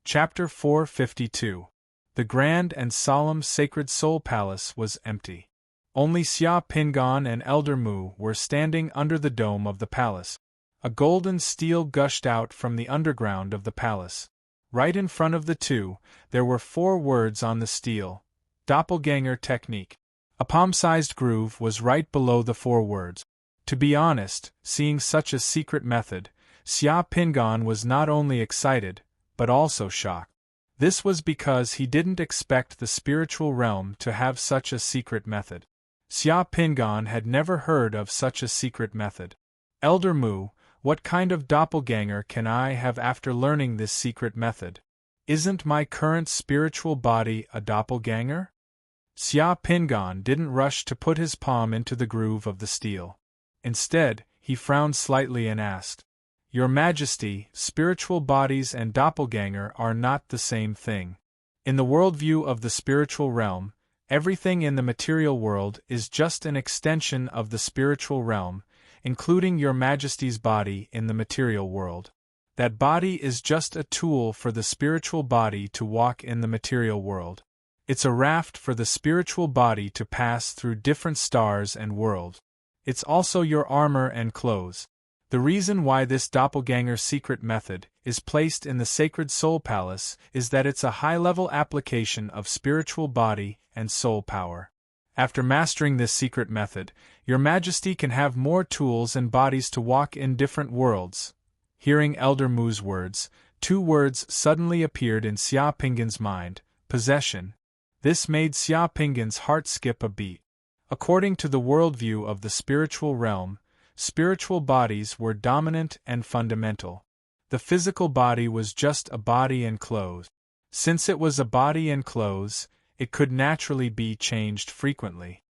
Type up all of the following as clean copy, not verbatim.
Chapter 452. The grand and solemn Sacred Soul Palace was empty. Only Xia Pingan and Elder Mu were standing under the dome of the palace. A golden steel gushed out from the underground of the palace. Right in front of the two, there were 4 words on the steel: Doppelganger Technique. A palm-sized groove was right below the 4 words. To be honest, seeing such a secret method, Xia Pingan was not only excited, but also shocked. This was because he didn't expect the spiritual realm to have such a secret method. Xia Pingan had never heard of such a secret method. Elder Mu, what kind of doppelganger can I have after learning this secret method? Isn't my current spiritual body a doppelganger? Xia Pingan didn't rush to put his palm into the groove of the steel. Instead, he frowned slightly and asked, "Your Majesty, spiritual bodies and doppelganger are not the same thing. In the worldview of the spiritual realm, everything in the material world is just an extension of the spiritual realm, including Your Majesty's body in the material world. That body is just a tool for the spiritual body to walk in the material world. It's a raft for the spiritual body to pass through different stars and worlds. It's also your armor and clothes. The reason why this doppelganger secret method is placed in the Sacred Soul Palace is that it's a high-level application of spiritual body and soul power. After mastering this secret method, Your Majesty can have more tools and bodies to walk in different worlds." Hearing Elder Mu's words, 2 words suddenly appeared in Xia Pingan's mind: possession. This made Xia Pingan's heart skip a beat. According to the worldview of the spiritual realm, spiritual bodies were dominant and fundamental. The physical body was just a body and clothes. Since it was a body and clothes, it could naturally be changed frequently.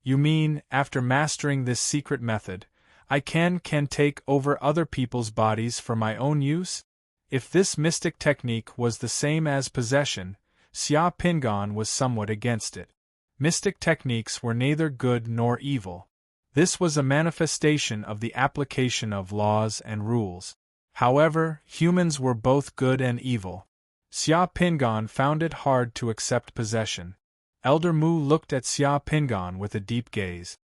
You mean, after mastering this secret method, I can take over other people's bodies for my own use? If this mystic technique was the same as possession, Xia Pingan was somewhat against it. Mystic techniques were neither good nor evil. This was a manifestation of the application of laws and rules. However, humans were both good and evil. Xia Pingan found it hard to accept possession. Elder Mu looked at Xia Pingan with a deep gaze.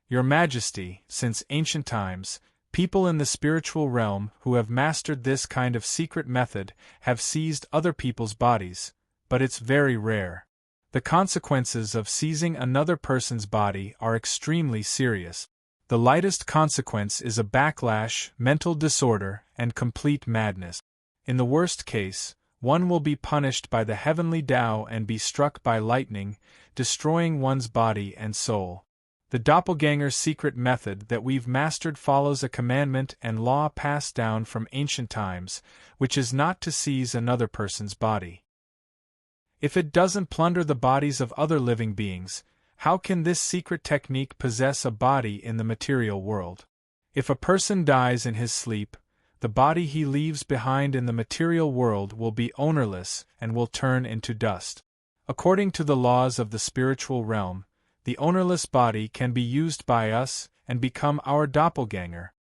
"Your Majesty, since ancient times, people in the spiritual realm who have mastered this kind of secret method have seized other people's bodies, but it's very rare. The consequences of seizing another person's body are extremely serious. The lightest consequence is a backlash, mental disorder, and complete madness. In the worst case, one will be punished by the heavenly Tao and be struck by lightning, destroying one's body and soul. The doppelganger secret method that we've mastered follows a commandment and law passed down from ancient times, which is not to seize another person's body. If it doesn't plunder the bodies of other living beings, how can this secret technique possess a body in the material world? If a person dies in his sleep, the body he leaves behind in the material world will be ownerless and will turn into dust. According to the laws of the spiritual realm, the ownerless body can be used by us and become our doppelganger."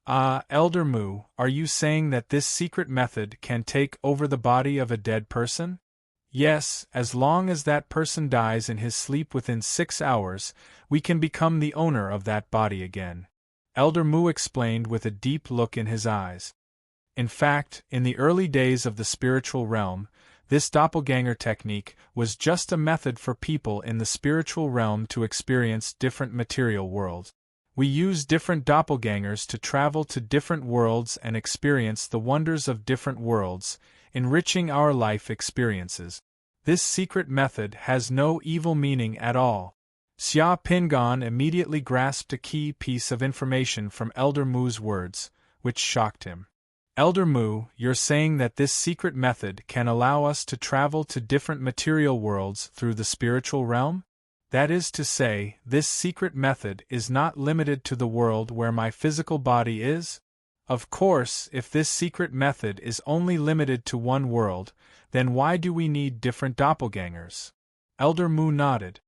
Elder Mu, are you saying that this secret method can take over the body of a dead person? Yes, as long as that person dies in his sleep within 6 hours, we can become the owner of that body again. Elder Mu explained with a deep look in his eyes. In fact, in the early days of the spiritual realm, this doppelganger technique was just a method for people in the spiritual realm to experience different material worlds. We use different doppelgangers to travel to different worlds and experience the wonders of different worlds, enriching our life experiences. This secret method has no evil meaning at all. Xia Pingan immediately grasped a key piece of information from Elder Mu's words, which shocked him. "Elder Mu, you're saying that this secret method can allow us to travel to different material worlds through the spiritual realm? That is to say, this secret method is not limited to the world where my physical body is? Of course, if this secret method is only limited to one world, then why do we need different doppelgangers?" Elder Mu nodded.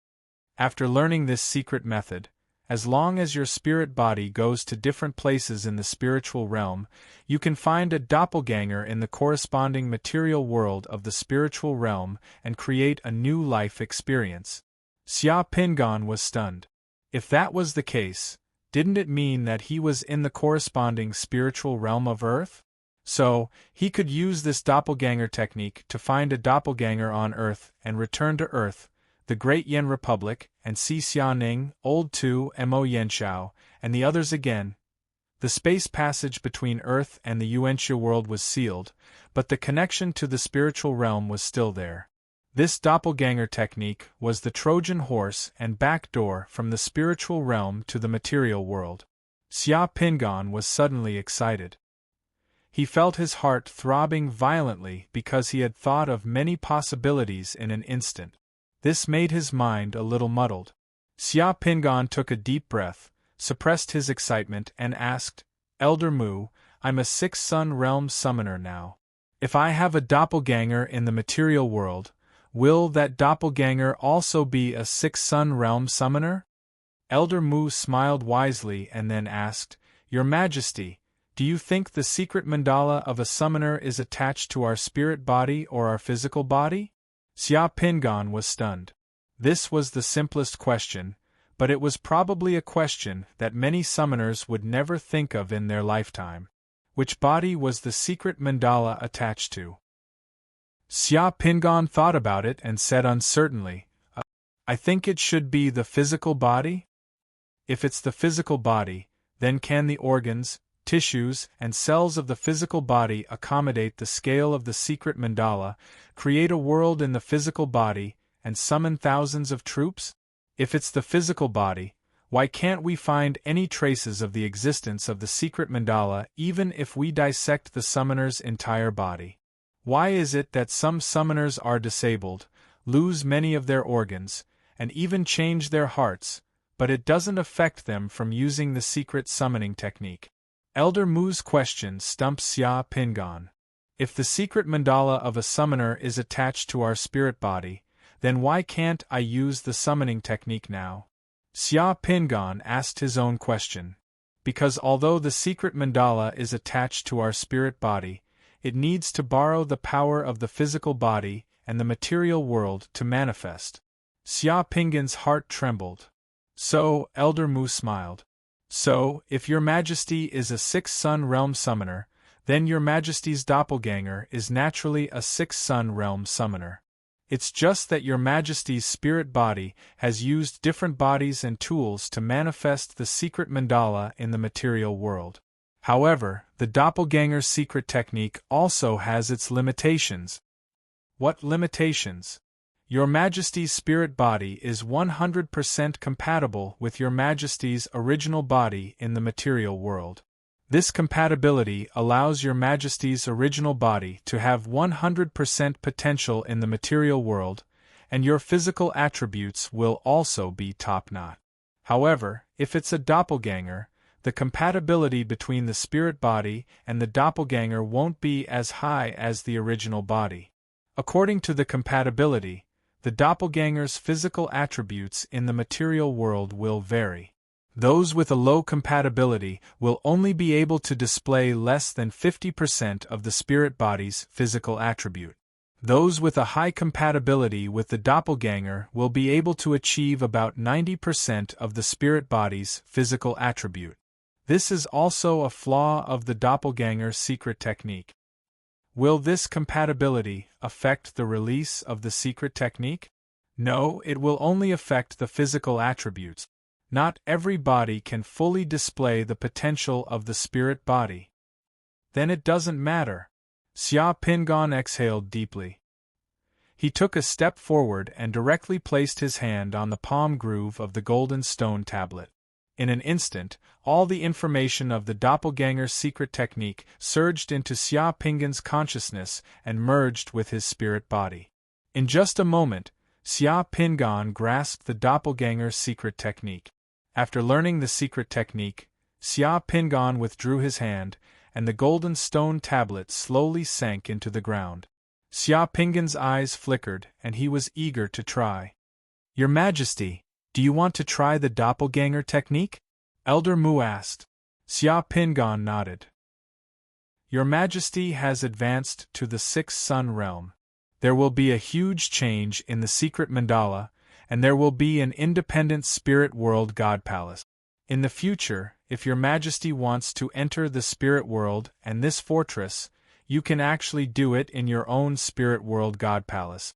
After learning this secret method, As long as your spirit body goes to different places in the spiritual realm, you can find a doppelganger in the corresponding material world of the spiritual realm and create a new life experience. Xia Pingan was stunned. If that was the case, didn't it mean that he was in the corresponding spiritual realm of Earth? So, he could use this doppelganger technique to find a doppelganger on Earth and return to Earth, the Great Yen Republic, and see Xiaoning, Old Tu, Mo Yanshao, and the others again. The space passage between Earth and the Yuanxia world was sealed, but the connection to the spiritual realm was still there. This doppelganger technique was the Trojan horse and back door from the spiritual realm to the material world. Xia Pingan was suddenly excited. He felt his heart throbbing violently because he had thought of many possibilities in an instant. This made his mind a little muddled. Xia Pingan took a deep breath, suppressed his excitement, and asked, "Elder Mu, I'm a Sixth Sun Realm summoner now. If I have a doppelganger in the material world, will that doppelganger also be a Sixth Sun Realm summoner?" Elder Mu smiled wisely and then asked, "Your Majesty, do you think the secret mandala of a summoner is attached to our spirit body or our physical body?" Xia Pingan was stunned. This was the simplest question, but it was probably a question that many summoners would never think of in their lifetime. Which body was the secret mandala attached to? Xia Pingan thought about it and said uncertainly, "I think it should be the physical body? If it's the physical body, then can the organs, tissues, and cells of the physical body accommodate the scale of the secret mandala, create a world in the physical body, and summon thousands of troops? If it's the physical body, why can't we find any traces of the existence of the secret mandala even if we dissect the summoner's entire body? Why is it that some summoners are disabled, lose many of their organs, and even change their hearts, but it doesn't affect them from using the secret summoning technique?" Elder Mu's question stumped Xia Pingan. If the secret mandala of a summoner is attached to our spirit body, then why can't I use the summoning technique now? Xia Pingan asked his own question. Because although the secret mandala is attached to our spirit body, it needs to borrow the power of the physical body and the material world to manifest. Xia Pingan's heart trembled. So, Elder Mu smiled. So, if Your Majesty is a Sixth Sun Realm summoner, then Your Majesty's doppelganger is naturally a Sixth Sun Realm summoner. It's just that Your Majesty's spirit body has used different bodies and tools to manifest the secret mandala in the material world. However, the doppelganger secret technique also has its limitations. What limitations? Your Majesty's spirit body is 100% compatible with Your Majesty's original body in the material world. This compatibility allows Your Majesty's original body to have 100% potential in the material world, and your physical attributes will also be top-notch. However, if it's a doppelganger, the compatibility between the spirit body and the doppelganger won't be as high as the original body. According to the compatibility, the doppelganger's physical attributes in the material world will vary. Those with a low compatibility will only be able to display less than 50% of the spirit body's physical attribute. Those with a high compatibility with the doppelganger will be able to achieve about 90% of the spirit body's physical attribute. This is also a flaw of the doppelganger secret technique. Will this compatibility affect the release of the secret technique? No, it will only affect the physical attributes. Not every body can fully display the potential of the spirit body. Then it doesn't matter. Xia Pingan exhaled deeply. He took a step forward and directly placed his hand on the palm groove of the golden stone tablet. In an instant, all the information of the doppelganger secret technique surged into Xia Pingan's consciousness and merged with his spirit body. In just a moment, Xia Pingan grasped the doppelganger secret technique. After learning the secret technique, Xia Pingan withdrew his hand, and the golden stone tablet slowly sank into the ground. Xia Pingan's eyes flickered, and he was eager to try. "Your Majesty, do Do you want to try the doppelganger technique? Elder Mu asked. Xia Pingan nodded. Your Majesty has advanced to the sixth sun realm. There will be a huge change in the secret mandala, and there will be an independent spirit world god palace. In the future, if your Majesty wants to enter the spirit world and this fortress, you can actually do it in your own spirit world god palace.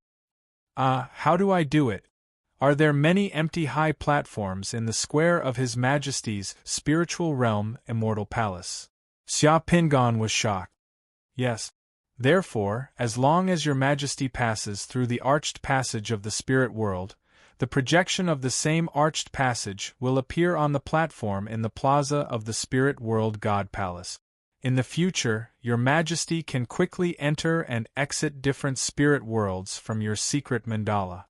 How do I do it? Are there many empty high platforms in the square of His Majesty's spiritual realm immortal palace? Xia Pingan was shocked. Yes. Therefore, as long as your Majesty passes through the arched passage of the spirit world, the projection of the same arched passage will appear on the platform in the plaza of the spirit world god palace. In the future, your Majesty can quickly enter and exit different spirit worlds from your secret mandala.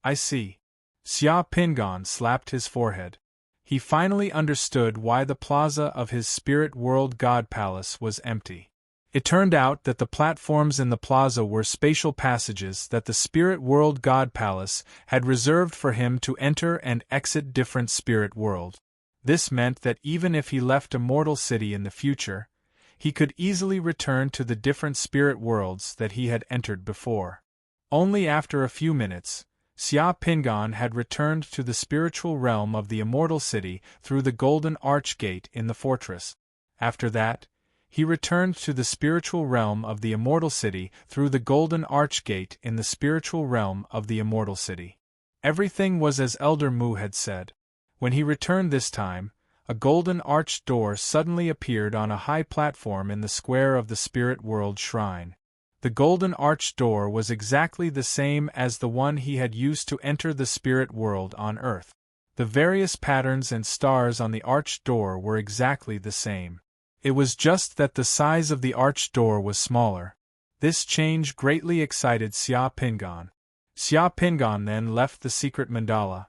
I see. Xia Pingan slapped his forehead. He finally understood why the plaza of his spirit world god palace was empty. It turned out that the platforms in the plaza were spatial passages that the spirit world god palace had reserved for him to enter and exit different spirit worlds. This meant that even if he left a mortal city in the future, he could easily return to the different spirit worlds that he had entered before. Only after a few minutes, Xia Pingan had returned to the spiritual realm of the immortal city through the golden arch gate in the fortress. After that, he returned to the spiritual realm of the immortal city through the golden arch gate in the spiritual realm of the immortal city. Everything was as Elder Mu had said. When he returned this time, a golden arched door suddenly appeared on a high platform in the square of the spirit world shrine. The golden arched door was exactly the same as the one he had used to enter the spirit world on Earth. The various patterns and stars on the arched door were exactly the same. It was just that the size of the arched door was smaller. This change greatly excited Xia Pingan. Xia Pingan then left the secret mandala.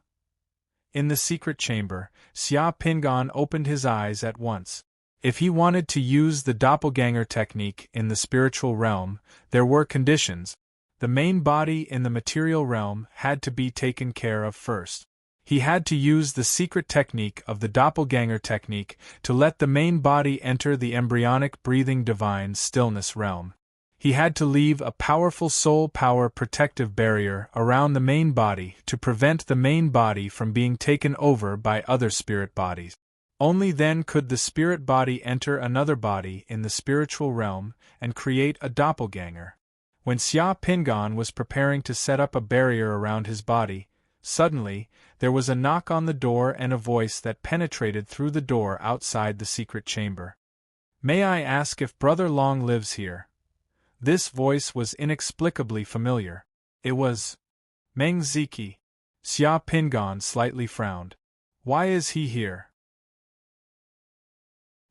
In the secret chamber, Xia Pingan opened his eyes at once. If he wanted to use the doppelganger technique in the spiritual realm, there were conditions. The main body in the material realm had to be taken care of first. He had to use the secret technique of the doppelganger technique to let the main body enter the embryonic breathing divine stillness realm. He had to leave a powerful soul power protective barrier around the main body to prevent the main body from being taken over by other spirit bodies. Only then could the spirit body enter another body in the spiritual realm and create a doppelganger. When Xia Pingan was preparing to set up a barrier around his body, suddenly, there was a knock on the door and a voice that penetrated through the door outside the secret chamber. "May I ask if Brother Long lives here?" This voice was inexplicably familiar. It was Meng Ziki. Xia Pingan slightly frowned. Why is he here?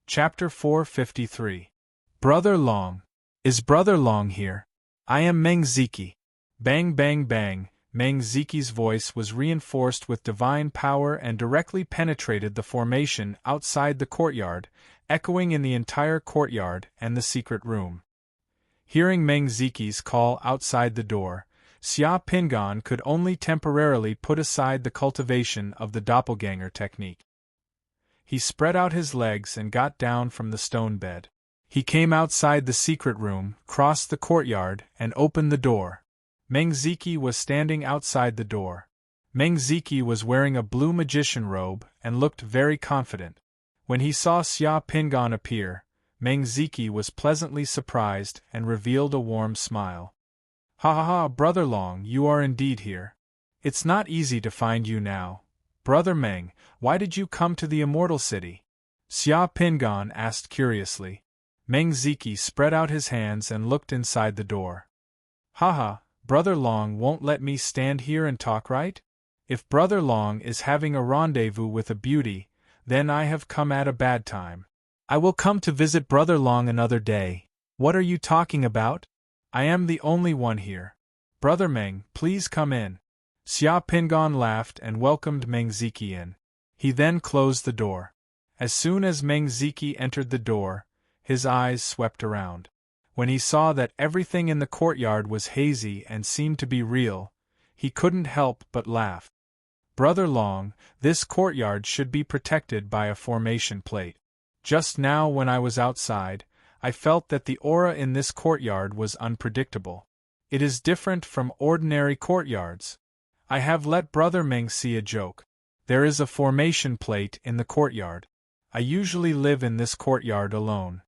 Chapter 453. Brother Long. Is Brother Long here? I am Meng Ziki. Bang bang bang. Meng Ziki's voice was reinforced with divine power and directly penetrated the formation outside the courtyard, echoing in the entire courtyard and the secret room. Hearing Meng Ziki's call outside the door, Xia Pingan could only temporarily put aside the cultivation of the doppelganger technique. He spread out his legs and got down from the stone bed. He came outside the secret room, crossed the courtyard, and opened the door. Meng Ziki was standing outside the door. Meng Ziki was wearing a blue magician robe and looked very confident. When he saw Xia Pingan appear, Meng Ziki was pleasantly surprised and revealed a warm smile. "Ha ha ha, Brother Long, you are indeed here. It's not easy to find you now. Brother Meng, why did you come to the immortal city?" Xia Pingan asked curiously. Meng Ziki spread out his hands and looked inside the door. "Haha, Brother Long won't let me stand here and talk, right? If Brother Long is having a rendezvous with a beauty, then I have come at a bad time. I will come to visit Brother Long another day." "What are you talking about? I am the only one here. Brother Meng, please come in." Xia Pingan laughed and welcomed Meng Ziki in. He then closed the door. As soon as Meng Ziki entered the door, his eyes swept around. When he saw that everything in the courtyard was hazy and seemed to be real, he couldn't help but laugh. Brother Long, this courtyard should be protected by a formation plate. Just now when I was outside, I felt that the aura in this courtyard was unpredictable. It is different from ordinary courtyards. I have let Brother Meng see a joke. There is a formation plate in the courtyard. I usually live in this courtyard alone.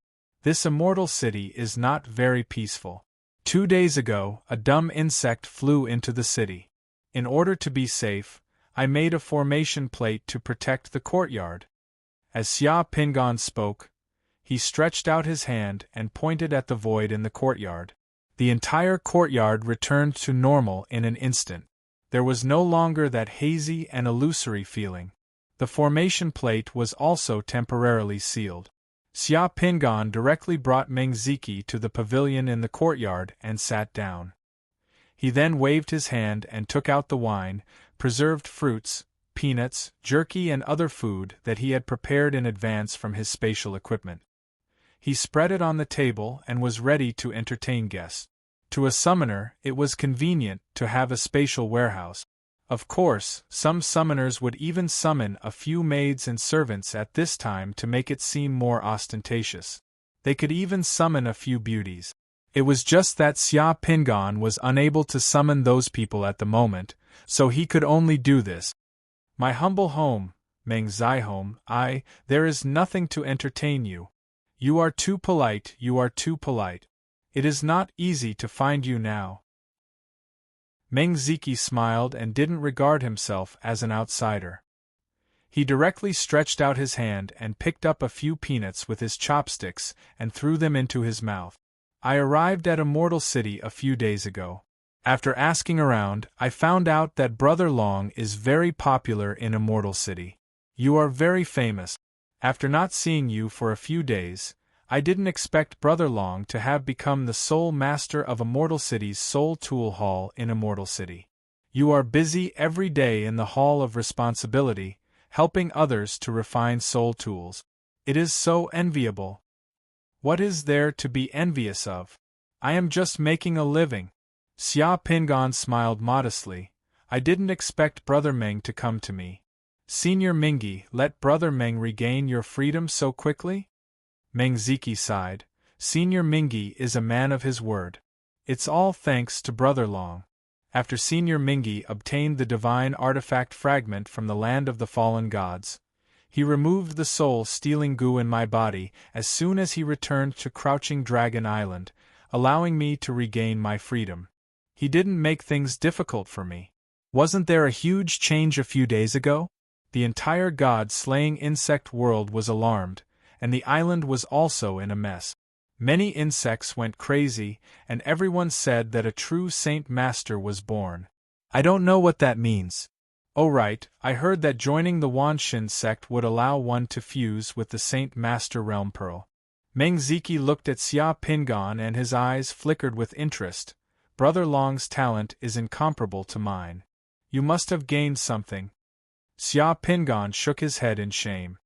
This immortal city is not very peaceful. 2 days ago, a dumb insect flew into the city. In order to be safe, I made a formation plate to protect the courtyard. As Xia Pingan spoke, he stretched out his hand and pointed at the void in the courtyard. The entire courtyard returned to normal in an instant. There was no longer that hazy and illusory feeling. The formation plate was also temporarily sealed. Xia Pingan directly brought Meng Ziki to the pavilion in the courtyard and sat down. He then waved his hand and took out the wine, preserved fruits, peanuts, jerky and other food that he had prepared in advance from his spatial equipment. He spread it on the table and was ready to entertain guests. To a summoner, it was convenient to have a spatial warehouse. Of course, some summoners would even summon a few maids and servants at this time to make it seem more ostentatious. They could even summon a few beauties. It was just that Xia Pingan was unable to summon those people at the moment, so he could only do this. My humble home, Meng Zai home, there is nothing to entertain you. You are too polite, you are too polite. It is not easy to find you now. Meng Ziki smiled and didn't regard himself as an outsider. He directly stretched out his hand and picked up a few peanuts with his chopsticks and threw them into his mouth. I arrived at Immortal City a few days ago. After asking around, I found out that Brother Long is very popular in Immortal City. You are very famous. After not seeing you for a few days, I didn't expect Brother Long to have become the sole master of Immortal City's Soul Tool Hall in Immortal City. You are busy every day in the Hall of Responsibility, helping others to refine soul tools. It is so enviable. What is there to be envious of? I am just making a living. Xia Pingan smiled modestly. I didn't expect Brother Meng to come to me. Senior Mingi, let Brother Meng regain your freedom so quickly? Meng Ziki sighed. Senior Mingi is a man of his word. It's all thanks to Brother Long. After Senior Mingi obtained the divine artifact fragment from the land of the fallen gods, he removed the soul-stealing goo in my body as soon as he returned to Crouching Dragon Island, allowing me to regain my freedom. He didn't make things difficult for me. Wasn't there a huge change a few days ago? The entire god-slaying insect world was alarmed, and the island was also in a mess. Many insects went crazy, and everyone said that a true Saint Master was born. I don't know what that means. Oh right, I heard that joining the Wanshin sect would allow one to fuse with the Saint Master Realm Pearl. Meng Ziki looked at Xia Pingan and his eyes flickered with interest. Brother Long's talent is incomparable to mine. You must have gained something. Xia Pingan shook his head in shame.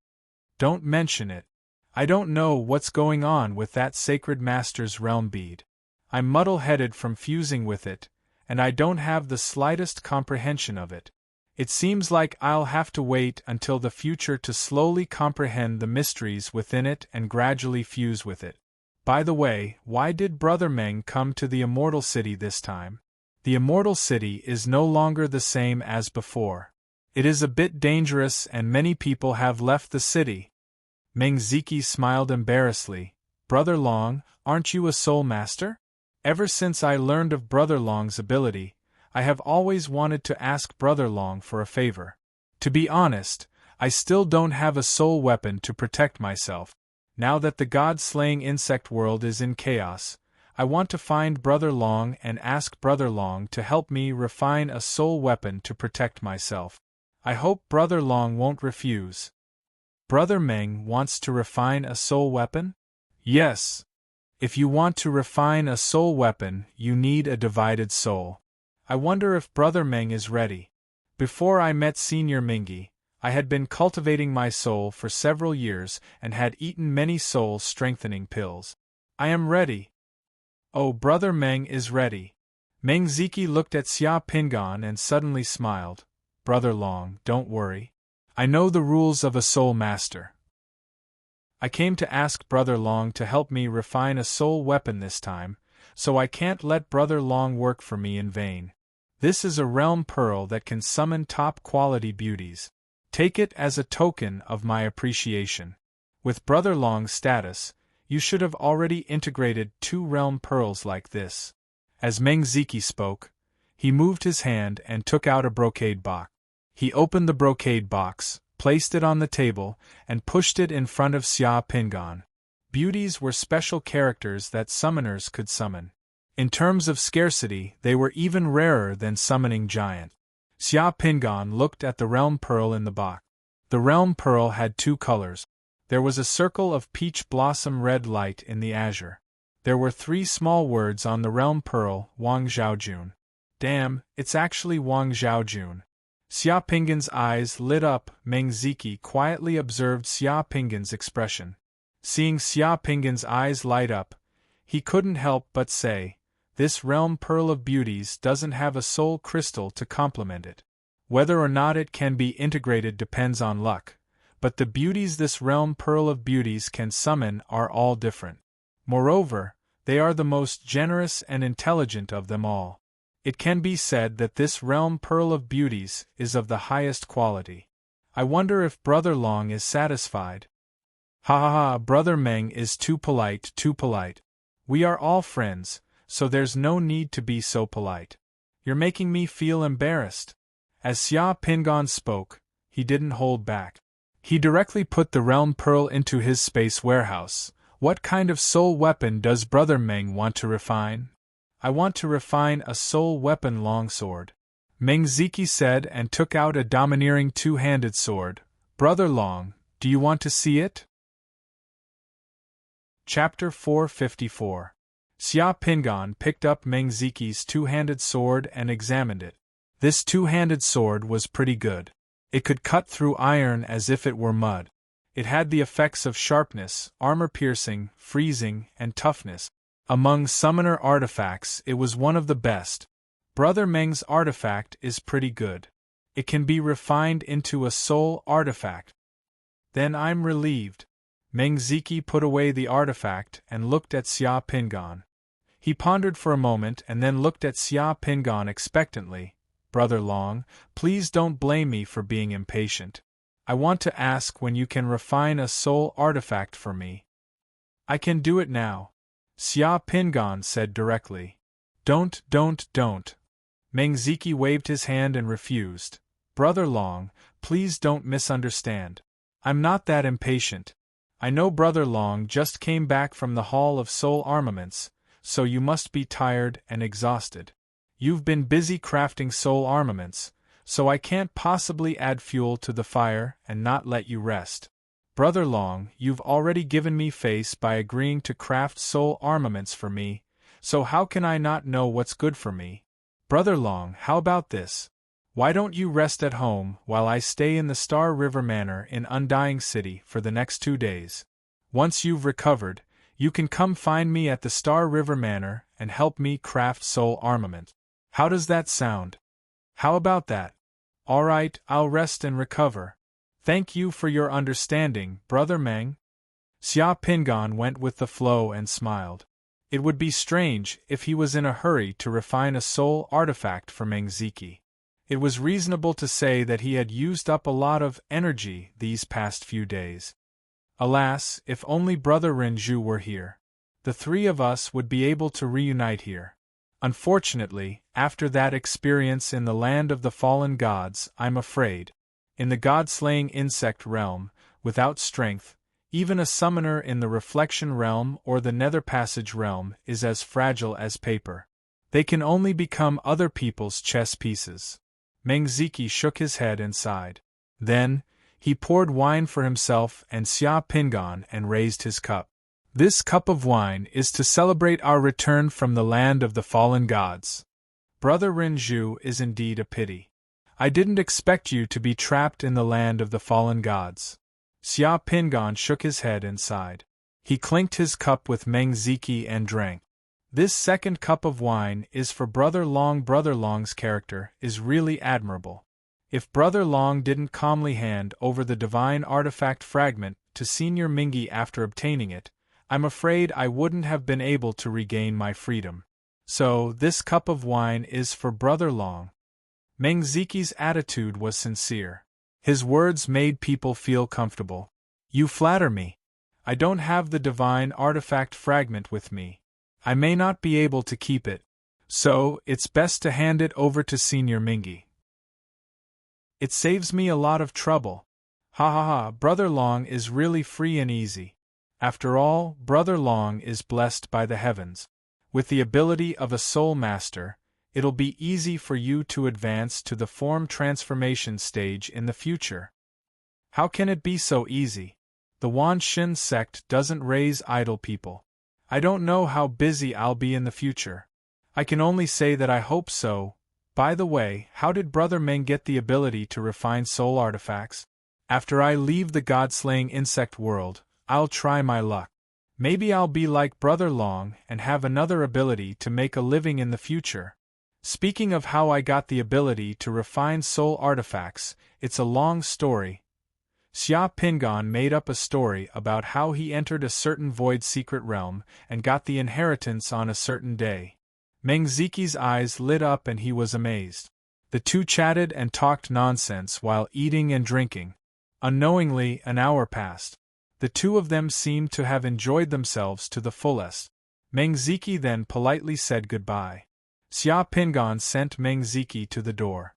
Don't mention it. I don't know what's going on with that Sacred Master's realm bead. I'm muddle-headed from fusing with it, and I don't have the slightest comprehension of it. It seems like I'll have to wait until the future to slowly comprehend the mysteries within it and gradually fuse with it. By the way, why did Brother Meng come to the Immortal City this time? The Immortal City is no longer the same as before. It is a bit dangerous and many people have left the city. Meng Ziki smiled embarrassedly. Brother Long, aren't you a soul master? Ever since I learned of Brother Long's ability, I have always wanted to ask Brother Long for a favor. To be honest, I still don't have a soul weapon to protect myself. Now that the god-slaying insect world is in chaos, I want to find Brother Long and ask Brother Long to help me refine a soul weapon to protect myself. I hope Brother Long won't refuse. Brother Meng wants to refine a soul weapon? Yes. If you want to refine a soul weapon, you need a divided soul. I wonder if Brother Meng is ready. Before I met Senior Mingi, I had been cultivating my soul for several years and had eaten many soul-strengthening pills. I am ready. Oh, Brother Meng is ready. Meng Ziki looked at Xia Pingan and suddenly smiled. Brother Long, don't worry. I know the rules of a soul master. I came to ask Brother Long to help me refine a soul weapon this time, so I can't let Brother Long work for me in vain. This is a realm pearl that can summon top-quality beauties. Take it as a token of my appreciation. With Brother Long's status, you should have already integrated 2 realm pearls like this. As Meng Ziki spoke, he moved his hand and took out a brocade box. He opened the brocade box, placed it on the table, and pushed it in front of Xia Pingan. Beauties were special characters that summoners could summon. In terms of scarcity, they were even rarer than summoning giant. Xia Pingan looked at the realm pearl in the box. The realm pearl had 2 colors. There was a circle of peach blossom red light in the azure. There were 3 small words on the realm pearl, Wang Zhaojun. Damn, it's actually Wang Zhaojun. Xia Pingan's eyes lit up. Meng Ziki quietly observed Xia Pingan's expression. Seeing Xia Pingan's eyes light up, he couldn't help but say, "This realm pearl of beauties doesn't have a soul crystal to complement it. Whether or not it can be integrated depends on luck, but the beauties this realm pearl of beauties can summon are all different. Moreover, they are the most generous and intelligent of them all. It can be said that this realm pearl of beauties is of the highest quality. I wonder if Brother Long is satisfied." "Ha ha ha, Brother Meng is too polite, too polite. We are all friends, so there's no need to be so polite. You're making me feel embarrassed." As Xia Pingan spoke, he didn't hold back. He directly put the realm pearl into his space warehouse. "What kind of soul weapon does Brother Meng want to refine?" "I want to refine a soul weapon longsword," Meng Ziki said and took out a domineering 2-handed sword. "Brother Long, do you want to see it?" Chapter 454. Xia Pingan picked up Meng Ziki's 2-handed sword and examined it. This 2-handed sword was pretty good. It could cut through iron as if it were mud. It had the effects of sharpness, armor-piercing, freezing, and toughness. Among summoner artifacts, it was one of the best. Brother Meng's artifact is pretty good. It can be refined into a soul artifact. Then I'm relieved. Meng Ziki put away the artifact and looked at Xia Pingan. He pondered for a moment and then looked at Xia Pingan expectantly. "Brother Long, please don't blame me for being impatient. I want to ask when you can refine a soul artifact for me." "I can do it now," Xia Pingan said directly. Don't. Meng Ziki waved his hand and refused. "Brother Long, please don't misunderstand. I'm not that impatient. I know Brother Long just came back from the Hall of Soul Armaments, so you must be tired and exhausted. You've been busy crafting soul armaments, so I can't possibly add fuel to the fire and not let you rest. Brother Long, you've already given me face by agreeing to craft soul armaments for me, so how can I not know what's good for me? Brother Long, how about this? Why don't you rest at home while I stay in the Star River Manor in Undying City for the next 2 days? Once you've recovered, you can come find me at the Star River Manor and help me craft soul armament. How does that sound? How about that? All right, I'll rest and recover. Thank you for your understanding, Brother Meng." Xia Pingan went with the flow and smiled. It would be strange if he was in a hurry to refine a soul artifact for Meng Ziki. It was reasonable to say that he had used up a lot of energy these past few days. Alas, if only Brother Renju were here. The 3 of us would be able to reunite here. Unfortunately, after that experience in the land of the fallen gods, I'm afraid. In the god-slaying insect realm, without strength, even a summoner in the reflection realm or the nether passage realm is as fragile as paper. They can only become other people's chess pieces. Meng Ziki shook his head and sighed. Then, he poured wine for himself and Xia Pingan and raised his cup. "This cup of wine is to celebrate our return from the land of the fallen gods. Brother Renju is indeed a pity. I didn't expect you to be trapped in the land of the fallen gods." Xia Pingan shook his head and sighed. He clinked his cup with Meng Ziki and drank. "This second cup of wine is for Brother Long. Brother Long's character is really admirable. If Brother Long didn't calmly hand over the divine artifact fragment to Senior Mingi after obtaining it, I'm afraid I wouldn't have been able to regain my freedom. So, this cup of wine is for Brother Long. Meng Ziki's attitude was sincere. His words made people feel comfortable. You flatter me. I don't have the divine artifact fragment with me. I may not be able to keep it. So, it's best to hand it over to Senior Mingi. It saves me a lot of trouble. Ha ha ha, Brother Long is really free and easy. After all, Brother Long is blessed by the heavens. With the ability of a soul master, it'll be easy for you to advance to the form transformation stage in the future. How can it be so easy? The Wan Shin sect doesn't raise idle people. I don't know how busy I'll be in the future. I can only say that I hope so. By the way, how did Brother Meng get the ability to refine soul artifacts? After I leave the god-slaying insect world, I'll try my luck. Maybe I'll be like Brother Long and have another ability to make a living in the future. Speaking of how I got the ability to refine soul artifacts, it's a long story. Xia Pingon made up a story about how he entered a certain void secret realm and got the inheritance on a certain day. Meng Ziki's eyes lit up and he was amazed. The two chatted and talked nonsense while eating and drinking. Unknowingly, an hour passed. The two of them seemed to have enjoyed themselves to the fullest. Meng Ziki then politely said goodbye. Xia Pingon sent Meng Ziki to the door.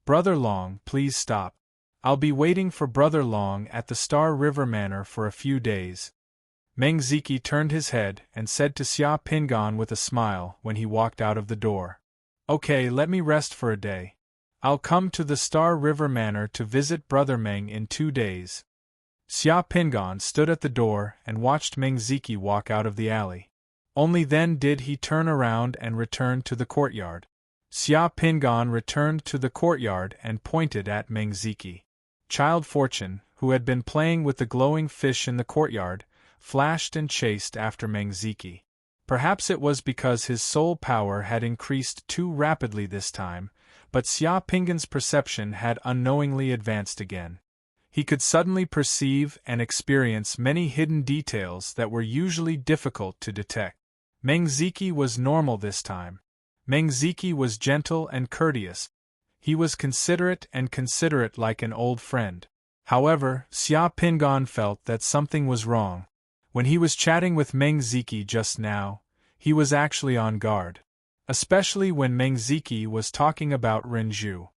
Brother Long, please stop. I'll be waiting for Brother Long at the Star River Manor for a few days. Meng Ziki turned his head and said to Xia Pingon with a smile when he walked out of the door. Okay, let me rest for a day. I'll come to the Star River Manor to visit Brother Meng in 2 days. Xia Pingon stood at the door and watched Meng Ziki walk out of the alley. Only then did he turn around and return to the courtyard. Xia Pingon returned to the courtyard and pointed at Meng Ziki. Child Fortune, who had been playing with the glowing fish in the courtyard, flashed and chased after Meng Ziki. Perhaps it was because his soul power had increased too rapidly this time, but Xia Pingon's perception had unknowingly advanced again. He could suddenly perceive and experience many hidden details that were usually difficult to detect. Meng Ziki was normal this time. Meng Ziki was gentle and courteous. He was considerate like an old friend. However, Xia Pingon felt that something was wrong. When he was chatting with Meng Ziki just now, he was actually on guard. Especially when Meng Ziki was talking about Rinju.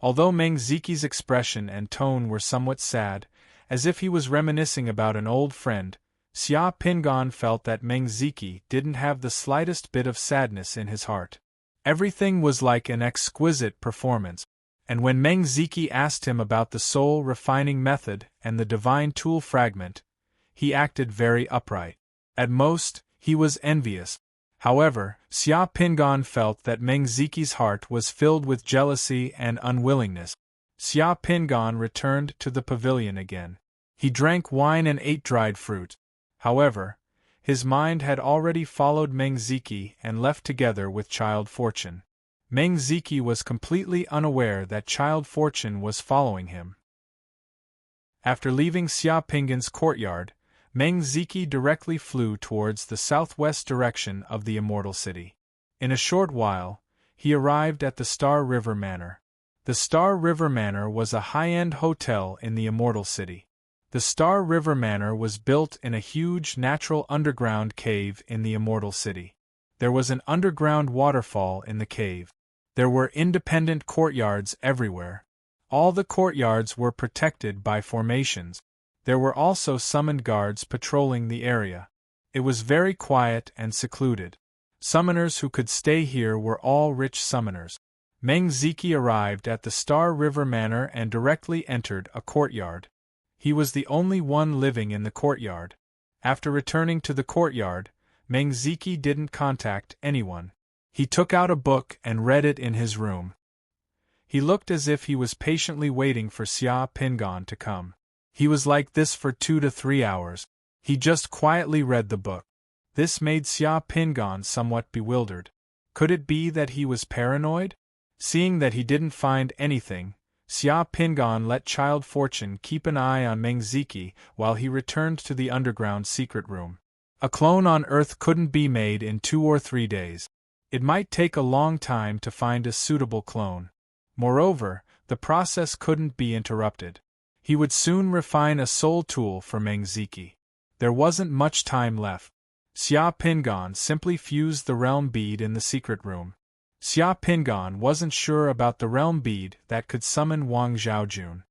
Although Meng Ziki's expression and tone were somewhat sad, as if he was reminiscing about an old friend, Xia Pingon felt that Meng Ziki didn't have the slightest bit of sadness in his heart. Everything was like an exquisite performance, and when Meng Ziki asked him about the soul refining method and the divine tool fragment, he acted very upright. At most, he was envious. However, Xia Pingon felt that Meng Ziki's heart was filled with jealousy and unwillingness. Xia Pingon returned to the pavilion again. He drank wine and ate dried fruit. However, his mind had already followed Meng Ziki and left together with Child Fortune. Meng Ziki was completely unaware that Child Fortune was following him. After leaving Xia Pingon's courtyard, Meng Ziki directly flew towards the southwest direction of the Immortal City. In a short while, he arrived at the Star River Manor. The Star River Manor was a high-end hotel in the Immortal City. The Star River Manor was built in a huge natural underground cave in the Immortal City. There was an underground waterfall in the cave. There were independent courtyards everywhere. All the courtyards were protected by formations. There were also summoned guards patrolling the area. It was very quiet and secluded. Summoners who could stay here were all rich summoners. Meng Ziki arrived at the Star River Manor and directly entered a courtyard. He was the only one living in the courtyard. After returning to the courtyard, Meng Ziki didn't contact anyone. He took out a book and read it in his room. He looked as if he was patiently waiting for Xia Pingon to come. He was like this for 2 to 3 hours. He just quietly read the book. This made Xia Pingon somewhat bewildered. Could it be that he was paranoid? Seeing that he didn't find anything, Xia Pingan let Child Fortune keep an eye on Meng Ziki while he returned to the underground secret room. A clone on Earth couldn't be made in 2 or 3 days. It might take a long time to find a suitable clone. Moreover, the process couldn't be interrupted. He would soon refine a soul tool for Meng Ziki. There wasn't much time left. Xia Pingan simply fused the realm bead in the secret room. Xia Pingan wasn't sure about the realm bead that could summon Wang Zhaojun.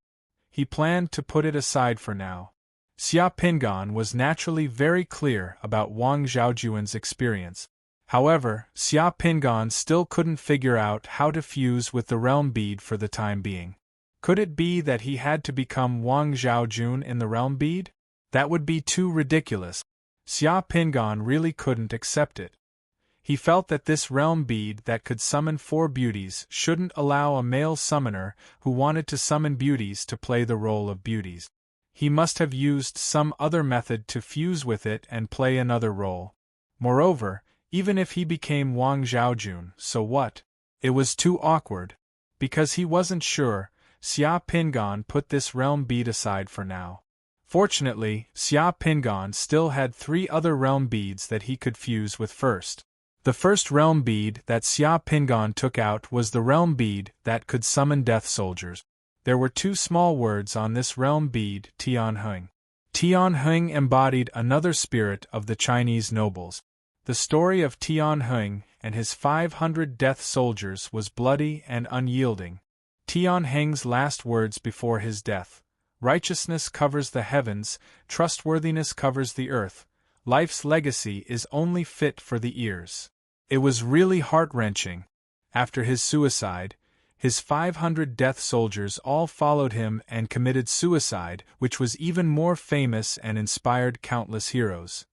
He planned to put it aside for now. Xia Pingan was naturally very clear about Wang Zhaojun's experience. However, Xia Pingan still couldn't figure out how to fuse with the realm bead for the time being. Could it be that he had to become Wang Zhaojun in the realm bead? That would be too ridiculous. Xia Pingan really couldn't accept it. He felt that this realm bead that could summon 4 beauties shouldn't allow a male summoner who wanted to summon beauties to play the role of beauties. He must have used some other method to fuse with it and play another role. Moreover, even if he became Wang Zhaojun, so what? It was too awkward. Because he wasn't sure, Xia Pingan put this realm bead aside for now. Fortunately, Xia Pingan still had 3 other realm beads that he could fuse with first. The first realm bead that Xia Pingan took out was the realm bead that could summon death soldiers. There were 2 small words on this realm bead, Tianheng. Tianheng embodied another spirit of the Chinese nobles. The story of Tianheng and his 500 death soldiers was bloody and unyielding. Tianheng's last words before his death: righteousness covers the heavens, trustworthiness covers the earth, life's legacy is only fit for the ears. It was really heart-wrenching. After his suicide, his 500 death soldiers all followed him and committed suicide, which was even more famous and inspired countless heroes.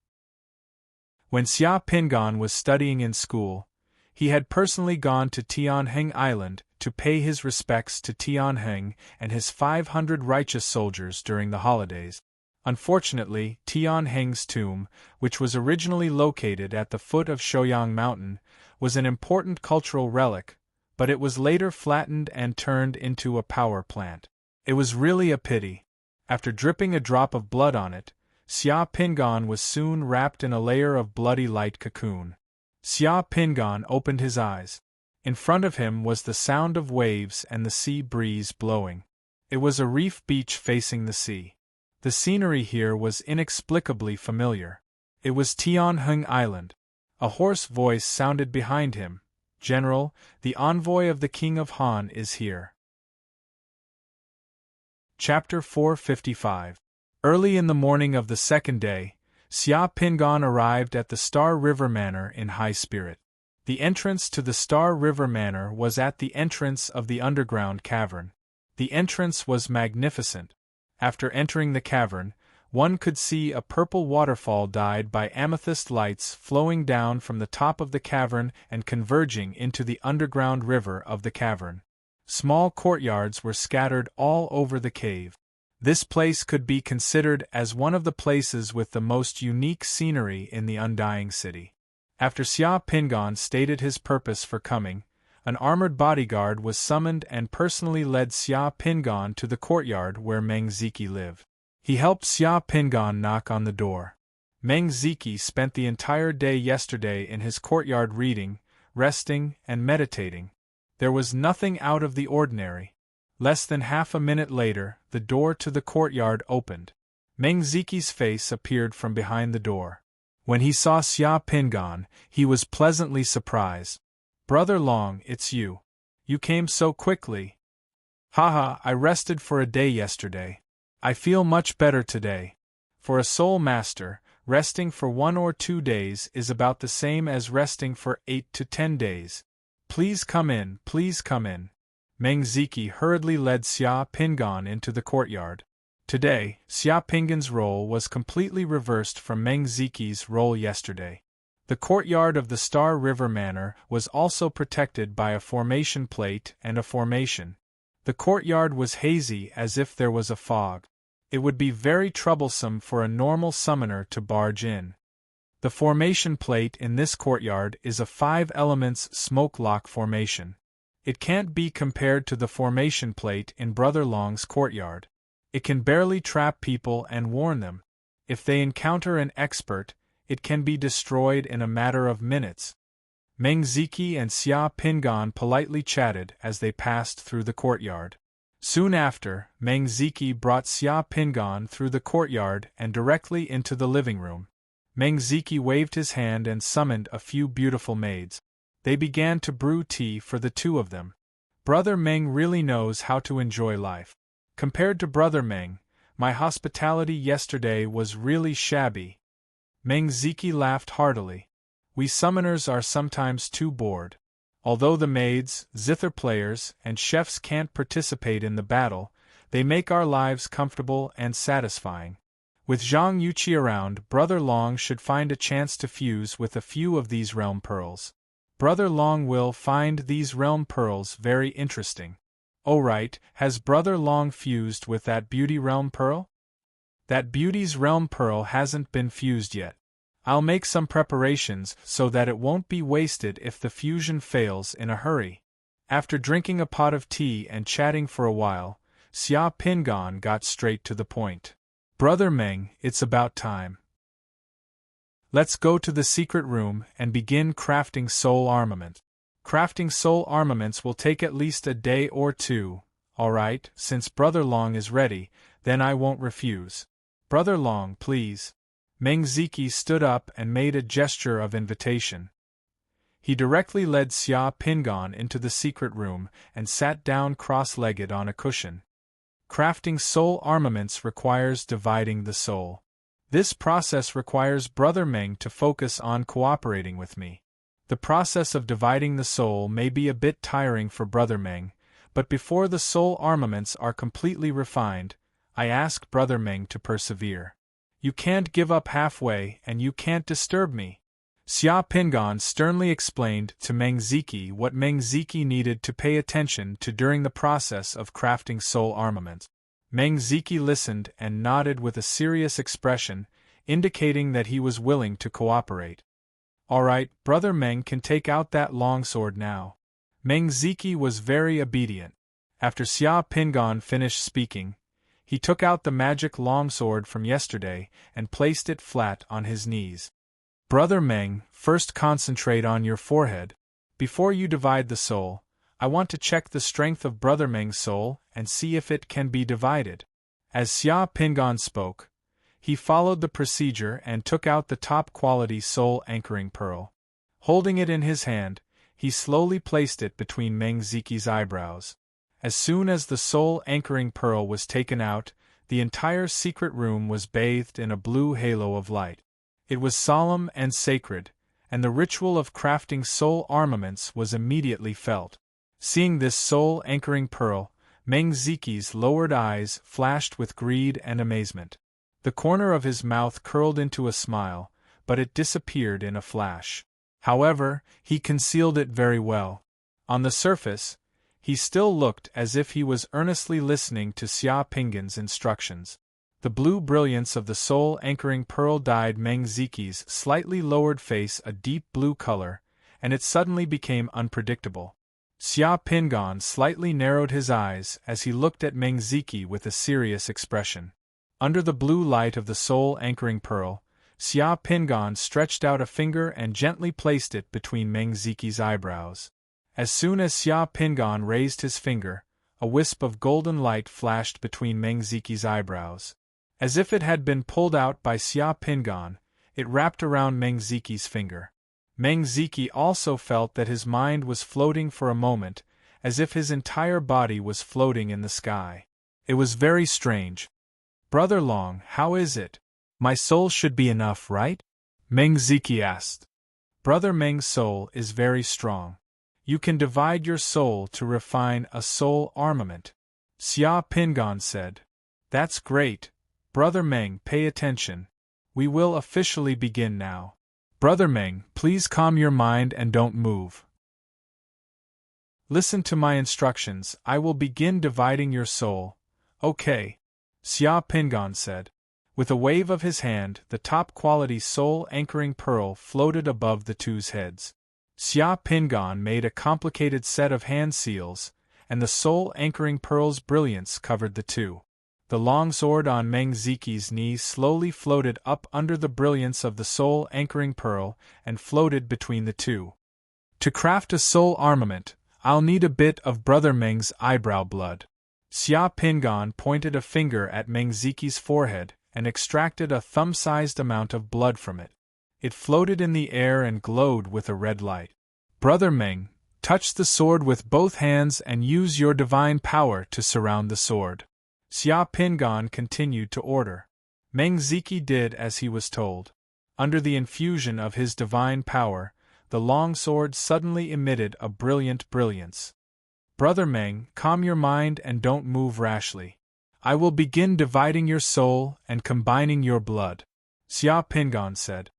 When Xia Pingan was studying in school, he had personally gone to Tianheng Island to pay his respects to Tianheng and his 500 righteous soldiers during the holidays. Unfortunately, Tianheng's tomb, which was originally located at the foot of Shouyang Mountain, was an important cultural relic, but it was later flattened and turned into a power plant. It was really a pity. After dripping a drop of blood on it, Xia Pingan was soon wrapped in a layer of bloody light cocoon. Xia Pingan opened his eyes. In front of him was the sound of waves and the sea breeze blowing. It was a reef beach facing the sea. The scenery here was inexplicably familiar. It was Tianheng Island. A hoarse voice sounded behind him. "General, the envoy of the King of Han is here." Chapter 455. Early in the morning of the second day, Xia Pingan arrived at the Star River Manor in high spirit. The entrance to the Star River Manor was at the entrance of the underground cavern. The entrance was magnificent. After entering the cavern, one could see a purple waterfall dyed by amethyst lights flowing down from the top of the cavern and converging into the underground river of the cavern. Small courtyards were scattered all over the cave. This place could be considered as one of the places with the most unique scenery in the Undying City. After Xia Pingan stated his purpose for coming, an armored bodyguard was summoned and personally led Xia Pingan to the courtyard where Meng Ziki lived. He helped Xia Pingan knock on the door. Meng Ziki spent the entire day yesterday in his courtyard reading, resting, and meditating. There was nothing out of the ordinary. Less than half a minute later, the door to the courtyard opened. Meng Ziki's face appeared from behind the door. When he saw Xia Pingan, he was pleasantly surprised. "Brother Long, it's you. You came so quickly." "Haha, I rested for a day yesterday. I feel much better today." For a soul master, resting for 1 or 2 days is about the same as resting for 8 to 10 days. "Please come in, please come in." Meng Ziki hurriedly led Xia Pingan into the courtyard. Today, Xia Pingan's role was completely reversed from Meng Ziki's role yesterday. The courtyard of the Star River Manor was also protected by a formation plate and a formation. The courtyard was hazy as if there was a fog. It would be very troublesome for a normal summoner to barge in. The formation plate in this courtyard is a 5 elements smoke lock formation. It can't be compared to the formation plate in Brother Long's courtyard. It can barely trap people and warn them. If they encounter an expert, it can be destroyed in a matter of minutes. Meng Ziki and Xia Pingan politely chatted as they passed through the courtyard. Soon after, Meng Ziki brought Xia Pingan through the courtyard and directly into the living room. Meng Ziki waved his hand and summoned a few beautiful maids. They began to brew tea for the two of them. Brother Meng really knows how to enjoy life. Compared to Brother Meng, my hospitality yesterday was really shabby. Meng Ziki laughed heartily. We summoners are sometimes too bored. Although the maids, zither players, and chefs can't participate in the battle, they make our lives comfortable and satisfying. With Zhang Yuqi around, Brother Long should find a chance to fuse with a few of these realm pearls. Brother Long will find these realm pearls very interesting. Oh right, has Brother Long fused with that beauty realm pearl? That beauty's realm pearl hasn't been fused yet. I'll make some preparations so that it won't be wasted if the fusion fails in a hurry. After drinking a pot of tea and chatting for a while, Xia Pingan got straight to the point. Brother Meng, it's about time. Let's go to the secret room and begin crafting soul armament. Crafting soul armaments will take at least a day or two. Alright, since Brother Long is ready, then I won't refuse. Brother Long, please. Meng Ziki stood up and made a gesture of invitation. He directly led Xia Pingan into the secret room and sat down cross-legged on a cushion. Crafting soul armaments requires dividing the soul. This process requires Brother Meng to focus on cooperating with me. The process of dividing the soul may be a bit tiring for Brother Meng, but before the soul armaments are completely refined, I ask Brother Meng to persevere. You can't give up halfway and you can't disturb me. Xia Pingan sternly explained to Meng Ziki what Meng Ziki needed to pay attention to during the process of crafting soul armament. Meng Ziki listened and nodded with a serious expression, indicating that he was willing to cooperate. Alright, Brother Meng can take out that longsword now. Meng Ziki was very obedient. After Xia Pingan finished speaking, he took out the magic longsword from yesterday and placed it flat on his knees. Brother Meng, first concentrate on your forehead. Before you divide the soul, I want to check the strength of Brother Meng's soul and see if it can be divided. As Xia Pingan spoke, he followed the procedure and took out the top-quality soul anchoring pearl. Holding it in his hand, he slowly placed it between Meng Ziki's eyebrows. As soon as the soul anchoring pearl was taken out, the entire secret room was bathed in a blue halo of light. It was solemn and sacred, and the ritual of crafting soul armaments was immediately felt. Seeing this soul anchoring pearl, Meng Ziki's lowered eyes flashed with greed and amazement. The corner of his mouth curled into a smile, but it disappeared in a flash. However, he concealed it very well. On the surface, he still looked as if he was earnestly listening to Xia Pingan's instructions. The blue brilliance of the soul anchoring pearl dyed Meng Ziki's slightly lowered face a deep blue color, and it suddenly became unpredictable. Xia Pingan slightly narrowed his eyes as he looked at Meng Ziki with a serious expression. Under the blue light of the soul anchoring pearl, Xia Pingan stretched out a finger and gently placed it between Meng Ziki's eyebrows. As soon as Xia Pingan raised his finger, a wisp of golden light flashed between Meng Ziki's eyebrows. As if it had been pulled out by Xia Pingan, it wrapped around Meng Ziki's finger. Meng Ziki also felt that his mind was floating for a moment, as if his entire body was floating in the sky. It was very strange. Brother Long, how is it? My soul should be enough, right? Meng Ziki asked. Brother Meng's soul is very strong. You can divide your soul to refine a soul armament. Xia Pingan said. That's great. Brother Meng, pay attention. We will officially begin now. Brother Meng, please calm your mind and don't move. Listen to my instructions. I will begin dividing your soul. Okay. Xia Pingan said. With a wave of his hand, the top-quality soul anchoring pearl floated above the two's heads. Xia Pingan made a complicated set of hand seals, and the soul-anchoring pearl's brilliance covered the two. The longsword on Meng Ziki's knee slowly floated up under the brilliance of the soul-anchoring pearl and floated between the two. To craft a soul armament, I'll need a bit of Brother Meng's eyebrow blood. Xia Pingan pointed a finger at Meng Ziki's forehead and extracted a thumb-sized amount of blood from it. It floated in the air and glowed with a red light. Brother Meng, touch the sword with both hands and use your divine power to surround the sword. Xia Pingan continued to order. Meng Ziki did as he was told. Under the infusion of his divine power, the long sword suddenly emitted a brilliant brilliance. Brother Meng, calm your mind and don't move rashly. I will begin dividing your soul and combining your blood, Xia Pingan said.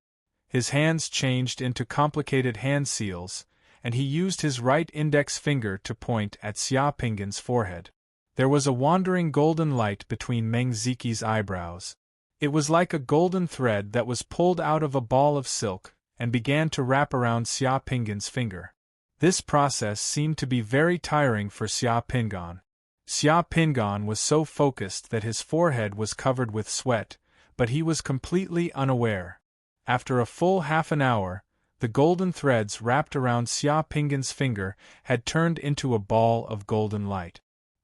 His hands changed into complicated hand seals, and he used his right index finger to point at Xia Pingan's forehead. There was a wandering golden light between Meng Ziki's eyebrows. It was like a golden thread that was pulled out of a ball of silk and began to wrap around Xia Pingan's finger. This process seemed to be very tiring for Xia Pingan. Xia Pingan was so focused that his forehead was covered with sweat, but he was completely unaware. After a full half an hour, the golden threads wrapped around Xia Pingan's finger had turned into a ball of golden light.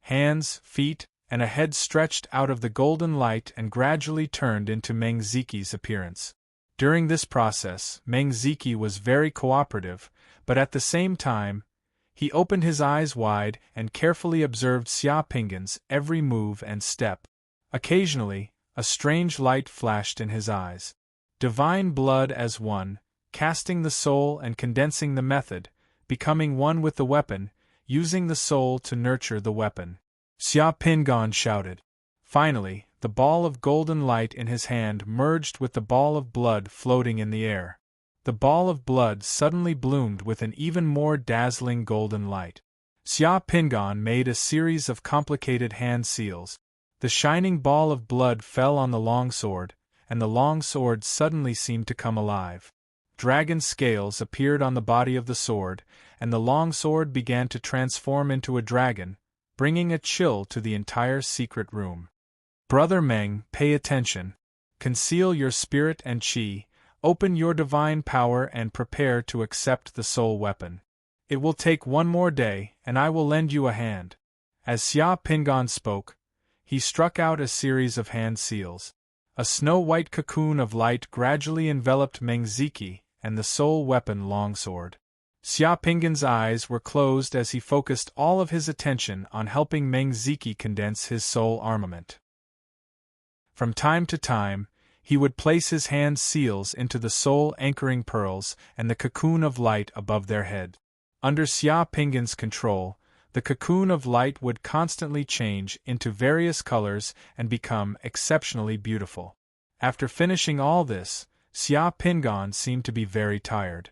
Hands, feet, and a head stretched out of the golden light and gradually turned into Meng Ziki's appearance. During this process, Meng Ziki was very cooperative, but at the same time, he opened his eyes wide and carefully observed Xia Pingan's every move and step. Occasionally, a strange light flashed in his eyes. Divine blood as one, casting the soul and condensing the method, becoming one with the weapon, using the soul to nurture the weapon. Xia Pingan shouted. Finally, the ball of golden light in his hand merged with the ball of blood floating in the air. The ball of blood suddenly bloomed with an even more dazzling golden light. Xia Pingan made a series of complicated hand seals. The shining ball of blood fell on the long sword, and the long sword suddenly seemed to come alive. Dragon scales appeared on the body of the sword, and the long sword began to transform into a dragon, bringing a chill to the entire secret room. Brother Meng, pay attention. Conceal your spirit and qi, open your divine power and prepare to accept the soul weapon. It will take one more day, and I will lend you a hand. As Xia Pingan spoke, he struck out a series of hand seals. A snow-white cocoon of light gradually enveloped Meng Ziki and the soul weapon longsword. Xia Pingan's eyes were closed as he focused all of his attention on helping Meng Ziki condense his soul armament. From time to time, he would place his hand seals into the soul-anchoring pearls and the cocoon of light above their head. Under Xia Pingan's control, the cocoon of light would constantly change into various colors and become exceptionally beautiful. After finishing all this, Xia Pingan seemed to be very tired.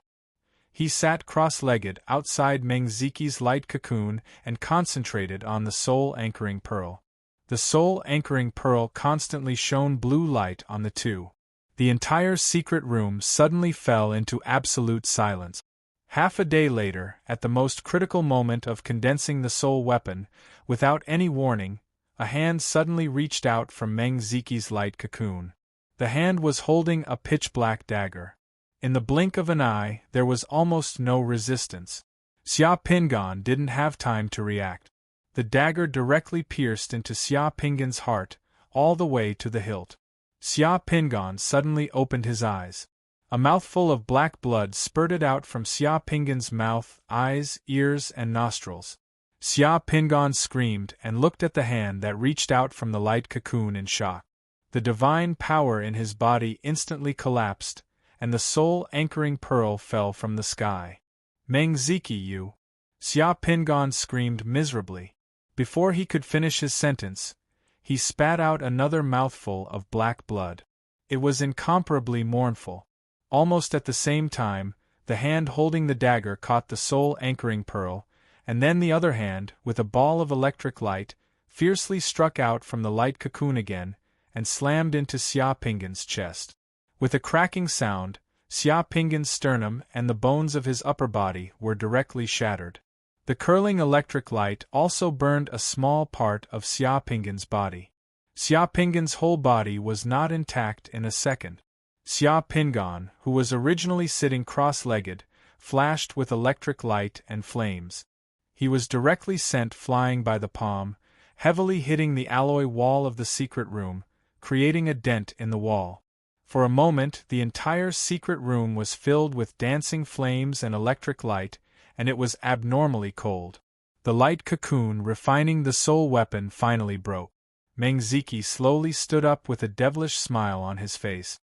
He sat cross-legged outside Meng Ziki's light cocoon and concentrated on the soul-anchoring pearl. The soul-anchoring pearl constantly shone blue light on the two. The entire secret room suddenly fell into absolute silence. Half a day later, at the most critical moment of condensing the soul weapon, without any warning, a hand suddenly reached out from Meng Ziki's light cocoon. The hand was holding a pitch-black dagger. In the blink of an eye, there was almost no resistance. Xia Pingan didn't have time to react. The dagger directly pierced into Xia Pingan's heart, all the way to the hilt. Xia Pingan suddenly opened his eyes. A mouthful of black blood spurted out from Xia Pingan's mouth, eyes, ears, and nostrils. Xia Pingan screamed and looked at the hand that reached out from the light cocoon in shock. The divine power in his body instantly collapsed, and the soul-anchoring pearl fell from the sky. Meng Ziki, you! Xia Pingan screamed miserably. Before he could finish his sentence, he spat out another mouthful of black blood. It was incomparably mournful. Almost at the same time, the hand holding the dagger caught the soul-anchoring pearl, and then the other hand, with a ball of electric light, fiercely struck out from the light cocoon again, and slammed into Xia Pingan's chest. With a cracking sound, Xia Pingan's sternum and the bones of his upper body were directly shattered. The curling electric light also burned a small part of Xia Pingan's body. Xia Pingan's whole body was not intact in a second. Xia Pingan, who was originally sitting cross-legged, flashed with electric light and flames. He was directly sent flying by the palm, heavily hitting the alloy wall of the secret room, creating a dent in the wall. For a moment the entire secret room was filled with dancing flames and electric light, and it was abnormally cold. The light cocoon refining the soul weapon finally broke. Mengziki slowly stood up with a devilish smile on his face.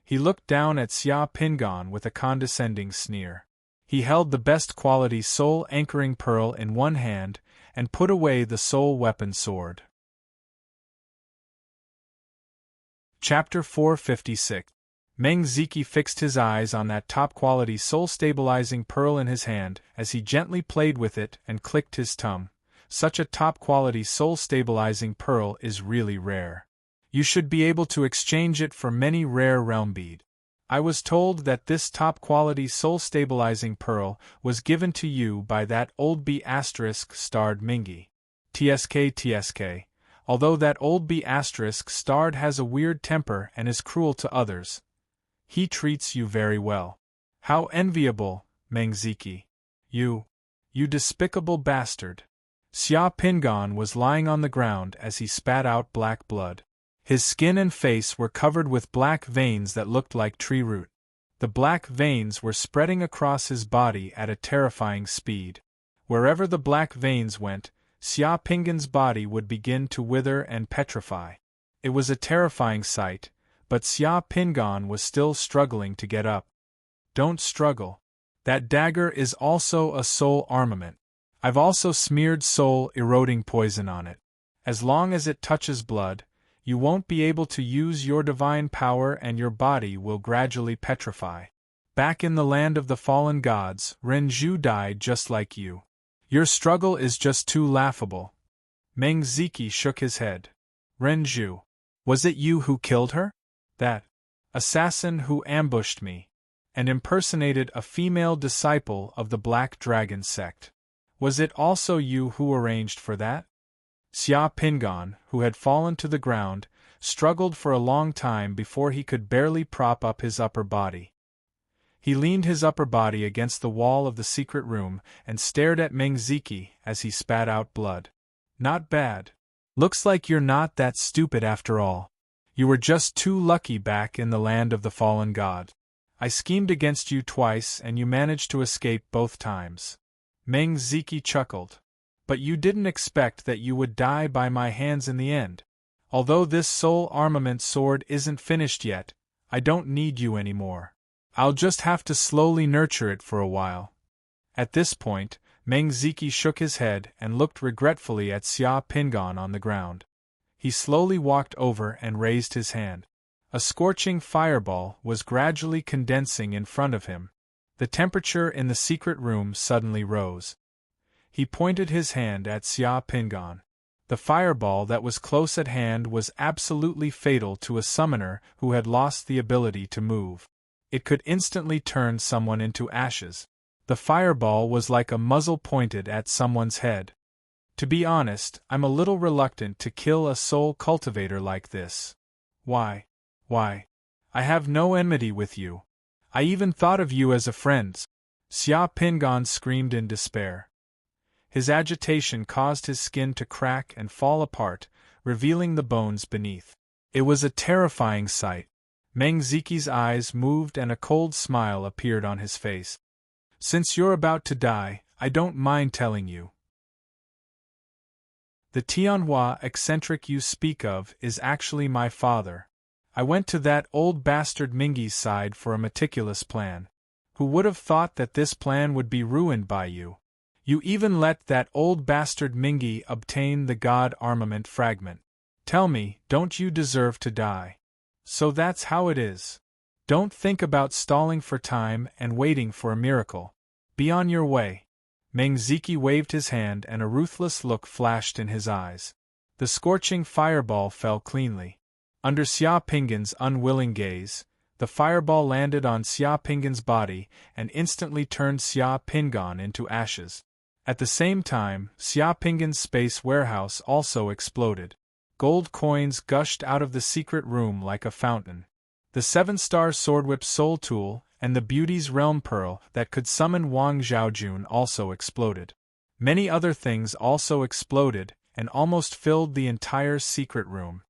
He looked down at Xia Pingan with a condescending sneer. He held the best quality soul anchoring pearl in one hand and put away the soul weapon sword. Chapter 456. Mengziki fixed his eyes on that top-quality soul-stabilizing pearl in his hand as he gently played with it and clicked his tongue. Such a top-quality soul-stabilizing pearl is really rare. You should be able to exchange it for many rare realm bead. I was told that this top-quality soul-stabilizing pearl was given to you by that old B***starred Mingi. TSK. Although that old B***starred has a weird temper and is cruel to others, he treats you very well. How enviable, Mengziki. You despicable bastard. Xia Pingan was lying on the ground as he spat out black blood. His skin and face were covered with black veins that looked like tree root. The black veins were spreading across his body at a terrifying speed. Wherever the black veins went, Xia Pingan's body would begin to wither and petrify. It was a terrifying sight, but Xia Pingan was still struggling to get up. Don't struggle. That dagger is also a soul armament. I've also smeared soul-eroding poison on it. As long as it touches blood, you won't be able to use your divine power and your body will gradually petrify. Back in the land of the fallen gods, Renju died just like you. Your struggle is just too laughable. Mengziki shook his head. Renju. Was it you who killed her? That assassin who ambushed me and impersonated a female disciple of the Black Dragon sect. Was it also you who arranged for that? Xia Pingan, who had fallen to the ground, struggled for a long time before he could barely prop up his upper body. He leaned his upper body against the wall of the secret room and stared at Mengziki as he spat out blood. Not bad. Looks like you're not that stupid after all. You were just too lucky back in the land of the fallen god. I schemed against you twice and you managed to escape both times. Mengziki chuckled. But you didn't expect that you would die by my hands in the end. Although this soul armament sword isn't finished yet, I don't need you anymore. I'll just have to slowly nurture it for a while. At this point, Mengziki shook his head and looked regretfully at Xia Pingan on the ground. He slowly walked over and raised his hand. A scorching fireball was gradually condensing in front of him. The temperature in the secret room suddenly rose. He pointed his hand at Xia Pingan. The fireball that was close at hand was absolutely fatal to a summoner who had lost the ability to move. It could instantly turn someone into ashes. The fireball was like a muzzle pointed at someone's head. To be honest, I'm a little reluctant to kill a soul cultivator like this. Why? I have no enmity with you. I even thought of you as a friend. Xia Pingan screamed in despair. His agitation caused his skin to crack and fall apart, revealing the bones beneath. It was a terrifying sight. Mengziki's eyes moved and a cold smile appeared on his face. Since you're about to die, I don't mind telling you. The Tianhua eccentric you speak of is actually my father. I went to that old bastard Mingi's side for a meticulous plan. Who would have thought that this plan would be ruined by you? You even let that old bastard Mingi obtain the god armament fragment. Tell me, don't you deserve to die? So that's how it is. Don't think about stalling for time and waiting for a miracle. Be on your way. Mengziki waved his hand and a ruthless look flashed in his eyes. The scorching fireball fell cleanly. Under Xia Pingan's unwilling gaze, The fireball landed on Xia Pingan's body and instantly turned Xia Pingan into ashes. At the same time, Xia Pingan's space warehouse also exploded. Gold coins gushed out of the secret room like a fountain. The 7-star Swordwhip Soul Tool and the Beauty's Realm Pearl that could summon Wang Zhaojun also exploded. Many other things also exploded and almost filled the entire secret room.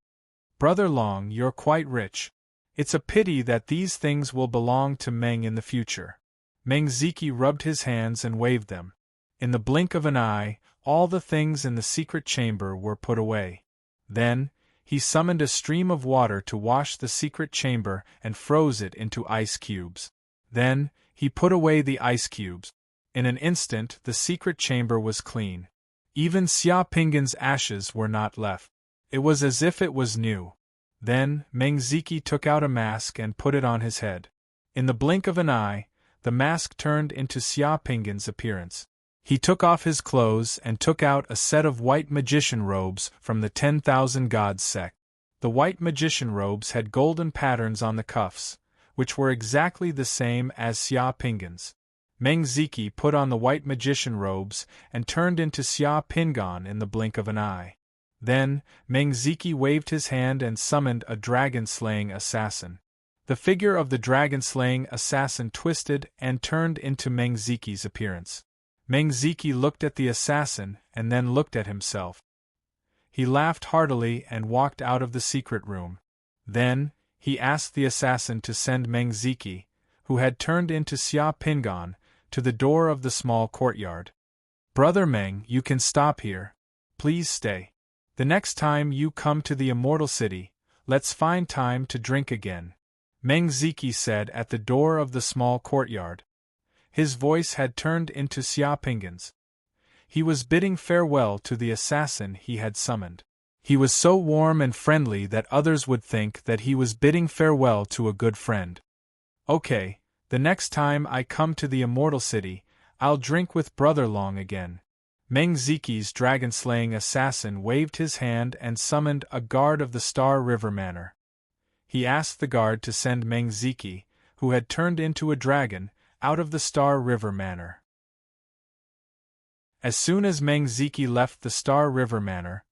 Brother Long, you're quite rich. It's a pity that these things will belong to Meng in the future. Meng Ziki rubbed his hands and waved them. In the blink of an eye, all the things in the secret chamber were put away. Then, he summoned a stream of water to wash the secret chamber and froze it into ice cubes. Then, he put away the ice cubes. In an instant, the secret chamber was clean. Even Xia Pingan's ashes were not left. It was as if it was new. Then, Meng Ziki took out a mask and put it on his head. In the blink of an eye, the mask turned into Xia Pingan's appearance. He took off his clothes and took out a set of white magician robes from the 10,000 Gods sect. The white magician robes had golden patterns on the cuffs, which were exactly the same as Xia Pingan's. Meng Ziki put on the white magician robes and turned into Xia Pingan in the blink of an eye. Then, Meng Ziki waved his hand and summoned a dragon-slaying assassin. The figure of the dragon-slaying assassin twisted and turned into Meng Ziki's appearance. Meng Ziki looked at the assassin and then looked at himself. He laughed heartily and walked out of the secret room. Then, he asked the assassin to send Meng Ziki, who had turned into Xia Pingan, to the door of the small courtyard. Brother Meng, you can stop here. Please stay. The next time you come to the Immortal City, let's find time to drink again, Meng Ziki said at the door of the small courtyard. His voice had turned into Xia Pingan's. He was bidding farewell to the assassin he had summoned. He was so warm and friendly that others would think that he was bidding farewell to a good friend. Okay, the next time I come to the Immortal City, I'll drink with Brother Long again. Meng Ziki's dragon-slaying assassin waved his hand and summoned a guard of the Star River Manor. He asked the guard to send Meng Ziki, who had turned into a dragon, out of the Star River Manor. As soon as Meng Ziki left the Star River Manor,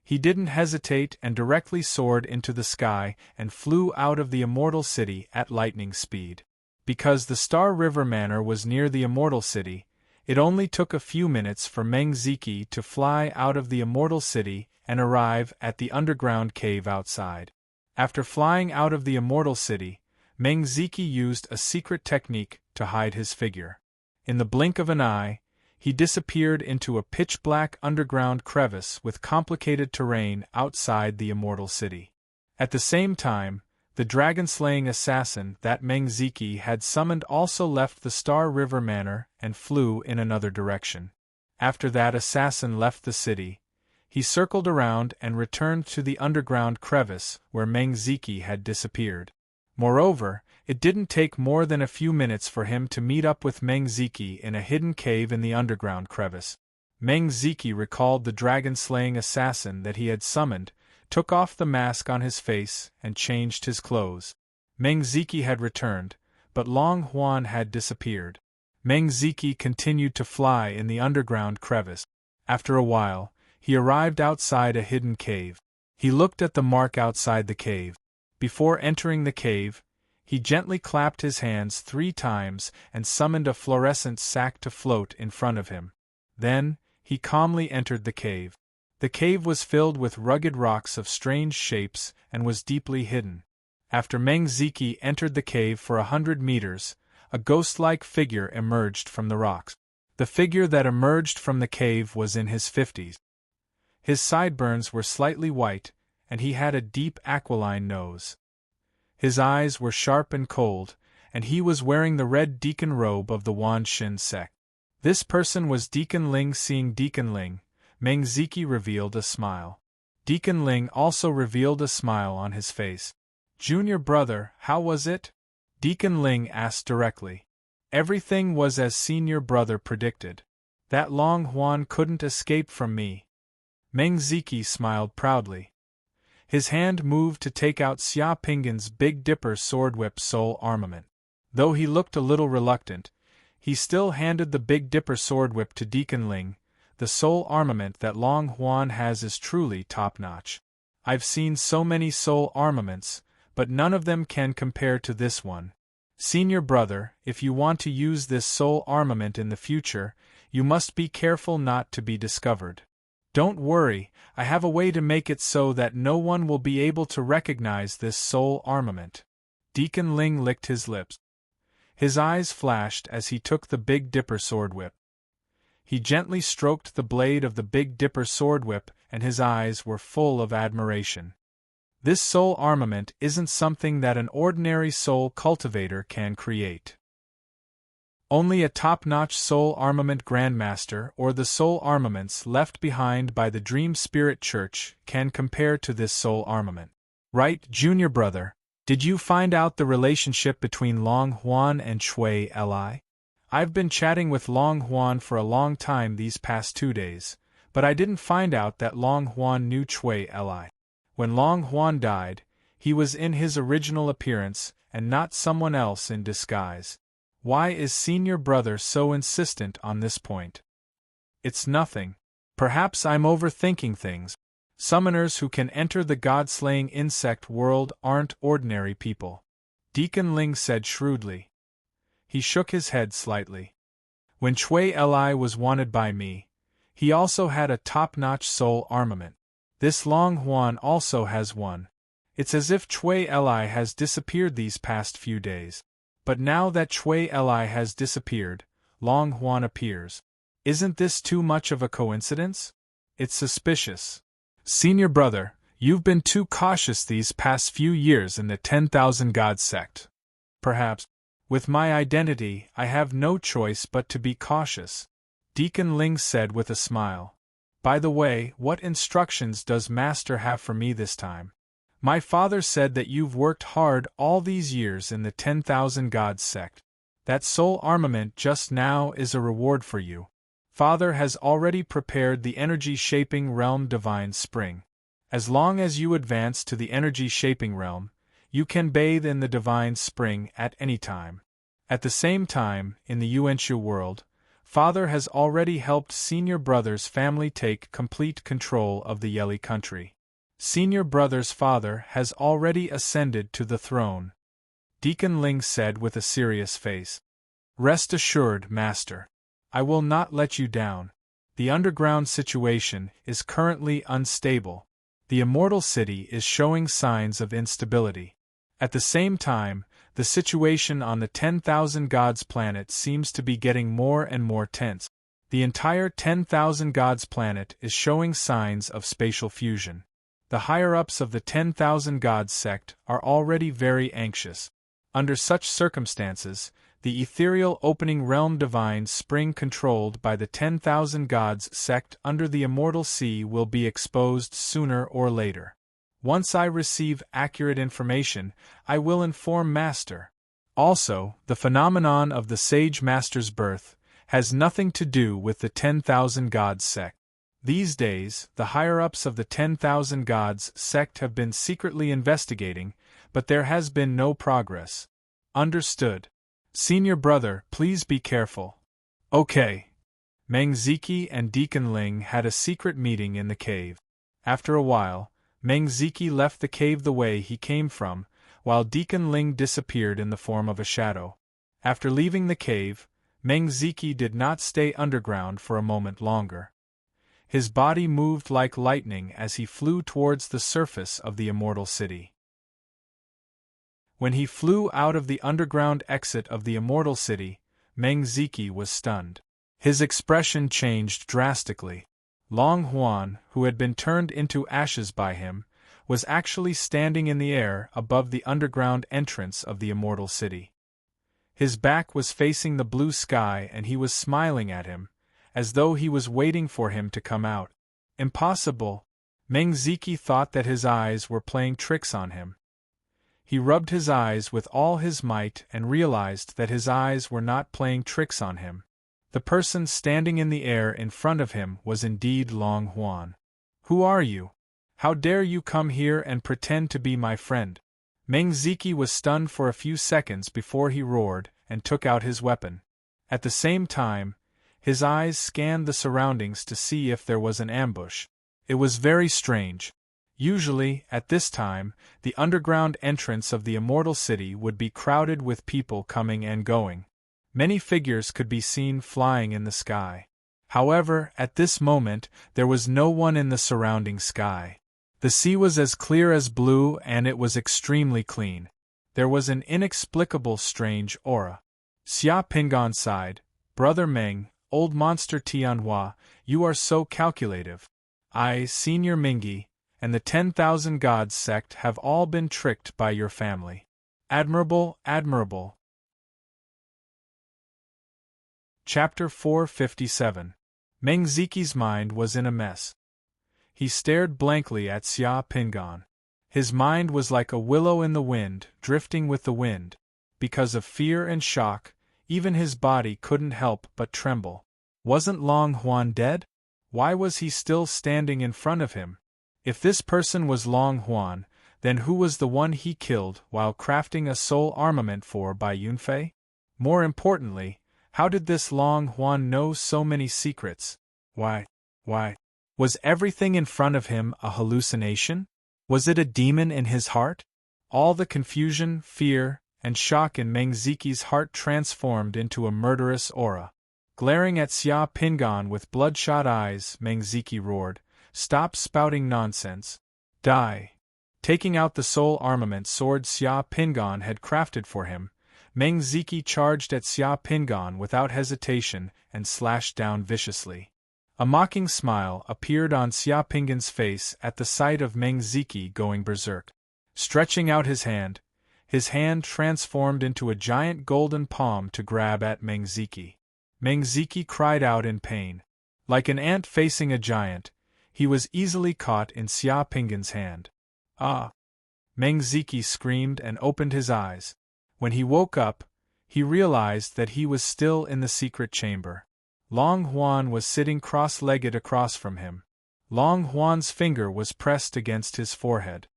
he didn't hesitate and directly soared into the sky and flew out of the Immortal City at lightning speed. Because the Star River Manor was near the Immortal City, it only took a few minutes for Meng Ziki to fly out of the Immortal City and arrive at the underground cave outside. After flying out of the Immortal City, Meng Ziki used a secret technique to hide his figure. In the blink of an eye, he disappeared into a pitch-black underground crevice with complicated terrain outside the Immortal City. At the same time, the dragon-slaying assassin that Meng Ziki had summoned also left the Star River Manor and flew in another direction. After that assassin left the city, he circled around and returned to the underground crevice where Meng Ziki had disappeared. Moreover, it didn't take more than a few minutes for him to meet up with Meng Ziki in a hidden cave in the underground crevice. Meng Ziki recalled the dragon-slaying assassin that he had summoned, took off the mask on his face, and changed his clothes. Meng Ziki had returned, but Long Huan had disappeared. Meng Ziki continued to fly in the underground crevice. After a while, he arrived outside a hidden cave. He looked at the mark outside the cave. Before entering the cave, he gently clapped his hands 3 times and summoned a fluorescent sack to float in front of him. Then, he calmly entered the cave. The cave was filled with rugged rocks of strange shapes and was deeply hidden. After Meng Ziki entered the cave for 100 meters, a ghost-like figure emerged from the rocks. The figure that emerged from the cave was in his 50s. His sideburns were slightly white, and he had a deep aquiline nose. His eyes were sharp and cold, and he was wearing the red deacon robe of the Wan Shin sect. This person was Deacon Ling. Seeing Deacon Ling, Meng Ziki revealed a smile. Deacon Ling also revealed a smile on his face. "Junior brother, how was it?" Deacon Ling asked directly. "Everything was as senior brother predicted. That Long Huan couldn't escape from me." Meng Ziki smiled proudly. His hand moved to take out Xia Pinggan's Big Dipper swordwhip soul armament. Though he looked a little reluctant, he still handed the Big Dipper swordwhip to Deacon Ling. The soul armament that Long Huan has is truly top-notch. I've seen so many soul armaments, but none of them can compare to this one. Senior brother, if you want to use this soul armament in the future, you must be careful not to be discovered. Don't worry, I have a way to make it so that no one will be able to recognize this soul armament. Deacon Ling licked his lips. His eyes flashed as he took the Big Dipper swordwhip. He gently stroked the blade of the Big Dipper swordwhip, and his eyes were full of admiration. This soul armament isn't something that an ordinary soul cultivator can create. Only a top-notch soul armament grandmaster or the soul armaments left behind by the Dream Spirit Church can compare to this soul armament. Right, junior brother, did you find out the relationship between Long Huan and Chui Li? I've been chatting with Long Huan for a long time these past 2 days, but I didn't find out that Long Huan knew Chui Li. When Long Huan died, he was in his original appearance and not someone else in disguise. Why is senior brother so insistent on this point? It's nothing. Perhaps I'm overthinking things. Summoners who can enter the god-slaying insect world aren't ordinary people. Deacon Ling said shrewdly. He shook his head slightly. When Chui Li was wanted by me, he also had a top-notch soul armament. This Long Huan also has one. It's as if Chui Li has disappeared these past few days. But now that Chui Li has disappeared, Long Huan appears. Isn't this too much of a coincidence? It's suspicious. Senior brother, you've been too cautious these past few years in the 10,000 God sect. Perhaps, with my identity, I have no choice but to be cautious, Deacon Ling said with a smile. By the way, what instructions does Master have for me this time? My father said that you've worked hard all these years in the 10,000 God sect. That soul armament just now is a reward for you. Father has already prepared the energy-shaping realm Divine Spring. As long as you advance to the energy-shaping realm, you can bathe in the Divine Spring at any time. At the same time, in the Yuanxia world, Father has already helped Senior Brother's family take complete control of the Yeli country. Senior Brother's father has already ascended to the throne, Deacon Ling said with a serious face. Rest assured, Master. I will not let you down. The underground situation is currently unstable. The Immortal City is showing signs of instability. At the same time, the situation on the 10,000 Gods planet seems to be getting more and more tense. The entire 10,000 Gods planet is showing signs of spatial fusion. The higher-ups of the 10,000 Gods sect are already very anxious. Under such circumstances, the ethereal opening realm Divine Spring controlled by the 10,000 Gods sect under the Immortal Sea will be exposed sooner or later. Once I receive accurate information, I will inform Master. Also, the phenomenon of the Sage Master's birth has nothing to do with the 10,000 Gods sect. These days, the higher-ups of the 10,000 Gods sect have been secretly investigating, but there has been no progress. Understood. Senior brother, please be careful. Okay. Meng Ziki and Deacon Ling had a secret meeting in the cave. After a while, Meng Ziki left the cave the way he came from, while Deacon Ling disappeared in the form of a shadow. After leaving the cave, Meng Ziki did not stay underground for a moment longer. His body moved like lightning as he flew towards the surface of the Immortal City. When he flew out of the underground exit of the Immortal City, Meng Ziki was stunned. His expression changed drastically. Long Huan, who had been turned into ashes by him, was actually standing in the air above the underground entrance of the Immortal City. His back was facing the blue sky and he was smiling at him, as though he was waiting for him to come out. Impossible! Meng Ziki thought that his eyes were playing tricks on him. He rubbed his eyes with all his might and realized that his eyes were not playing tricks on him. The person standing in the air in front of him was indeed Long Huan. Who are you? How dare you come here and pretend to be my friend? Meng Ziki was stunned for a few seconds before he roared and took out his weapon. At the same time, his eyes scanned the surroundings to see if there was an ambush. It was very strange. Usually, at this time, the underground entrance of the Immortal City would be crowded with people coming and going. Many figures could be seen flying in the sky. However, at this moment, there was no one in the surrounding sky. The sea was as clear as blue and it was extremely clean. There was an inexplicable strange aura. Xia Pingan sighed. Brother Meng, old monster Tianhua, you are so calculative. I, Senior Mingi, and the 10,000 Gods sect have all been tricked by your family. Admirable, admirable. Chapter 457. Meng Ziki's mind was in a mess. He stared blankly at Xia Pingan. His mind was like a willow in the wind, drifting with the wind. Because of fear and shock, even his body couldn't help but tremble. Wasn't Long Huan dead? Why was he still standing in front of him? If this person was Long Huan, then who was the one he killed while crafting a soul armament for by Yunfei? More importantly, how did this Long Huan know so many secrets? Why? Was everything in front of him a hallucination? Was it a demon in his heart? All the confusion, fear, and shock in Meng Ziki's heart transformed into a murderous aura. Glaring at Xia Pingan with bloodshot eyes, Meng Ziki roared, "Stop spouting nonsense. Die!" Taking out the soul armament sword Xia Pingan had crafted for him, Meng Ziki charged at Xia Pingan without hesitation and slashed down viciously. A mocking smile appeared on Xia Pingan's face at the sight of Meng Ziki going berserk. Stretching out his hand transformed into a giant golden palm to grab at Meng Ziki. Meng Ziki cried out in pain. Like an ant facing a giant, he was easily caught in Xia Pingan's hand. Ah! Meng Ziki screamed and opened his eyes. When he woke up, he realized that he was still in the secret chamber. Long Huan was sitting cross-legged across from him. Long Huan's finger was pressed against his forehead.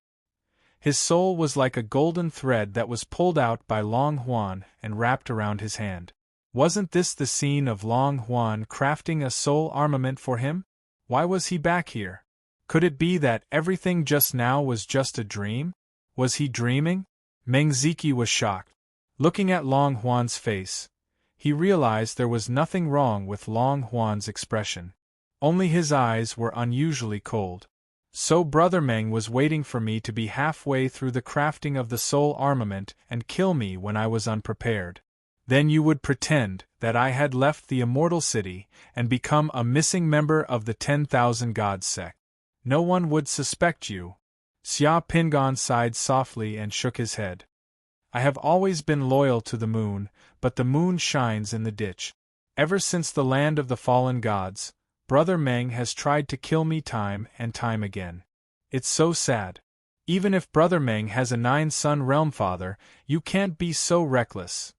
His soul was like a golden thread that was pulled out by Long Huan and wrapped around his hand. Wasn't this the scene of Long Huan crafting a soul armament for him? Why was he back here? Could it be that everything just now was just a dream? Was he dreaming? Meng Ziki was shocked. Looking at Long Huan's face, he realized there was nothing wrong with Long Huan's expression. Only his eyes were unusually cold. So Brother Meng was waiting for me to be halfway through the crafting of the soul armament and kill me when I was unprepared. Then you would pretend that I had left the Immortal City and become a missing member of the 10,000 Gods sect. No one would suspect you. Xia Pingan sighed softly and shook his head. I have always been loyal to the moon, but the moon shines in the ditch. Ever since the land of the fallen gods, Brother Meng has tried to kill me time and time again. It's so sad. Even if Brother Meng has a 9-son realm father, you can't be so reckless.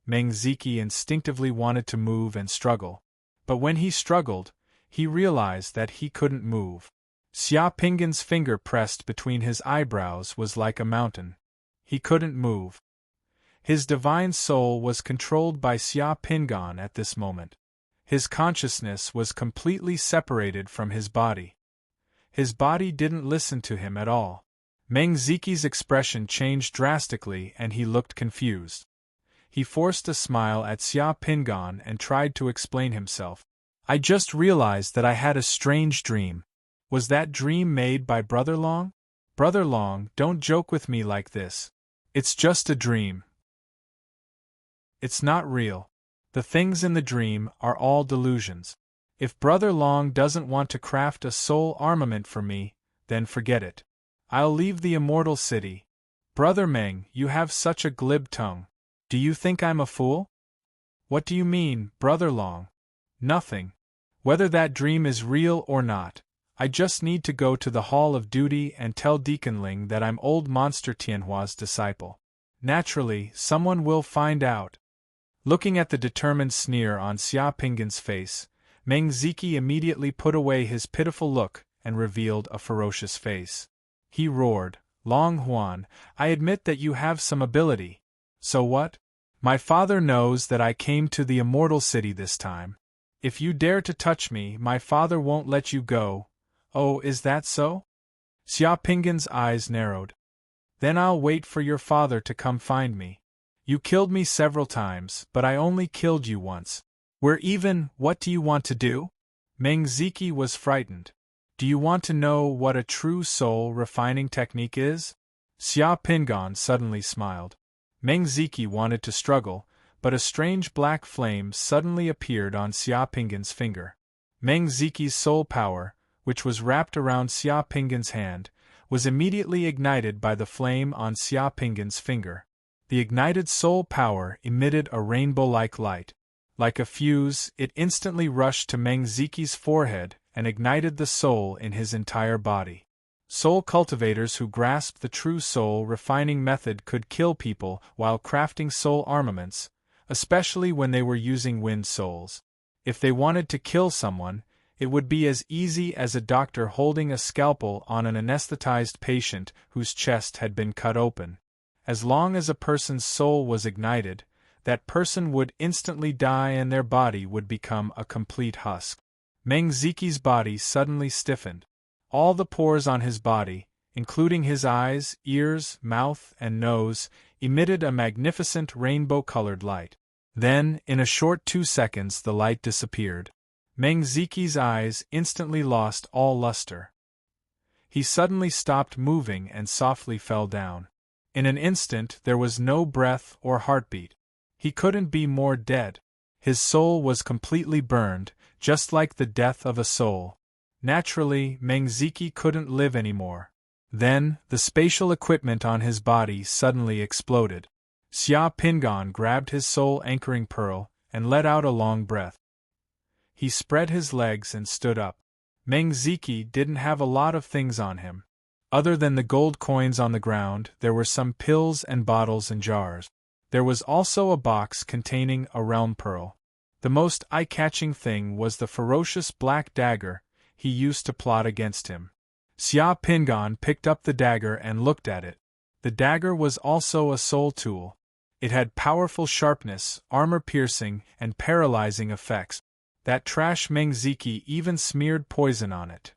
Meng Ziki instinctively wanted to move and struggle. But when he struggled, he realized that he couldn't move. Xia Pingan's finger pressed between his eyebrows was like a mountain. He couldn't move. His divine soul was controlled by Xia Pingan at this moment. His consciousness was completely separated from his body. His body didn't listen to him at all. Meng Ziki's expression changed drastically and he looked confused. He forced a smile at Xia Pingan and tried to explain himself. I just realized that I had a strange dream. Was that dream made by Brother Long? Brother Long, don't joke with me like this. It's just a dream. It's not real. The things in the dream are all delusions. If Brother Long doesn't want to craft a soul armament for me, then forget it. I'll leave the Immortal City. Brother Meng, you have such a glib tongue. Do you think I'm a fool? What do you mean, Brother Long? Nothing. Whether that dream is real or not, I just need to go to the Hall of Duty and tell Deacon Ling that I'm old monster Tianhua's disciple. Naturally, someone will find out. Looking at the determined sneer on Xia Pingan's face, Meng Ziki immediately put away his pitiful look and revealed a ferocious face. He roared, "Long Huan, I admit that you have some ability. So what? My father knows that I came to the immortal city this time. If you dare to touch me, my father won't let you go." "Oh, is that so?" Xia Pinggan's eyes narrowed. "Then I'll wait for your father to come find me. You killed me several times, but I only killed you once. We're even. What do you want to do?" Meng Ziki was frightened. "Do you want to know what a true soul refining technique is?" Xia Pinggan suddenly smiled. Meng Ziki wanted to struggle, but a strange black flame suddenly appeared on Xia Pinggan's finger. Meng Ziki's soul power, which was wrapped around Xia Pinggan's hand, was immediately ignited by the flame on Xia Pinggan's finger. The ignited soul power emitted a rainbow-like light. Like a fuse, it instantly rushed to Meng Ziki's forehead and ignited the soul in his entire body. Soul cultivators who grasped the true soul refining method could kill people while crafting soul armaments, especially when they were using wind souls. If they wanted to kill someone, it would be as easy as a doctor holding a scalpel on an anesthetized patient whose chest had been cut open. As long as a person's soul was ignited, that person would instantly die and their body would become a complete husk. Meng Ziki's body suddenly stiffened. All the pores on his body, including his eyes, ears, mouth, and nose, emitted a magnificent rainbow-colored light. Then, in a short 2 seconds, the light disappeared. Meng Ziki's eyes instantly lost all luster. He suddenly stopped moving and softly fell down. In an instant there was no breath or heartbeat. He couldn't be more dead. His soul was completely burned, just like the death of a soul. Naturally, Meng Ziki couldn't live anymore. Then, the spatial equipment on his body suddenly exploded. Xia Pinggan grabbed his soul anchoring pearl and let out a long breath. He spread his legs and stood up. Meng Ziki didn't have a lot of things on him. Other than the gold coins on the ground, there were some pills and bottles and jars. There was also a box containing a realm pearl. The most eye-catching thing was the ferocious black dagger he used to plot against him. Xia Pinggan picked up the dagger and looked at it. The dagger was also a soul tool. It had powerful sharpness, armor-piercing, and paralyzing effects. That trash Meng Ziki even smeared poison on it.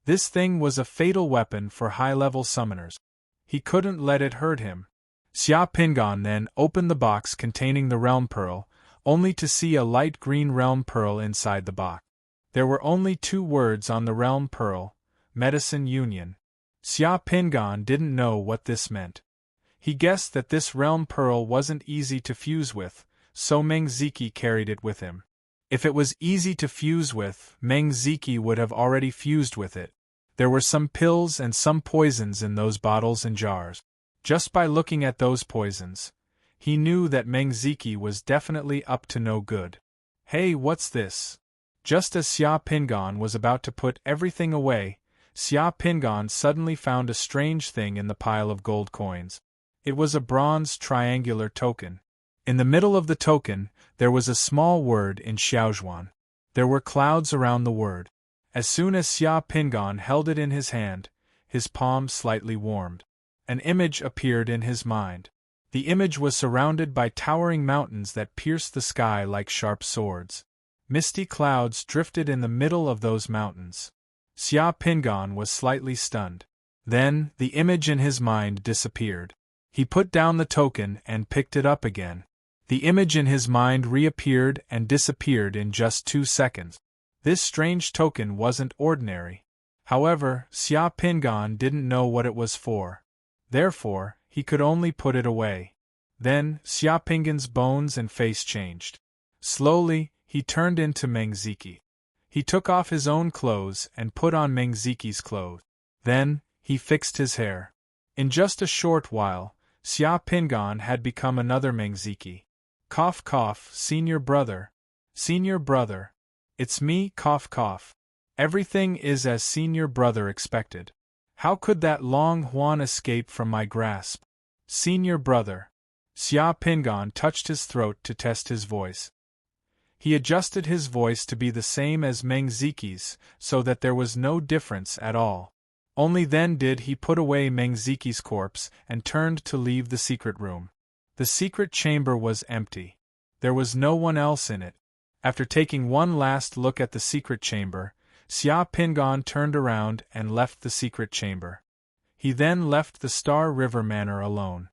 This thing was a fatal weapon for high-level summoners. He couldn't let it hurt him. Xia Pinggan then opened the box containing the realm pearl, only to see a light green realm pearl inside the box. There were only 2 words on the realm pearl: Medicine Union. Xia Pinggan didn't know what this meant. He guessed that this realm pearl wasn't easy to fuse with, so Meng Ziki carried it with him. If it was easy to fuse with, Meng Ziki would have already fused with it. There were some pills and some poisons in those bottles and jars. Just by looking at those poisons, he knew that Meng Ziki was definitely up to no good. "Hey, what's this?" Just as Xia Pinggan was about to put everything away, Xia Pinggan suddenly found a strange thing in the pile of gold coins. It was a bronze triangular token. In the middle of the token, there was a small word in Xiaozhuan. There were clouds around the word. As soon as Xia Pinggan held it in his hand, his palm slightly warmed. An image appeared in his mind. The image was surrounded by towering mountains that pierced the sky like sharp swords. Misty clouds drifted in the middle of those mountains. Xia Pinggan was slightly stunned. Then, the image in his mind disappeared. He put down the token and picked it up again. The image in his mind reappeared and disappeared in just 2 seconds. This strange token wasn't ordinary. However, Xia Pinggan didn't know what it was for. Therefore, he could only put it away. Then, Xia Pinggan's bones and face changed. Slowly, he turned into Meng Ziki. He took off his own clothes and put on Meng Ziki's clothes. Then, he fixed his hair. In just a short while, Xia Pinggan had become another Meng Ziki. Cough cough, senior brother. Senior brother. It's me, cough cough. Everything is as senior brother expected. How could that Long Huan escape from my grasp? Senior brother. Xia Pinggan touched his throat to test his voice. He adjusted his voice to be the same as Meng Ziki's, so that there was no difference at all. Only then did he put away Meng Ziki's corpse and turned to leave the secret room. The secret chamber was empty. There was no one else in it. After taking one last look at the secret chamber, Xia Pingan turned around and left the secret chamber. He then left the Star River Manor alone.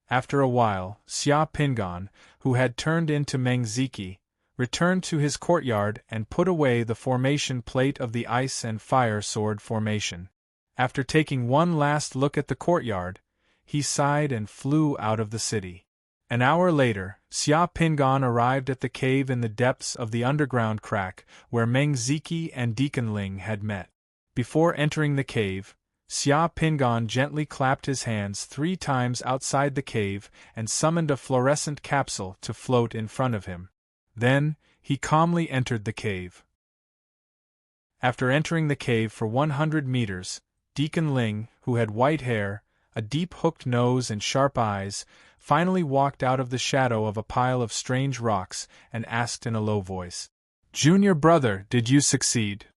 After a while, Xia Pingan, who had turned into Meng Ziki, returned to his courtyard and put away the formation plate of the Ice and Fire Sword formation. After taking one last look at the courtyard, he sighed and flew out of the city. An hour later, Xia Pingan arrived at the cave in the depths of the underground crack where Meng Ziki and Deacon Ling had met. Before entering the cave, Xia Pingan gently clapped his hands 3 times outside the cave and summoned a fluorescent capsule to float in front of him. Then, he calmly entered the cave. After entering the cave for 100 meters, Deacon Ling, who had white hair, a deep hooked nose and sharp eyes, finally walked out of the shadow of a pile of strange rocks and asked in a low voice, "Junior brother, did you succeed?"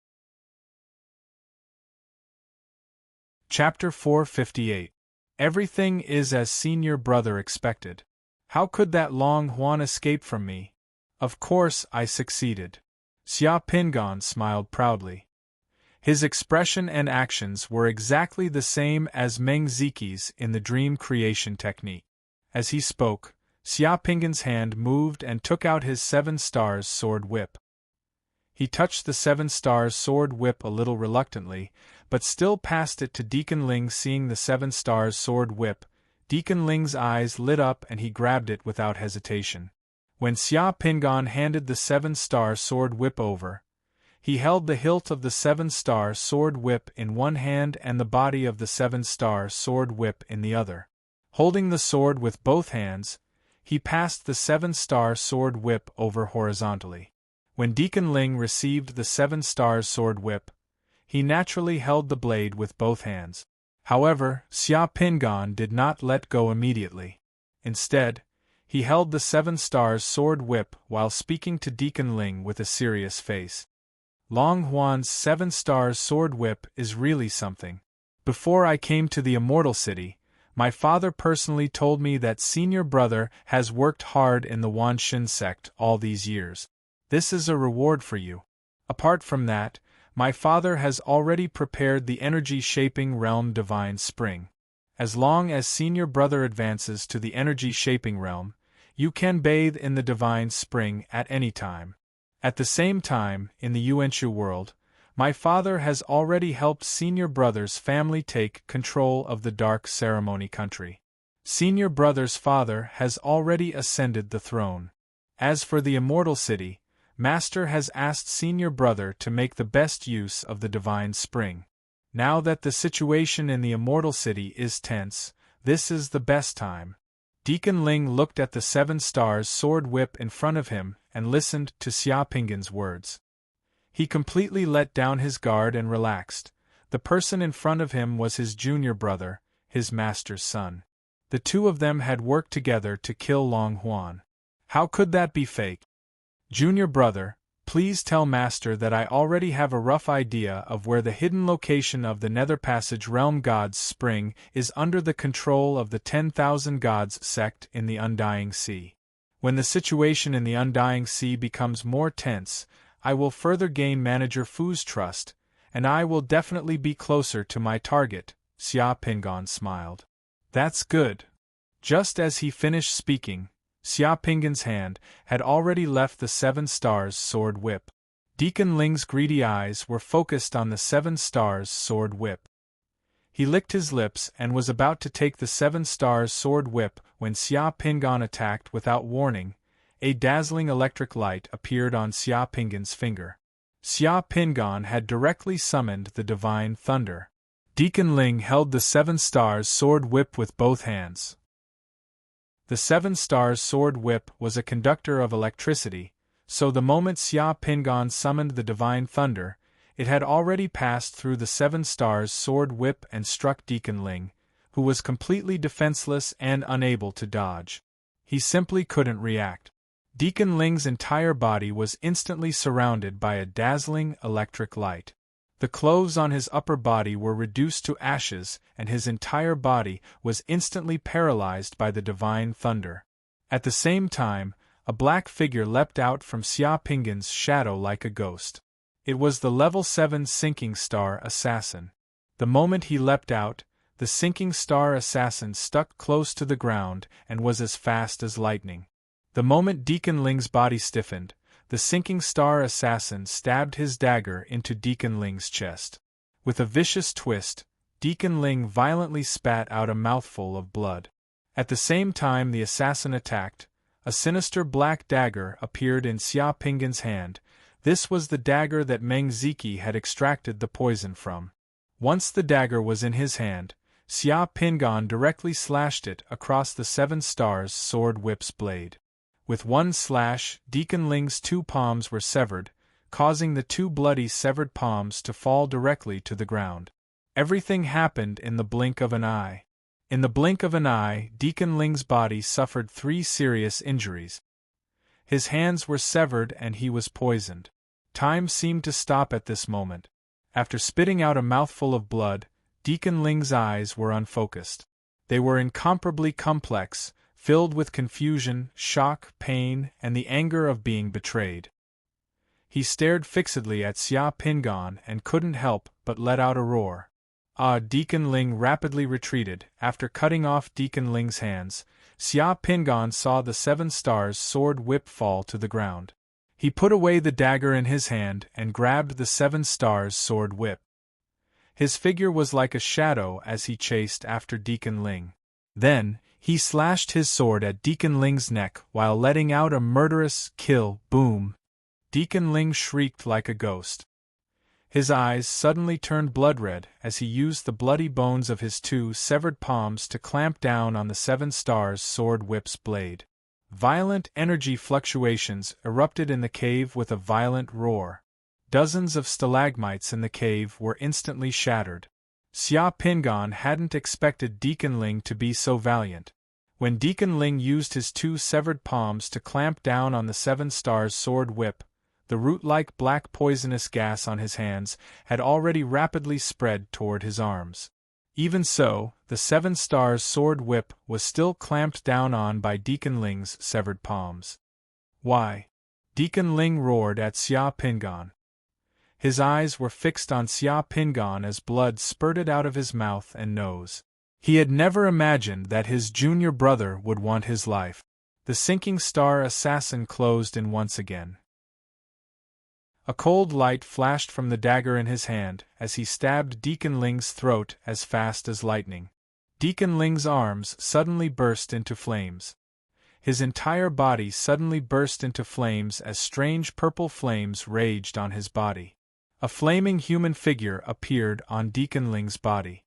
Chapter 458. Everything is as senior brother expected. How could that Long Huan escape from me? Of course I succeeded. Xia Pingan smiled proudly. His expression and actions were exactly the same as Meng Ziki's in the dream creation technique. As he spoke, Xia Pingan's hand moved and took out his 7 stars sword whip. He touched the 7 stars sword whip a little reluctantly, but still passed it to Deacon Ling. Seeing the 7 stars sword whip, Deacon Ling's eyes lit up and he grabbed it without hesitation. When Xia Pingan handed the 7 star sword whip over, he held the hilt of the 7 star sword whip in one hand and the body of the 7 star sword whip in the other. Holding the sword with both hands, he passed the 7 star sword whip over horizontally. When Deacon Ling received the 7 stars sword whip, he naturally held the blade with both hands. However, Xia Pingan did not let go immediately. Instead, he held the 7 stars sword whip while speaking to Deacon Ling with a serious face. Long Huan's 7 stars sword whip is really something. Before I came to the Immortal City, my father personally told me that senior brother has worked hard in the Wanshin sect all these years. This is a reward for you. Apart from that, my father has already prepared the energy-shaping realm Divine Spring. As long as senior brother advances to the energy-shaping realm, you can bathe in the Divine Spring at any time. At the same time, in the Yuanshu world, my father has already helped senior brother's family take control of the Dark Ceremony country. Senior brother's father has already ascended the throne. As for the Immortal City, Master has asked senior brother to make the best use of the Divine Spring. Now that the situation in the Immortal City is tense, this is the best time. Deacon Ling looked at the 7 stars sword whip in front of him and listened to Xia Pingan's words. He completely let down his guard and relaxed. The person in front of him was his junior brother, his master's son. The two of them had worked together to kill Long Huan. How could that be fake? Junior brother, please tell Master that I already have a rough idea of where the hidden location of the Nether Passage Realm God's Spring is under the control of the 10,000 Gods sect in the Undying Sea. When the situation in the Undying Sea becomes more tense, I will further gain Manager Fu's trust, and I will definitely be closer to my target, Xia Pingan smiled. That's good. Just as he finished speaking, Xia Pingan's hand had already left the 7 stars sword whip. Deacon Ling's greedy eyes were focused on the 7 stars sword whip. He licked his lips and was about to take the 7 stars sword whip when Xia Pingan attacked without warning. A dazzling electric light appeared on Xia Pingan's finger. Xia Pingan had directly summoned the Divine Thunder. Deacon Ling held the 7 stars sword whip with both hands. The 7 stars sword whip was a conductor of electricity, so the moment Xia Pingan summoned the Divine Thunder, it had already passed through the 7 stars sword whip and struck Deacon Ling, who was completely defenseless and unable to dodge. He simply couldn't react. Deacon Ling's entire body was instantly surrounded by a dazzling electric light. The clothes on his upper body were reduced to ashes, and his entire body was instantly paralyzed by the divine thunder. At the same time, a black figure leapt out from Xia Pingan's shadow like a ghost. It was the level 7 sinking star assassin. The moment he leapt out, the sinking star assassin stuck close to the ground and was as fast as lightning. The moment Deacon Ling's body stiffened, the sinking star assassin stabbed his dagger into Deacon Ling's chest. With a vicious twist, Deacon Ling violently spat out a mouthful of blood. At the same time the assassin attacked, a sinister black dagger appeared in Xia Pingan's hand. This was the dagger that Meng Ziki had extracted the poison from. Once the dagger was in his hand, Xia Pingan directly slashed it across the 7 stars sword whip's blade. With one slash, Deacon Ling's 2 palms were severed, causing the 2 bloody severed palms to fall directly to the ground. Everything happened in the blink of an eye. In the blink of an eye, Deacon Ling's body suffered 3 serious injuries. His hands were severed and he was poisoned. Time seemed to stop at this moment. After spitting out a mouthful of blood, Deacon Ling's eyes were unfocused. They were incomparably complex, filled with confusion, shock, pain, and the anger of being betrayed. He stared fixedly at Xia Pingan and couldn't help but let out a roar. Deacon Ling rapidly retreated. After cutting off Deacon Ling's hands, Xia Pingan saw the 7 stars sword whip fall to the ground. He put away the dagger in his hand and grabbed the 7 stars sword whip. His figure was like a shadow as he chased after Deacon Ling. Then, he slashed his sword at Deacon Ling's neck while letting out a murderous kill boom. Deacon Ling shrieked like a ghost. His eyes suddenly turned blood-red as he used the bloody bones of his 2 severed palms to clamp down on the 7 stars sword whip's blade. Violent energy fluctuations erupted in the cave with a violent roar. Dozens of stalagmites in the cave were instantly shattered. Xia Pingan hadn't expected Deacon Ling to be so valiant. When Deacon Ling used his 2 severed palms to clamp down on the 7 stars sword whip, the root-like black poisonous gas on his hands had already rapidly spread toward his arms. Even so, the 7 stars sword whip was still clamped down on by Deacon Ling's severed palms. Why? Deacon Ling roared at Xia Pingan. His eyes were fixed on Xia Pingan as blood spurted out of his mouth and nose. He had never imagined that his junior brother would want his life. The sinking star assassin closed in once again. A cold light flashed from the dagger in his hand as he stabbed Deacon Ling's throat as fast as lightning. Deacon Ling's arms suddenly burst into flames. His entire body suddenly burst into flames as strange purple flames raged on his body. A flaming human figure appeared on Deacon Ling's body.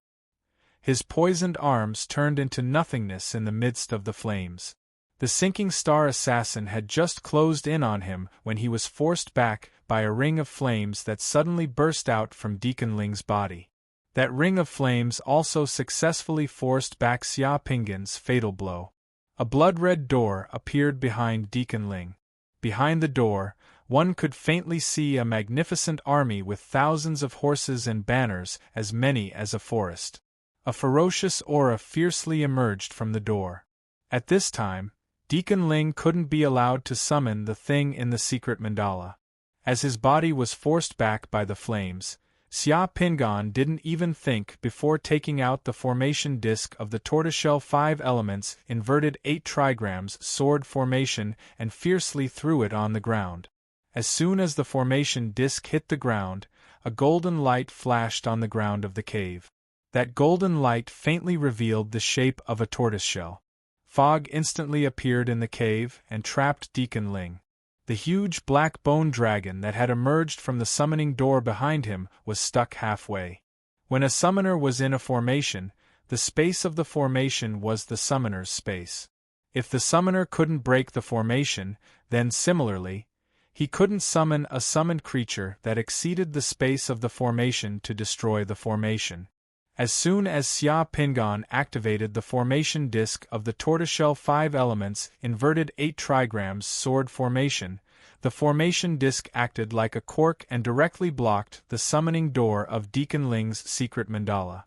His poisoned arms turned into nothingness in the midst of the flames. The sinking star assassin had just closed in on him when he was forced back by a ring of flames that suddenly burst out from Deacon Ling's body. That ring of flames also successfully forced back Xia Pingan's fatal blow. A blood-red door appeared behind Deacon Ling. Behind the door, one could faintly see a magnificent army with thousands of horses and banners as many as a forest. A ferocious aura fiercely emerged from the door. At this time, Deacon Ling couldn't be allowed to summon the thing in the secret mandala. As his body was forced back by the flames, Xia Pingan didn't even think before taking out the formation disc of the tortoiseshell 5 elements inverted 8 trigrams sword formation and fiercely threw it on the ground. As soon as the formation disc hit the ground, a golden light flashed on the ground of the cave. That golden light faintly revealed the shape of a tortoiseshell. Fog instantly appeared in the cave and trapped Deacon Ling. The huge black bone dragon that had emerged from the summoning door behind him was stuck halfway. When a summoner was in a formation, the space of the formation was the summoner's space. If the summoner couldn't break the formation, then similarly, he couldn't summon a summoned creature that exceeded the space of the formation to destroy the formation. As soon as Xia Pingan activated the formation disc of the tortoiseshell 5 elements inverted 8 trigrams sword formation, the formation disc acted like a cork and directly blocked the summoning door of Deacon Ling's secret mandala.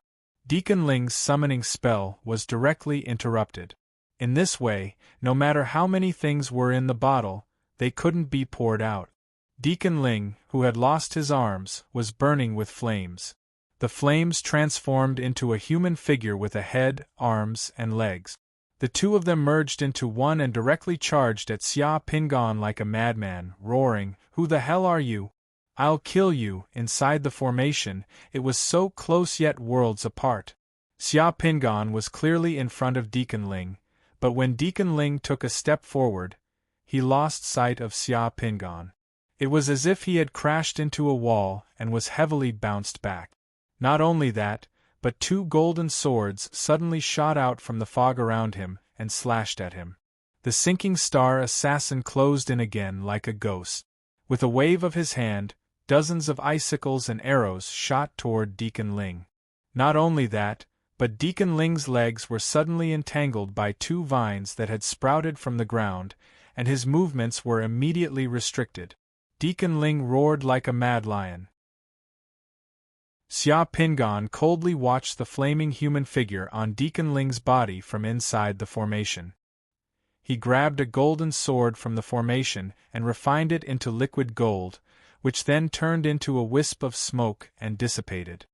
Deacon Ling's summoning spell was directly interrupted. In this way, no matter how many things were in the bottle, they couldn't be poured out. Deacon Ling, who had lost his arms, was burning with flames. The flames transformed into a human figure with a head, arms, and legs. The two of them merged into one and directly charged at Xia Pingan like a madman, roaring, "Who the hell are you? I'll kill you!" Inside the formation, it was so close yet worlds apart. Xia Pingan was clearly in front of Deacon Ling, but when Deacon Ling took a step forward, he lost sight of Xia Pingan. It was as if he had crashed into a wall and was heavily bounced back. Not only that, but two golden swords suddenly shot out from the fog around him and slashed at him. The sinking star assassin closed in again like a ghost. With a wave of his hand, dozens of icicles and arrows shot toward Deacon Ling. Not only that, but Deacon Ling's legs were suddenly entangled by two vines that had sprouted from the ground, and his movements were immediately restricted. Deacon Ling roared like a mad lion. Xia Pingan coldly watched the flaming human figure on Deacon Ling's body from inside the formation. He grabbed a golden sword from the formation and refined it into liquid gold, which then turned into a wisp of smoke and dissipated.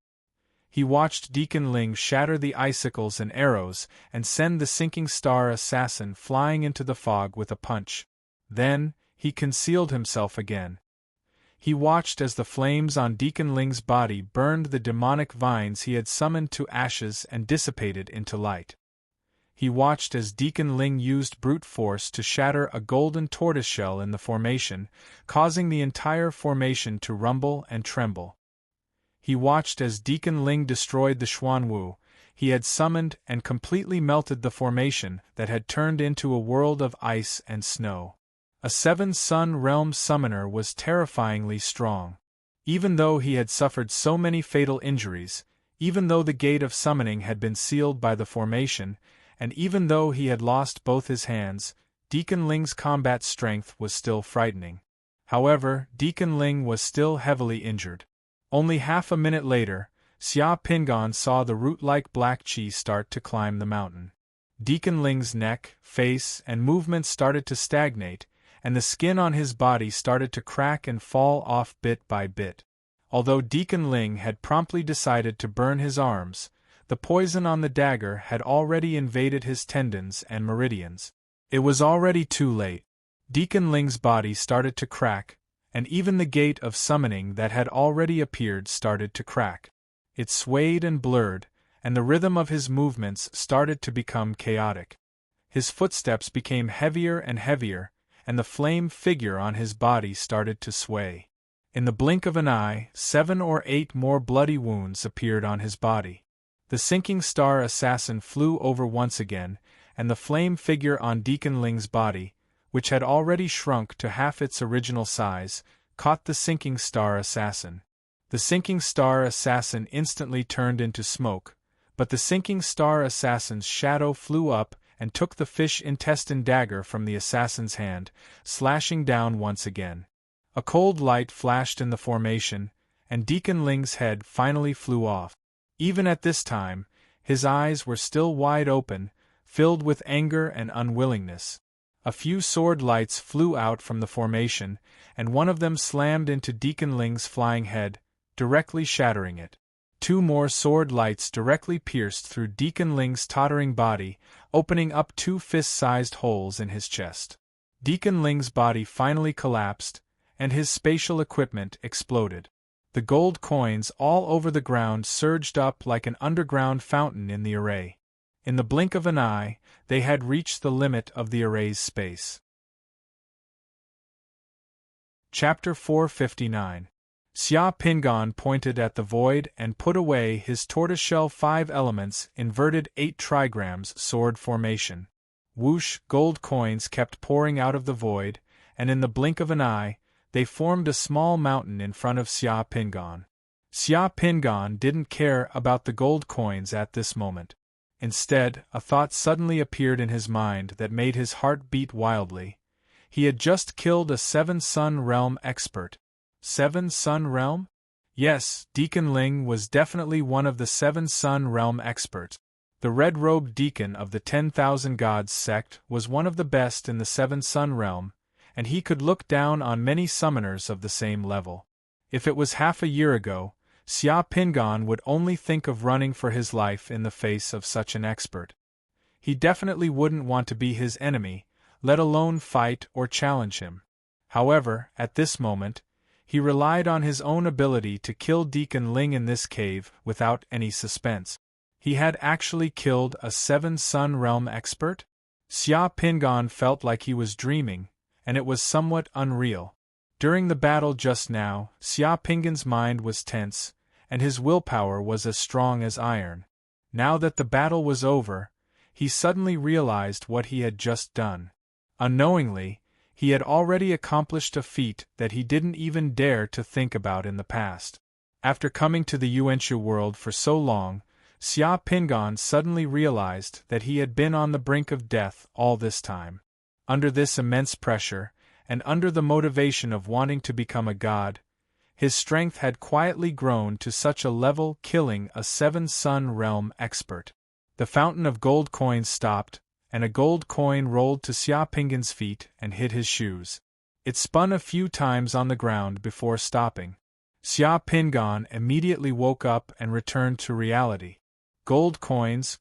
He watched Deacon Ling shatter the icicles and arrows and send the sinking star assassin flying into the fog with a punch. Then, he concealed himself again. He watched as the flames on Deacon Ling's body burned the demonic vines he had summoned to ashes and dissipated into light. He watched as Deacon Ling used brute force to shatter a golden tortoiseshell in the formation, causing the entire formation to rumble and tremble. He watched as Deacon Ling destroyed the Xuanwu he had summoned and completely melted the formation that had turned into a world of ice and snow. A 7-sun realm summoner was terrifyingly strong. Even though he had suffered so many fatal injuries, even though the gate of summoning had been sealed by the formation, and even though he had lost both his hands, Deacon Ling's combat strength was still frightening. However, Deacon Ling was still heavily injured. Only half a minute later, Xia Pingan saw the root-like black chi start to climb the mountain. Deacon Ling's neck, face, and movements started to stagnate, and the skin on his body started to crack and fall off bit by bit. Although Deacon Ling had promptly decided to burn his arms, the poison on the dagger had already invaded his tendons and meridians. It was already too late. Deacon Ling's body started to crack, and even the gate of summoning that had already appeared started to crack. It swayed and blurred, and the rhythm of his movements started to become chaotic. His footsteps became heavier and heavier, and the flame figure on his body started to sway. In the blink of an eye, 7 or 8 more bloody wounds appeared on his body. The sinking star assassin flew over once again, and the flame figure on Deacon Ling's body, which had already shrunk to half its original size, caught the sinking star assassin. The sinking star assassin instantly turned into smoke, but the sinking star assassin's shadow flew up and took the fish intestine dagger from the assassin's hand, slashing down once again. A cold light flashed in the formation, and Deacon Ling's head finally flew off. Even at this time, his eyes were still wide open, filled with anger and unwillingness. A few sword lights flew out from the formation, and one of them slammed into Deacon Ling's flying head, directly shattering it. 2 more sword lights directly pierced through Deacon Ling's tottering body, opening up 2 fist-sized holes in his chest. Deacon Ling's body finally collapsed, and his spatial equipment exploded. The gold coins all over the ground surged up like an underground fountain in the array. In the blink of an eye, they had reached the limit of the array's space. Chapter 459. Xia Pingan pointed at the void and put away his tortoiseshell 5 elements inverted 8 trigrams sword formation. Whoosh, gold coins kept pouring out of the void, and in the blink of an eye, they formed a small mountain in front of Xia Pingan. Xia Pingan didn't care about the gold coins at this moment. Instead, a thought suddenly appeared in his mind that made his heart beat wildly. He had just killed a Seven-Sun Realm expert. Seven-Sun Realm? Yes, Deacon Ling was definitely one of the Seven-Sun Realm experts. The red-robed deacon of the 10,000 Gods sect was one of the best in the Seven-Sun Realm, and he could look down on many summoners of the same level. If it was half a year ago, Xia Pingan would only think of running for his life in the face of such an expert. He definitely wouldn't want to be his enemy, let alone fight or challenge him. However, at this moment, he relied on his own ability to kill Deacon Ling in this cave without any suspense. He had actually killed a Seven-Sun Realm expert? Xia Pingan felt like he was dreaming, and it was somewhat unreal. During the battle just now, Xia Pingan's mind was tense, and his willpower was as strong as iron. Now that the battle was over, he suddenly realized what he had just done. Unknowingly, he had already accomplished a feat that he didn't even dare to think about in the past. After coming to the Yuanxia world for so long, Xia Pingan suddenly realized that he had been on the brink of death all this time. Under this immense pressure, and under the motivation of wanting to become a god, his strength had quietly grown to such a level killing a Seven-Sun Realm expert. The fountain of gold coins stopped, and a gold coin rolled to Xia Pingan's feet and hit his shoes. It spun a few times on the ground before stopping. Xia Pingan immediately woke up and returned to reality. Gold coins,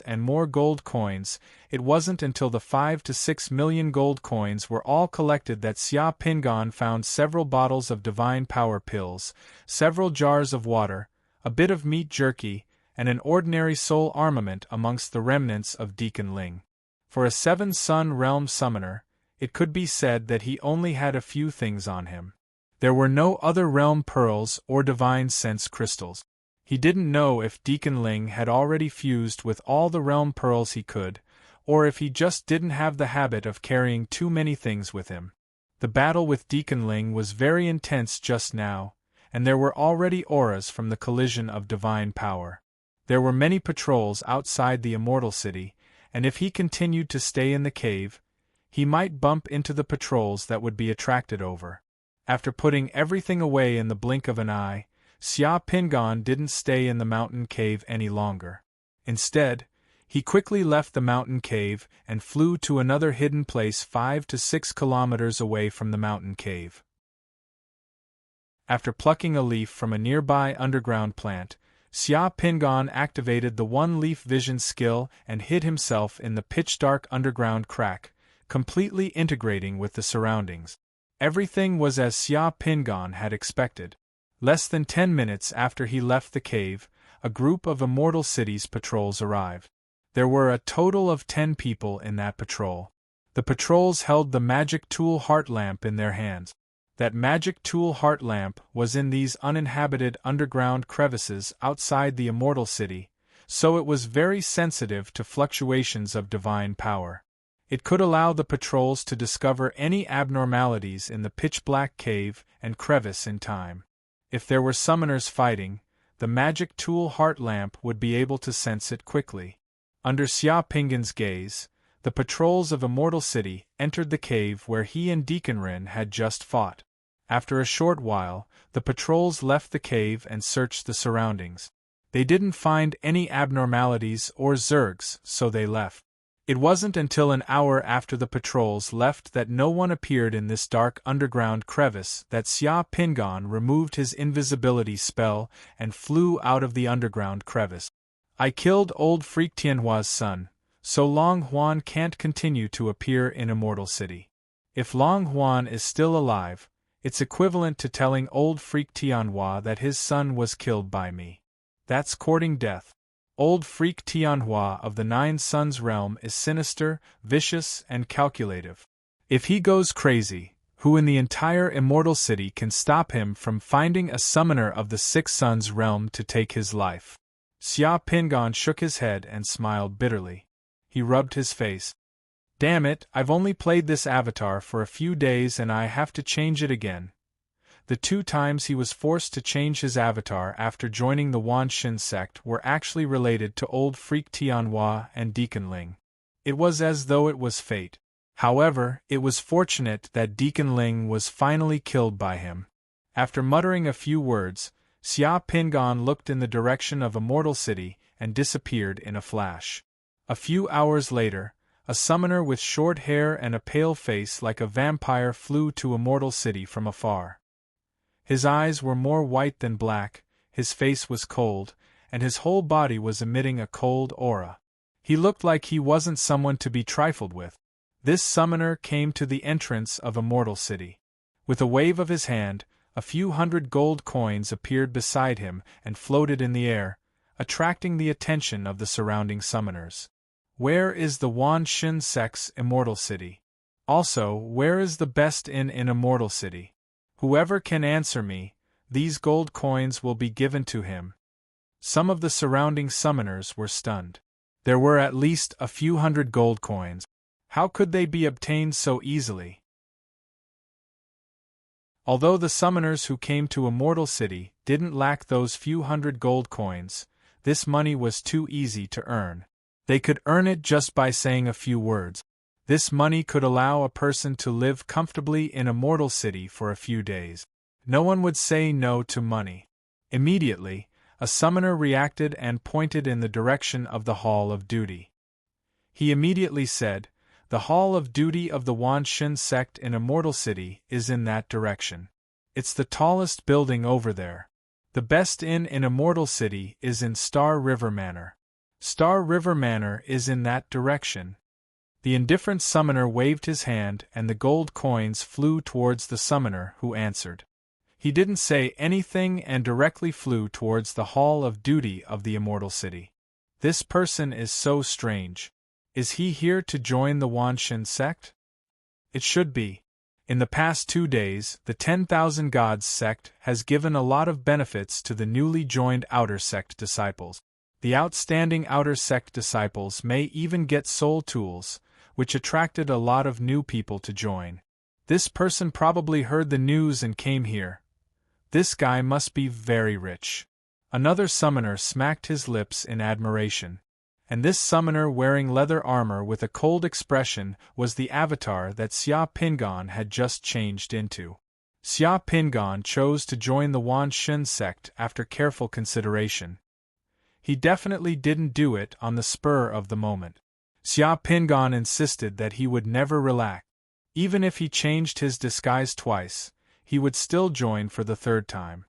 and more gold coins. It wasn't until the 5 to 6 million gold coins were all collected that Xia Pingan found several bottles of divine power pills, several jars of water, a bit of meat jerky, and an ordinary soul armament amongst the remnants of Deacon Ling. For a Seven-Sun Realm summoner, it could be said that he only had a few things on him. There were no other realm pearls or divine sense crystals. He didn't know if Deacon Ling had already fused with all the realm pearls he could, or if he just didn't have the habit of carrying too many things with him. The battle with Deacon Ling was very intense just now, and there were already auras from the collision of divine power. There were many patrols outside the Immortal City, and if he continued to stay in the cave, he might bump into the patrols that would be attracted over. After putting everything away in the blink of an eye, Xia Pingan didn't stay in the mountain cave any longer. Instead, he quickly left the mountain cave and flew to another hidden place 5 to 6 kilometers away from the mountain cave. After plucking a leaf from a nearby underground plant, Xia Pingan activated the one-leaf vision skill and hid himself in the pitch-dark underground crack, completely integrating with the surroundings. Everything was as Xia Pingan had expected. Less than 10 minutes after he left the cave, a group of Immortal City's patrols arrived. There were a total of 10 people in that patrol. The patrols held the magic tool heart lamp in their hands. That magic tool heart lamp was in these uninhabited underground crevices outside the Immortal City, so it was very sensitive to fluctuations of divine power. It could allow the patrols to discover any abnormalities in the pitch-black cave and crevice in time. If there were summoners fighting, the magic tool heart lamp would be able to sense it quickly. Under Xia Pingan's gaze, the patrols of Immortal City entered the cave where he and Deacon Rin had just fought. After a short while, the patrols left the cave and searched the surroundings. They didn't find any abnormalities or zergs, so they left. It wasn't until an hour after the patrols left that no one appeared in this dark underground crevice that Xia Pingan removed his invisibility spell and flew out of the underground crevice. I killed old Freak Tianhua's son, so Long Huan can't continue to appear in Immortal City. If Long Huan is still alive, it's equivalent to telling old Freak Tianhua that his son was killed by me. That's courting death. Old Freak Tianhua of the Nine Suns realm is sinister, vicious, and calculative. If he goes crazy, who in the entire Immortal City can stop him from finding a summoner of the Six Suns realm to take his life? Xia Pingan shook his head and smiled bitterly. He rubbed his face. Damn it, I've only played this avatar for a few days and I have to change it again. The 2 times he was forced to change his avatar after joining the Wan Shin sect were actually related to old freak Tianhua and Deacon Ling. It was as though it was fate. However, it was fortunate that Deacon Ling was finally killed by him. After muttering a few words, Xia Pingan looked in the direction of Immortal City and disappeared in a flash. A few hours later, a summoner with short hair and a pale face like a vampire flew to Immortal City from afar. His eyes were more white than black, his face was cold, and his whole body was emitting a cold aura. He looked like he wasn't someone to be trifled with. This summoner came to the entrance of Immortal City. With a wave of his hand, a few hundred gold coins appeared beside him and floated in the air, attracting the attention of the surrounding summoners. Where is the Wan Shin sect's Immortal City? Also, where is the best inn in Immortal City? Whoever can answer me, these gold coins will be given to him. Some of the surrounding summoners were stunned. There were at least a few hundred gold coins. How could they be obtained so easily? Although the summoners who came to Immortal City didn't lack those few hundred gold coins, this money was too easy to earn. They could earn it just by saying a few words. This money could allow a person to live comfortably in Immortal City for a few days. No one would say no to money. Immediately, a summoner reacted and pointed in the direction of the Hall of Duty. He immediately said, "The Hall of Duty of the Wan Shin sect in Immortal City is in that direction. It's the tallest building over there. The best inn in Immortal City is in Star River Manor. Star River Manor is in that direction." The indifferent summoner waved his hand and the gold coins flew towards the summoner who answered. He didn't say anything and directly flew towards the Hall of Duty of the Immortal City. This person is so strange. Is he here to join the Wan Shin sect? It should be. In the past 2 days, the 10,000 Gods sect has given a lot of benefits to the newly joined Outer Sect disciples. The outstanding Outer Sect disciples may even get soul tools, which attracted a lot of new people to join. This person probably heard the news and came here. This guy must be very rich. Another summoner smacked his lips in admiration. And this summoner wearing leather armor with a cold expression was the avatar that Xia Pingan had just changed into. Xia Pingan chose to join the Wan Shin sect after careful consideration. He definitely didn't do it on the spur of the moment. Xia Pingan insisted that he would never relax. Even if he changed his disguise twice, he would still join for the 3rd time.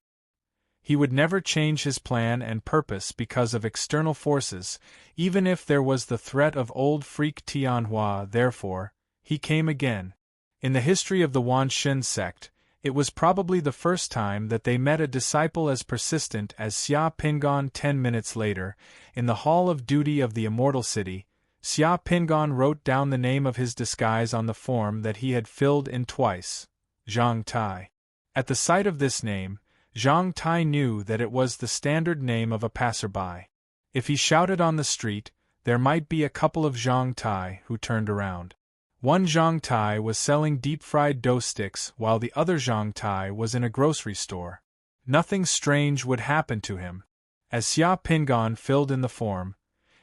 He would never change his plan and purpose because of external forces, even if there was the threat of old freak Tianhua. Therefore, he came again. In the history of the Wan Shin sect, it was probably the first time that they met a disciple as persistent as Xia Pingan. 10 minutes later, in the Hall of Duty of the Immortal City, Xia Pingan wrote down the name of his disguise on the form that he had filled in twice, Zhang Tai. At the sight of this name, Zhang Tai knew that it was the standard name of a passerby. If he shouted on the street, there might be a couple of Zhang Tai who turned around. One Zhang Tai was selling deep-fried dough sticks while the other Zhang Tai was in a grocery store. Nothing strange would happen to him. As Xia Pingan filled in the form,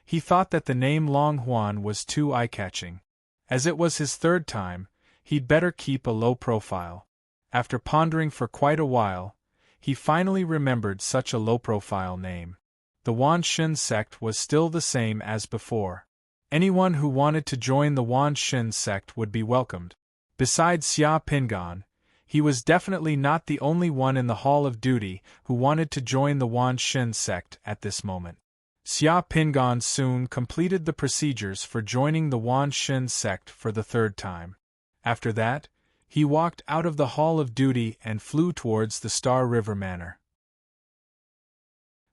he thought that the name Long Huan was too eye-catching. As it was his 3rd time, he'd better keep a low profile. After pondering for quite a while, he finally remembered such a low-profile name. The Wan Shin sect was still the same as before. Anyone who wanted to join the Wan Shin sect would be welcomed. Besides Xia Pingan, he was definitely not the only one in the Hall of Duty who wanted to join the Wan Shin sect at this moment. Xia Pingan soon completed the procedures for joining the Wan Shin sect for the 3rd time. After that, he walked out of the Hall of Duty and flew towards the Star River Manor.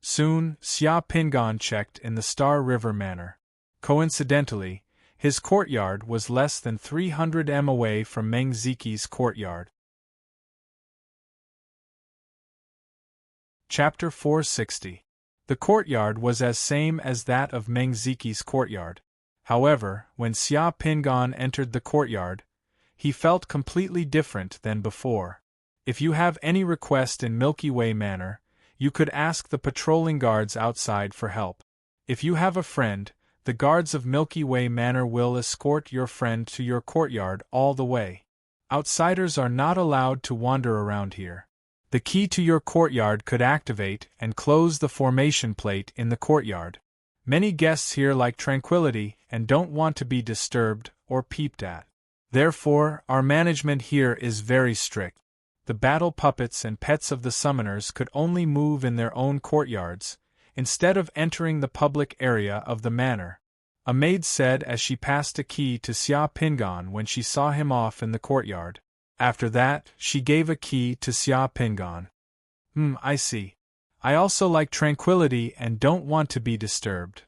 Soon, Xia Pingan checked in the Star River Manor. Coincidentally, his courtyard was less than 300 m away from Meng Ziqi's courtyard. Chapter 460. The courtyard was as same as that of Meng Ziqi's courtyard. However, when Xia Pingan entered the courtyard, he felt completely different than before. If you have any request in Milky Way Manor, you could ask the patrolling guards outside for help. If you have a friend, the guards of Milky Way Manor will escort your friend to your courtyard all the way. Outsiders are not allowed to wander around here. The key to your courtyard could activate and close the formation plate in the courtyard. Many guests here like tranquility and don't want to be disturbed or peeped at. Therefore, our management here is very strict. The battle puppets and pets of the summoners could only move in their own courtyards, instead of entering the public area of the manor. A maid said as she passed a key to Xia Pingan when she saw him off in the courtyard. After that, she gave a key to Xia Pingan. I see. I also like tranquility and don't want to be disturbed.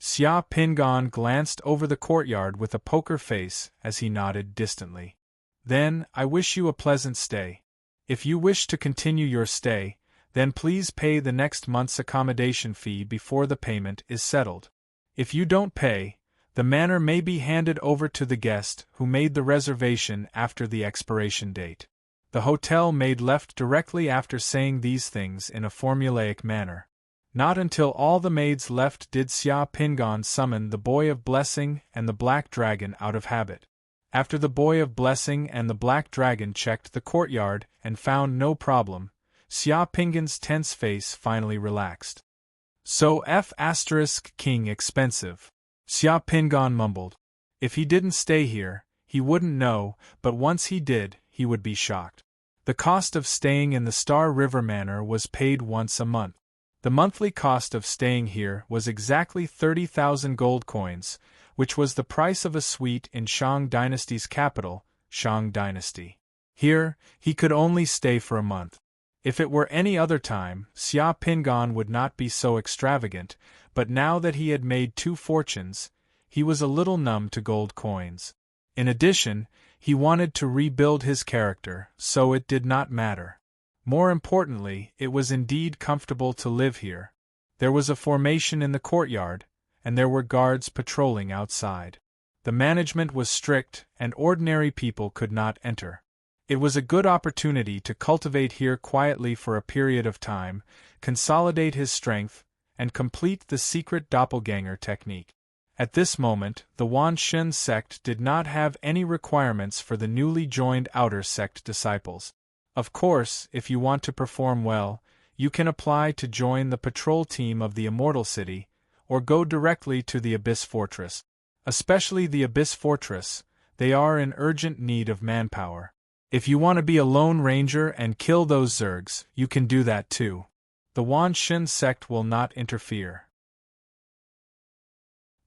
Xia Pingan glanced over the courtyard with a poker face as he nodded distantly. Then, I wish you a pleasant stay. If you wish to continue your stay, then please pay the next month's accommodation fee before the payment is settled. If you don't pay, the manor may be handed over to the guest who made the reservation after the expiration date. The hotel maid left directly after saying these things in a formulaic manner. Not until all the maids left did Xia Pingan summon the Boy of Blessing and the Black Dragon out of habit. After the Boy of Blessing and the Black Dragon checked the courtyard and found no problem, Xia Pingan's tense face finally relaxed. So King expensive. Xia Pingan mumbled. If he didn't stay here, he wouldn't know, but once he did, he would be shocked. The cost of staying in the Star River Manor was paid once a month. The monthly cost of staying here was exactly 30,000 gold coins, which was the price of a suite in Shang Dynasty's capital, Shang Dynasty. Here, he could only stay for a month. If it were any other time, Xia Pingan would not be so extravagant, but now that he had made 2 fortunes, he was a little numb to gold coins. In addition, he wanted to rebuild his character, so it did not matter. More importantly, it was indeed comfortable to live here. There was a formation in the courtyard, and there were guards patrolling outside. The management was strict, and ordinary people could not enter. It was a good opportunity to cultivate here quietly for a period of time, consolidate his strength, and complete the secret doppelganger technique. At this moment, the Wanshen sect did not have any requirements for the newly joined outer sect disciples. Of course, if you want to perform well, you can apply to join the patrol team of the Immortal City, or go directly to the Abyss Fortress. Especially the Abyss Fortress, they are in urgent need of manpower. If you want to be a lone ranger and kill those Zergs, you can do that too. The Wanshen sect will not interfere.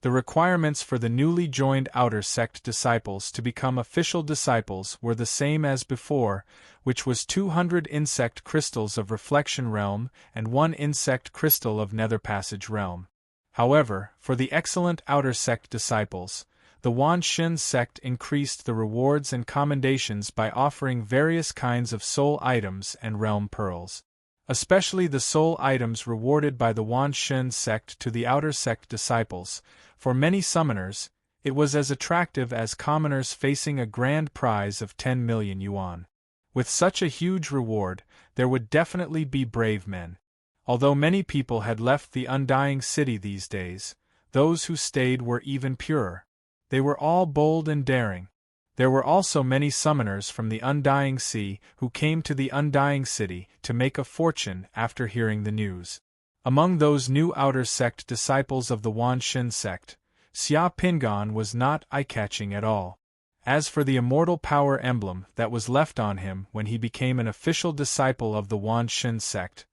The requirements for the newly joined outer sect disciples to become official disciples were the same as before, which was 200 insect crystals of Reflection Realm and 1 insect crystal of Nether Passage Realm. However, for the excellent outer sect disciples, the Wanshen sect increased the rewards and commendations by offering various kinds of soul items and realm pearls. Especially the soul items rewarded by the Wanshen sect to the outer sect disciples. For many summoners, it was as attractive as commoners facing a grand prize of 10 million yuan. With such a huge reward, there would definitely be brave men. Although many people had left the Undying City these days, those who stayed were even purer. They were all bold and daring. There were also many summoners from the Undying Sea who came to the Undying City to make a fortune after hearing the news. Among those new outer sect disciples of the Wanshen sect, Xia Pingan was not eye-catching at all. As for the immortal power emblem that was left on him when he became an official disciple of the Wanshen sect,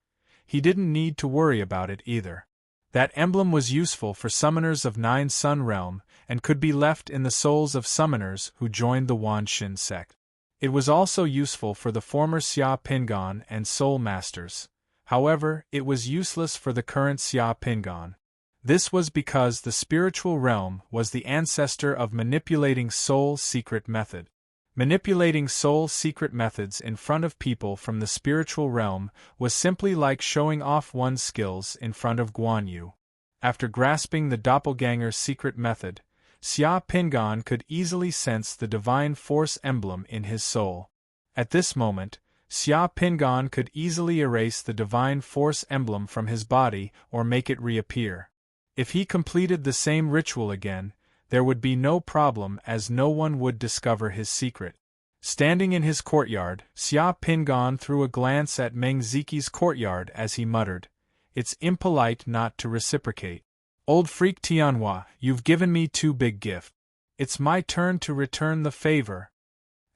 he didn't need to worry about it either. That emblem was useful for summoners of 9 Sun Realm, and could be left in the souls of summoners who joined the Wanshen sect. It was also useful for the former Xia Pingan and Soul Masters. However, it was useless for the current Xia Pingan. This was because the spiritual realm was the ancestor of manipulating soul secret method. Manipulating soul secret methods in front of people from the spiritual realm was simply like showing off one's skills in front of Guan Yu. After grasping the doppelganger secret method, Xia Pingan could easily sense the divine force emblem in his soul. At this moment, Xia Pingan could easily erase the divine force emblem from his body or make it reappear. If he completed the same ritual again, there would be no problem as no one would discover his secret. Standing in his courtyard, Xia Pingan threw a glance at Meng Ziqi's courtyard as he muttered, "It's impolite not to reciprocate. Old freak Tianhua, you've given me too big gift. It's my turn to return the favor."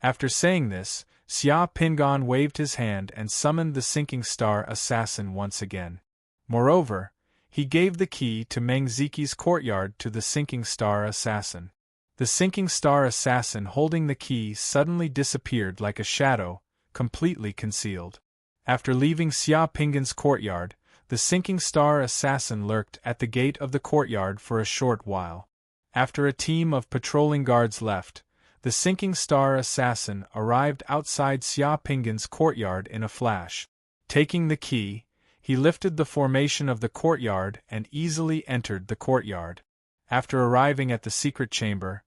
After saying this, Xia Pingan waved his hand and summoned the sinking star assassin once again. Moreover, he gave the key to Meng Ziqi's courtyard to the sinking star assassin. The sinking star assassin holding the key suddenly disappeared like a shadow, completely concealed. After leaving Xia Pingan's courtyard, the sinking star assassin lurked at the gate of the courtyard for a short while. After a team of patrolling guards left, the sinking star assassin arrived outside Xia Pingan's courtyard in a flash. Taking the key, he lifted the formation of the courtyard and easily entered the courtyard. After arriving at the secret chamber,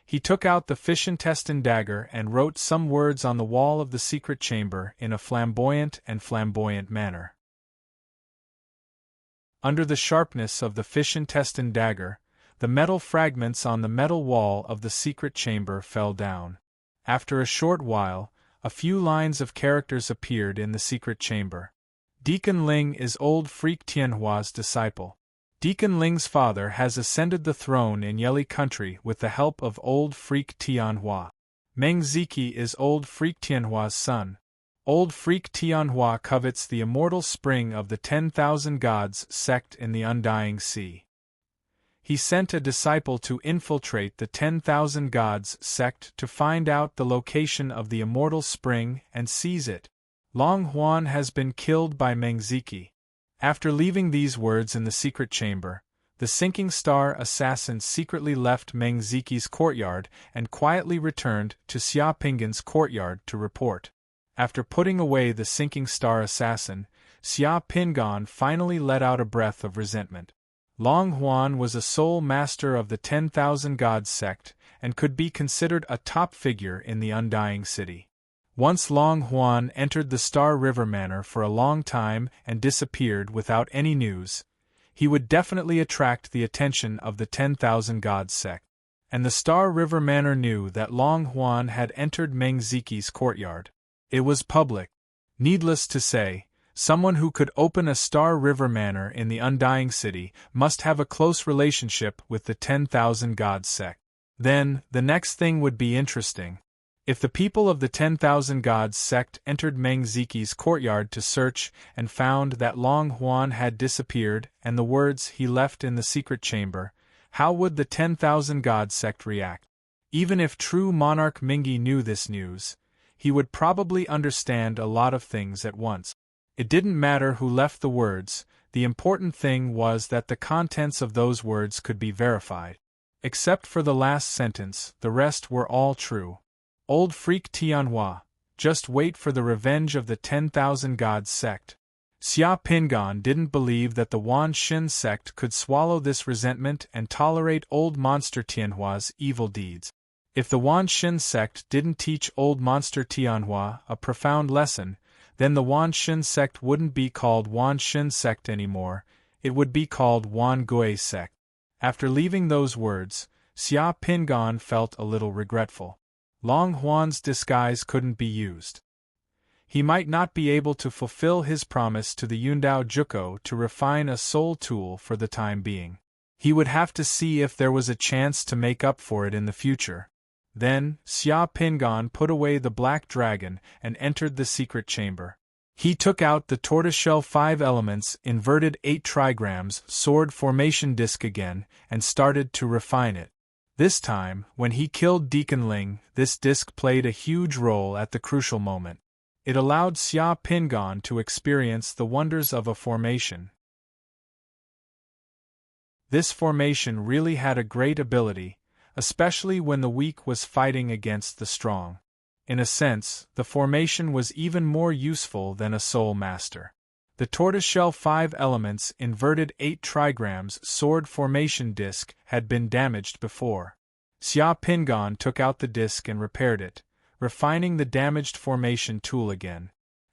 he took out the fish-intestine dagger and wrote some words on the wall of the secret chamber in a flamboyant manner. Under the sharpness of the fish-intestine dagger, the metal fragments on the metal wall of the secret chamber fell down. After a short while, a few lines of characters appeared in the secret chamber. Deacon Ling is old freak Tianhua's disciple. Deacon Ling's father has ascended the throne in Yeli country with the help of old freak Tianhua. Meng Ziqi is old freak Tianhua's son. Old freak Tianhua covets the immortal spring of the 10,000 gods sect in the Undying Sea. He sent a disciple to infiltrate the 10,000 gods sect to find out the location of the immortal spring and seize it. Long Huan has been killed by Meng Ziqi. After leaving these words in the secret chamber, the sinking star assassin secretly left Meng Ziqi's courtyard and quietly returned to Xia Pingan's courtyard to report. After putting away the sinking star assassin, Xia Pingan finally let out a breath of resentment. Long Huan was a sole master of the 10,000 gods sect and could be considered a top figure in the Undying City. Once Long Huan entered the Star River Manor for a long time and disappeared without any news, he would definitely attract the attention of the 10,000 gods sect. And the Star River Manor knew that Long Huan had entered Meng Ziqi's courtyard. It was public. Needless to say, someone who could open a Star River Manor in the Undying City must have a close relationship with the 10,000 gods sect. Then, the next thing would be interesting. If the people of the 10,000 gods sect entered Meng Ziqi's courtyard to search and found that Long Huan had disappeared and the words he left in the secret chamber, how would the 10,000 gods sect react? Even if true monarch Mingi knew this news, he would probably understand a lot of things at once. It didn't matter who left the words, the important thing was that the contents of those words could be verified. Except for the last sentence, the rest were all true. Old freak Tianhua, just wait for the revenge of the 10,000 gods sect. Xia Pingan didn't believe that the Wan Xin sect could swallow this resentment and tolerate old monster Tianhua's evil deeds. If the Wan Xin sect didn't teach old monster Tianhua a profound lesson, then the Wan Xin sect wouldn't be called Wan Xin sect anymore, it would be called Wan Gui sect. After leaving those words, Xia Pingan felt a little regretful. Long Huan's disguise couldn't be used. He might not be able to fulfill his promise to the Yundao Juko to refine a soul tool for the time being. He would have to see if there was a chance to make up for it in the future. Then, Xia Pingan put away the black dragon and entered the secret chamber. He took out the tortoiseshell 5 elements inverted 8 trigrams sword formation disc again and started to refine it. This time, when he killed Deacon Ling, this disc played a huge role at the crucial moment. It allowed Xia Pingan to experience the wonders of a formation. This formation really had a great ability, especially when the weak was fighting against the strong. In a sense, the formation was even more useful than a soul master. The tortoiseshell 5 elements inverted 8 trigrams sword formation disc had been damaged before. Xia Pingan took out the disc and repaired it, refining the damaged formation tool again.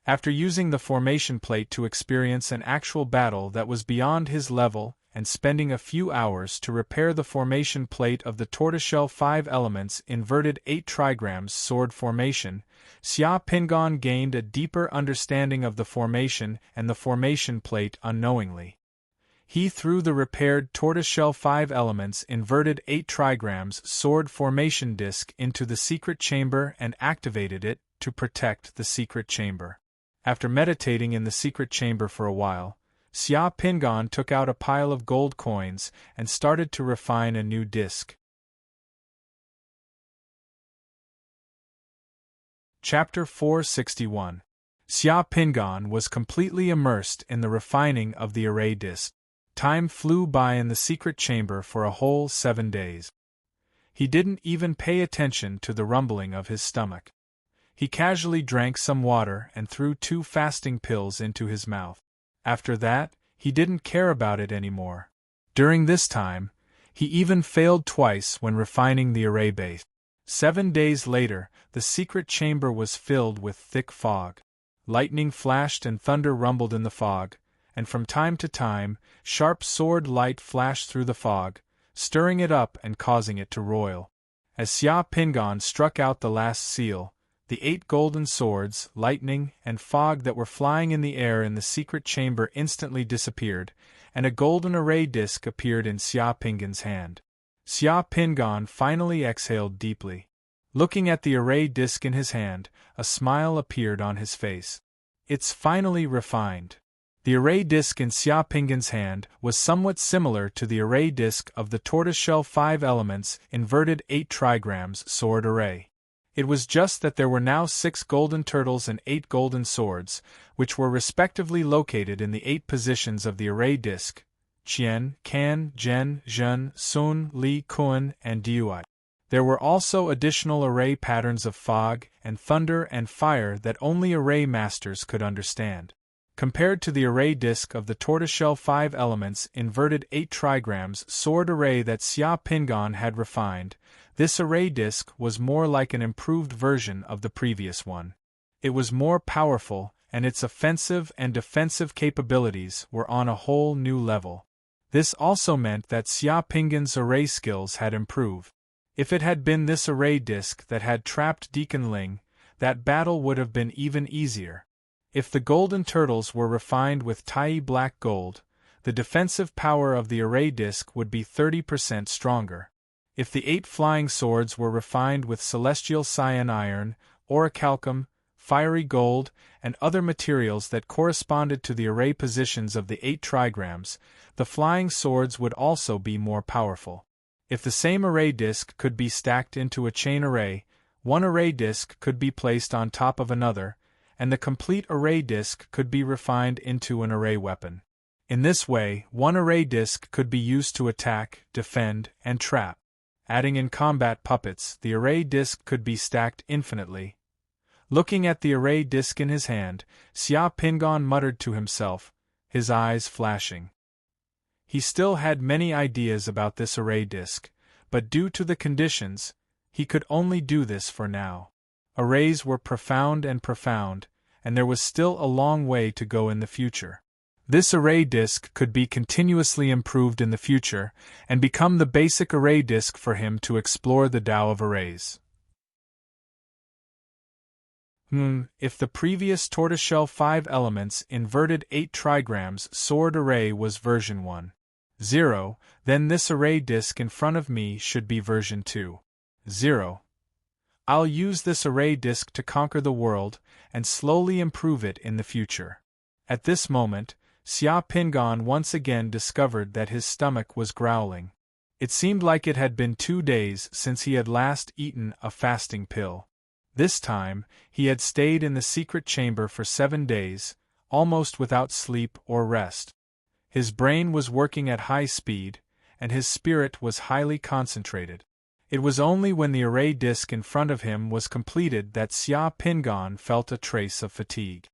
After using the formation plate to experience an actual battle that was beyond his level, and spending a few hours to repair the formation plate of the tortoiseshell 5 elements inverted 8 trigrams sword formation, Xia Pingan gained a deeper understanding of the formation and the formation plate unknowingly. He threw the repaired tortoiseshell 5 elements inverted 8 trigrams sword formation disc into the secret chamber and activated it to protect the secret chamber. After meditating in the secret chamber for a while, Xia Pingan took out a pile of gold coins and started to refine a new disc. Chapter 461. Xia Pingan was completely immersed in the refining of the array disc. Time flew by in the secret chamber for a whole 7 days. He didn't even pay attention to the rumbling of his stomach. He casually drank some water and threw 2 fasting pills into his mouth. After that, he didn't care about it anymore. During this time, he even failed twice when refining the array base. 7 days later, the secret chamber was filled with thick fog. Lightning flashed and thunder rumbled in the fog, and from time to time, sharp sword light flashed through the fog, stirring it up and causing it to roil. As Xia Pingan struck out the last seal, the 8 golden swords, lightning, and fog that were flying in the air in the secret chamber instantly disappeared, and a golden array disc appeared in Xia Pingan's hand. Xia Pingan finally exhaled deeply. Looking at the array disc in his hand, a smile appeared on his face. It's finally refined. The array disc in Xia Pingan's hand was somewhat similar to the array disc of the tortoiseshell 5 elements inverted 8 trigrams sword array. It was just that there were now 6 golden turtles and 8 golden swords, which were respectively located in the 8 positions of the array disc: Qian, Can, Zhen, Zhen, Sun, Li, Kun, and Dui. There were also additional array patterns of fog and thunder and fire that only array masters could understand. Compared to the array disc of the tortoiseshell 5 elements inverted 8 trigrams sword array that Xia Pingan had refined, this array disc was more like an improved version of the previous one. It was more powerful, and its offensive and defensive capabilities were on a whole new level. This also meant that Xia Pingan's array skills had improved. If it had been this array disc that had trapped Deacon Ling, that battle would have been even easier. If the golden turtles were refined with Tai black gold, the defensive power of the array disc would be 30% stronger. If the 8 flying swords were refined with celestial cyan iron, orichalcum, fiery gold, and other materials that corresponded to the array positions of the 8 trigrams, the flying swords would also be more powerful. If the same array disc could be stacked into a chain array, one array disc could be placed on top of another, and the complete array disc could be refined into an array weapon. In this way, one array disc could be used to attack, defend, and trap. Adding in combat puppets, the array disc could be stacked infinitely. Looking at the array disc in his hand, Xia Pingan muttered to himself, his eyes flashing. He still had many ideas about this array disc, but due to the conditions, he could only do this for now. Arrays were profound, and there was still a long way to go in the future. This array disc could be continuously improved in the future, and become the basic array disc for him to explore the Tao of arrays. If the previous tortoiseshell 5 elements inverted 8 trigrams sword array was version 1.0, then this array disc in front of me should be version 2.0. I'll use this array disc to conquer the world and slowly improve it in the future. At this moment, Xia Pingan once again discovered that his stomach was growling. It seemed like it had been 2 days since he had last eaten a fasting pill. This time, he had stayed in the secret chamber for 7 days, almost without sleep or rest. His brain was working at high speed, and his spirit was highly concentrated. It was only when the array disc in front of him was completed that Xia Pingan felt a trace of fatigue.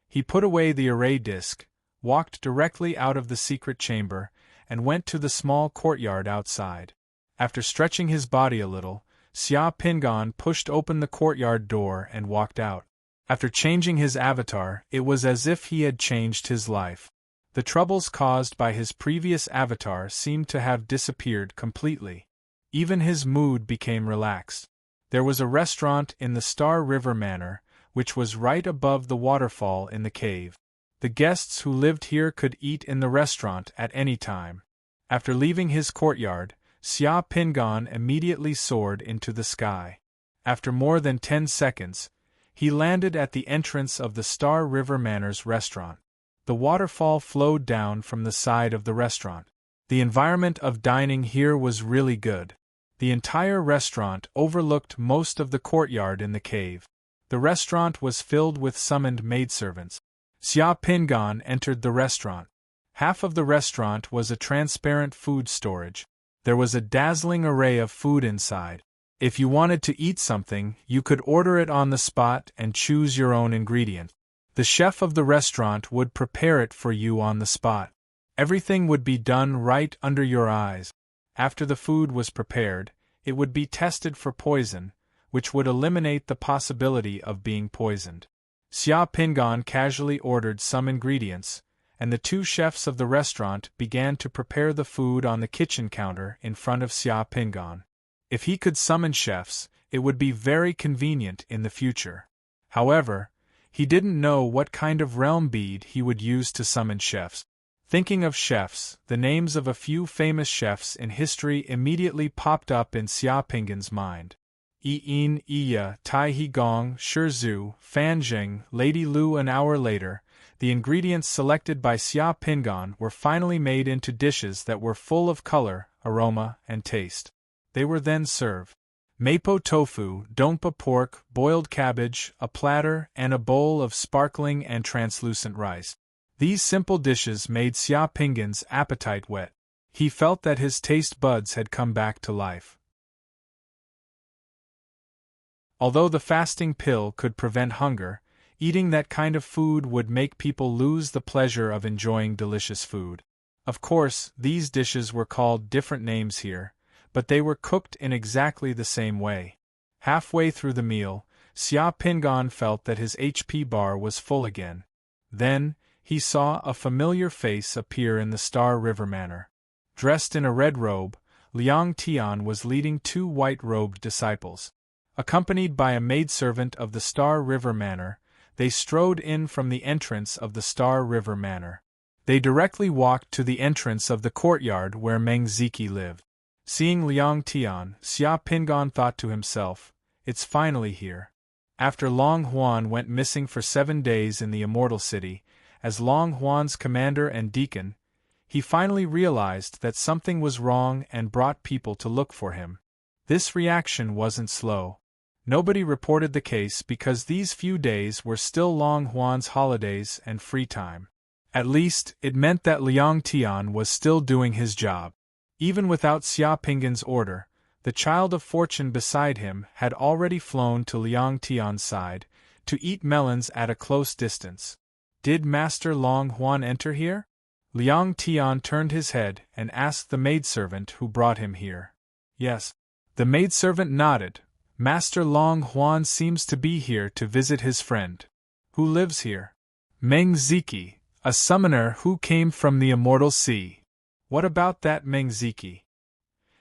He put away the array disc, walked directly out of the secret chamber, and went to the small courtyard outside. After stretching his body a little, Xia Pingan pushed open the courtyard door and walked out. After changing his avatar, it was as if he had changed his life. The troubles caused by his previous avatar seemed to have disappeared completely. Even his mood became relaxed. There was a restaurant in the Star River Manor, which was right above the waterfall in the cave. The guests who lived here could eat in the restaurant at any time. After leaving his courtyard, Xia Pingan immediately soared into the sky. After more than 10 seconds, he landed at the entrance of the Star River Manor's restaurant. The waterfall flowed down from the side of the restaurant. The environment of dining here was really good. The entire restaurant overlooked most of the courtyard in the cave. The restaurant was filled with summoned maidservants. Xia Pingan entered the restaurant. Half of the restaurant was a transparent food storage. There was a dazzling array of food inside. If you wanted to eat something, you could order it on the spot and choose your own ingredient. The chef of the restaurant would prepare it for you on the spot. Everything would be done right under your eyes. After the food was prepared, it would be tested for poison, which would eliminate the possibility of being poisoned. Xia Pingan casually ordered some ingredients, and the two chefs of the restaurant began to prepare the food on the kitchen counter in front of Xia Pingan. If he could summon chefs, it would be very convenient in the future. However, he didn't know what kind of realm bead he would use to summon chefs. Thinking of chefs, the names of a few famous chefs in history immediately popped up in Xia Pingan's mind. Yi Iya, Tai He Gong, Shi Zhu, Fan Jing, Lady Lu. An hour later, the ingredients selected by Xia Pingan were finally made into dishes that were full of color, aroma, and taste. They were then served. Mapo tofu, dompa pork, boiled cabbage, a platter, and a bowl of sparkling and translucent rice. These simple dishes made Xia Pingan's appetite whet. He felt that his taste buds had come back to life. Although the fasting pill could prevent hunger, eating that kind of food would make people lose the pleasure of enjoying delicious food. Of course, these dishes were called different names here, but they were cooked in exactly the same way. Halfway through the meal, Xia Pingan felt that his HP bar was full again. Then, he saw a familiar face appear in the Star River Manor. Dressed in a red robe, Liang Tian was leading two white-robed disciples. Accompanied by a maidservant of the Star River Manor, they strode in from the entrance of the Star River Manor. They directly walked to the entrance of the courtyard where Meng Ziki lived. Seeing Liang Tian, Xia Pingan thought to himself, "It's finally here." After Long Huan went missing for 7 days in the Immortal City, as Long Huan's commander and deacon, he finally realized that something was wrong and brought people to look for him. This reaction wasn't slow. Nobody reported the case because these few days were still Long Huan's holidays and free time. At least, it meant that Liang Tian was still doing his job. Even without Xia Pingan's order, the child of fortune beside him had already flown to Liang Tian's side, to eat melons at a close distance. Did Master Long Huan enter here? Liang Tian turned his head and asked the maidservant who brought him here. Yes. The maidservant nodded. Master Long Huan seems to be here to visit his friend. Who lives here? Meng Ziki, a summoner who came from the Immortal Sea. What about that Meng Ziki?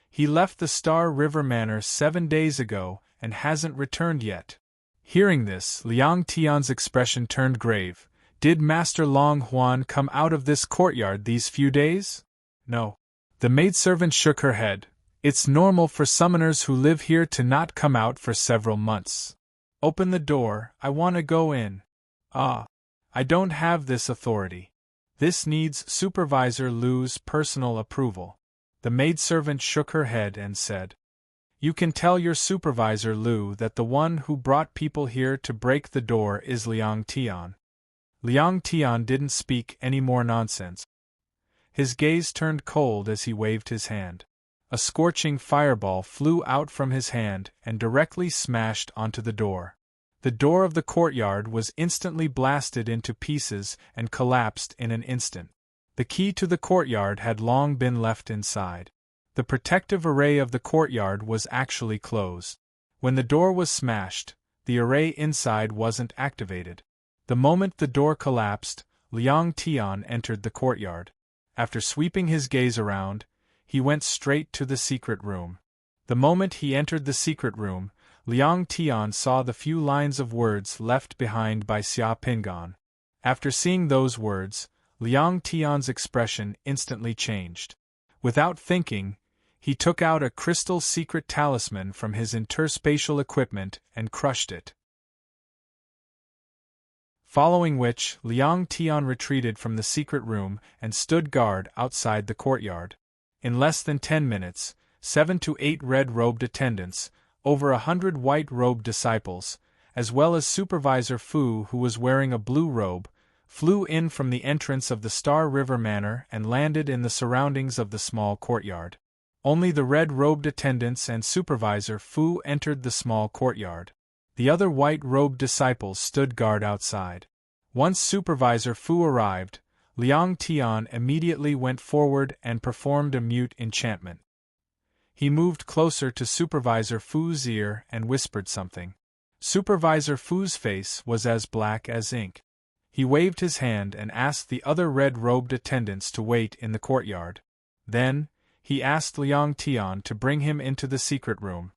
He left the Star River Manor 7 days ago and hasn't returned yet. Hearing this, Liang Tian's expression turned grave. Did Master Long Huan come out of this courtyard these few days? No. The maidservant shook her head. It's normal for summoners who live here to not come out for several months. Open the door, I want to go in. Ah. I don't have this authority. This needs Supervisor Lu's personal approval. The maidservant shook her head and said, You can tell your Supervisor Lu that the one who brought people here to break the door is Liang Tian. Liang Tian didn't speak any more nonsense. His gaze turned cold as he waved his hand. A scorching fireball flew out from his hand and directly smashed onto the door. The door of the courtyard was instantly blasted into pieces and collapsed in an instant. The key to the courtyard had long been left inside. The protective array of the courtyard was actually closed. When the door was smashed, the array inside wasn't activated. The moment the door collapsed, Liang Tian entered the courtyard. After sweeping his gaze around, he went straight to the secret room. The moment he entered the secret room, Liang Tian saw the few lines of words left behind by Xia Pingan. After seeing those words, Liang Tian's expression instantly changed. Without thinking, he took out a crystal secret talisman from his interspatial equipment and crushed it. Following which, Liang Tian retreated from the secret room and stood guard outside the courtyard. In less than 10 minutes, 7 to 8 red-robed attendants, over 100 white-robed disciples, as well as Supervisor Fu, who was wearing a blue robe, flew in from the entrance of the Star River Manor and landed in the surroundings of the small courtyard. Only the red-robed attendants and Supervisor Fu entered the small courtyard. The other white-robed disciples stood guard outside. Once Supervisor Fu arrived, Liang Tian immediately went forward and performed a mute enchantment. He moved closer to Supervisor Fu's ear and whispered something. Supervisor Fu's face was as black as ink. He waved his hand and asked the other red-robed attendants to wait in the courtyard. Then, he asked Liang Tian to bring him into the secret room.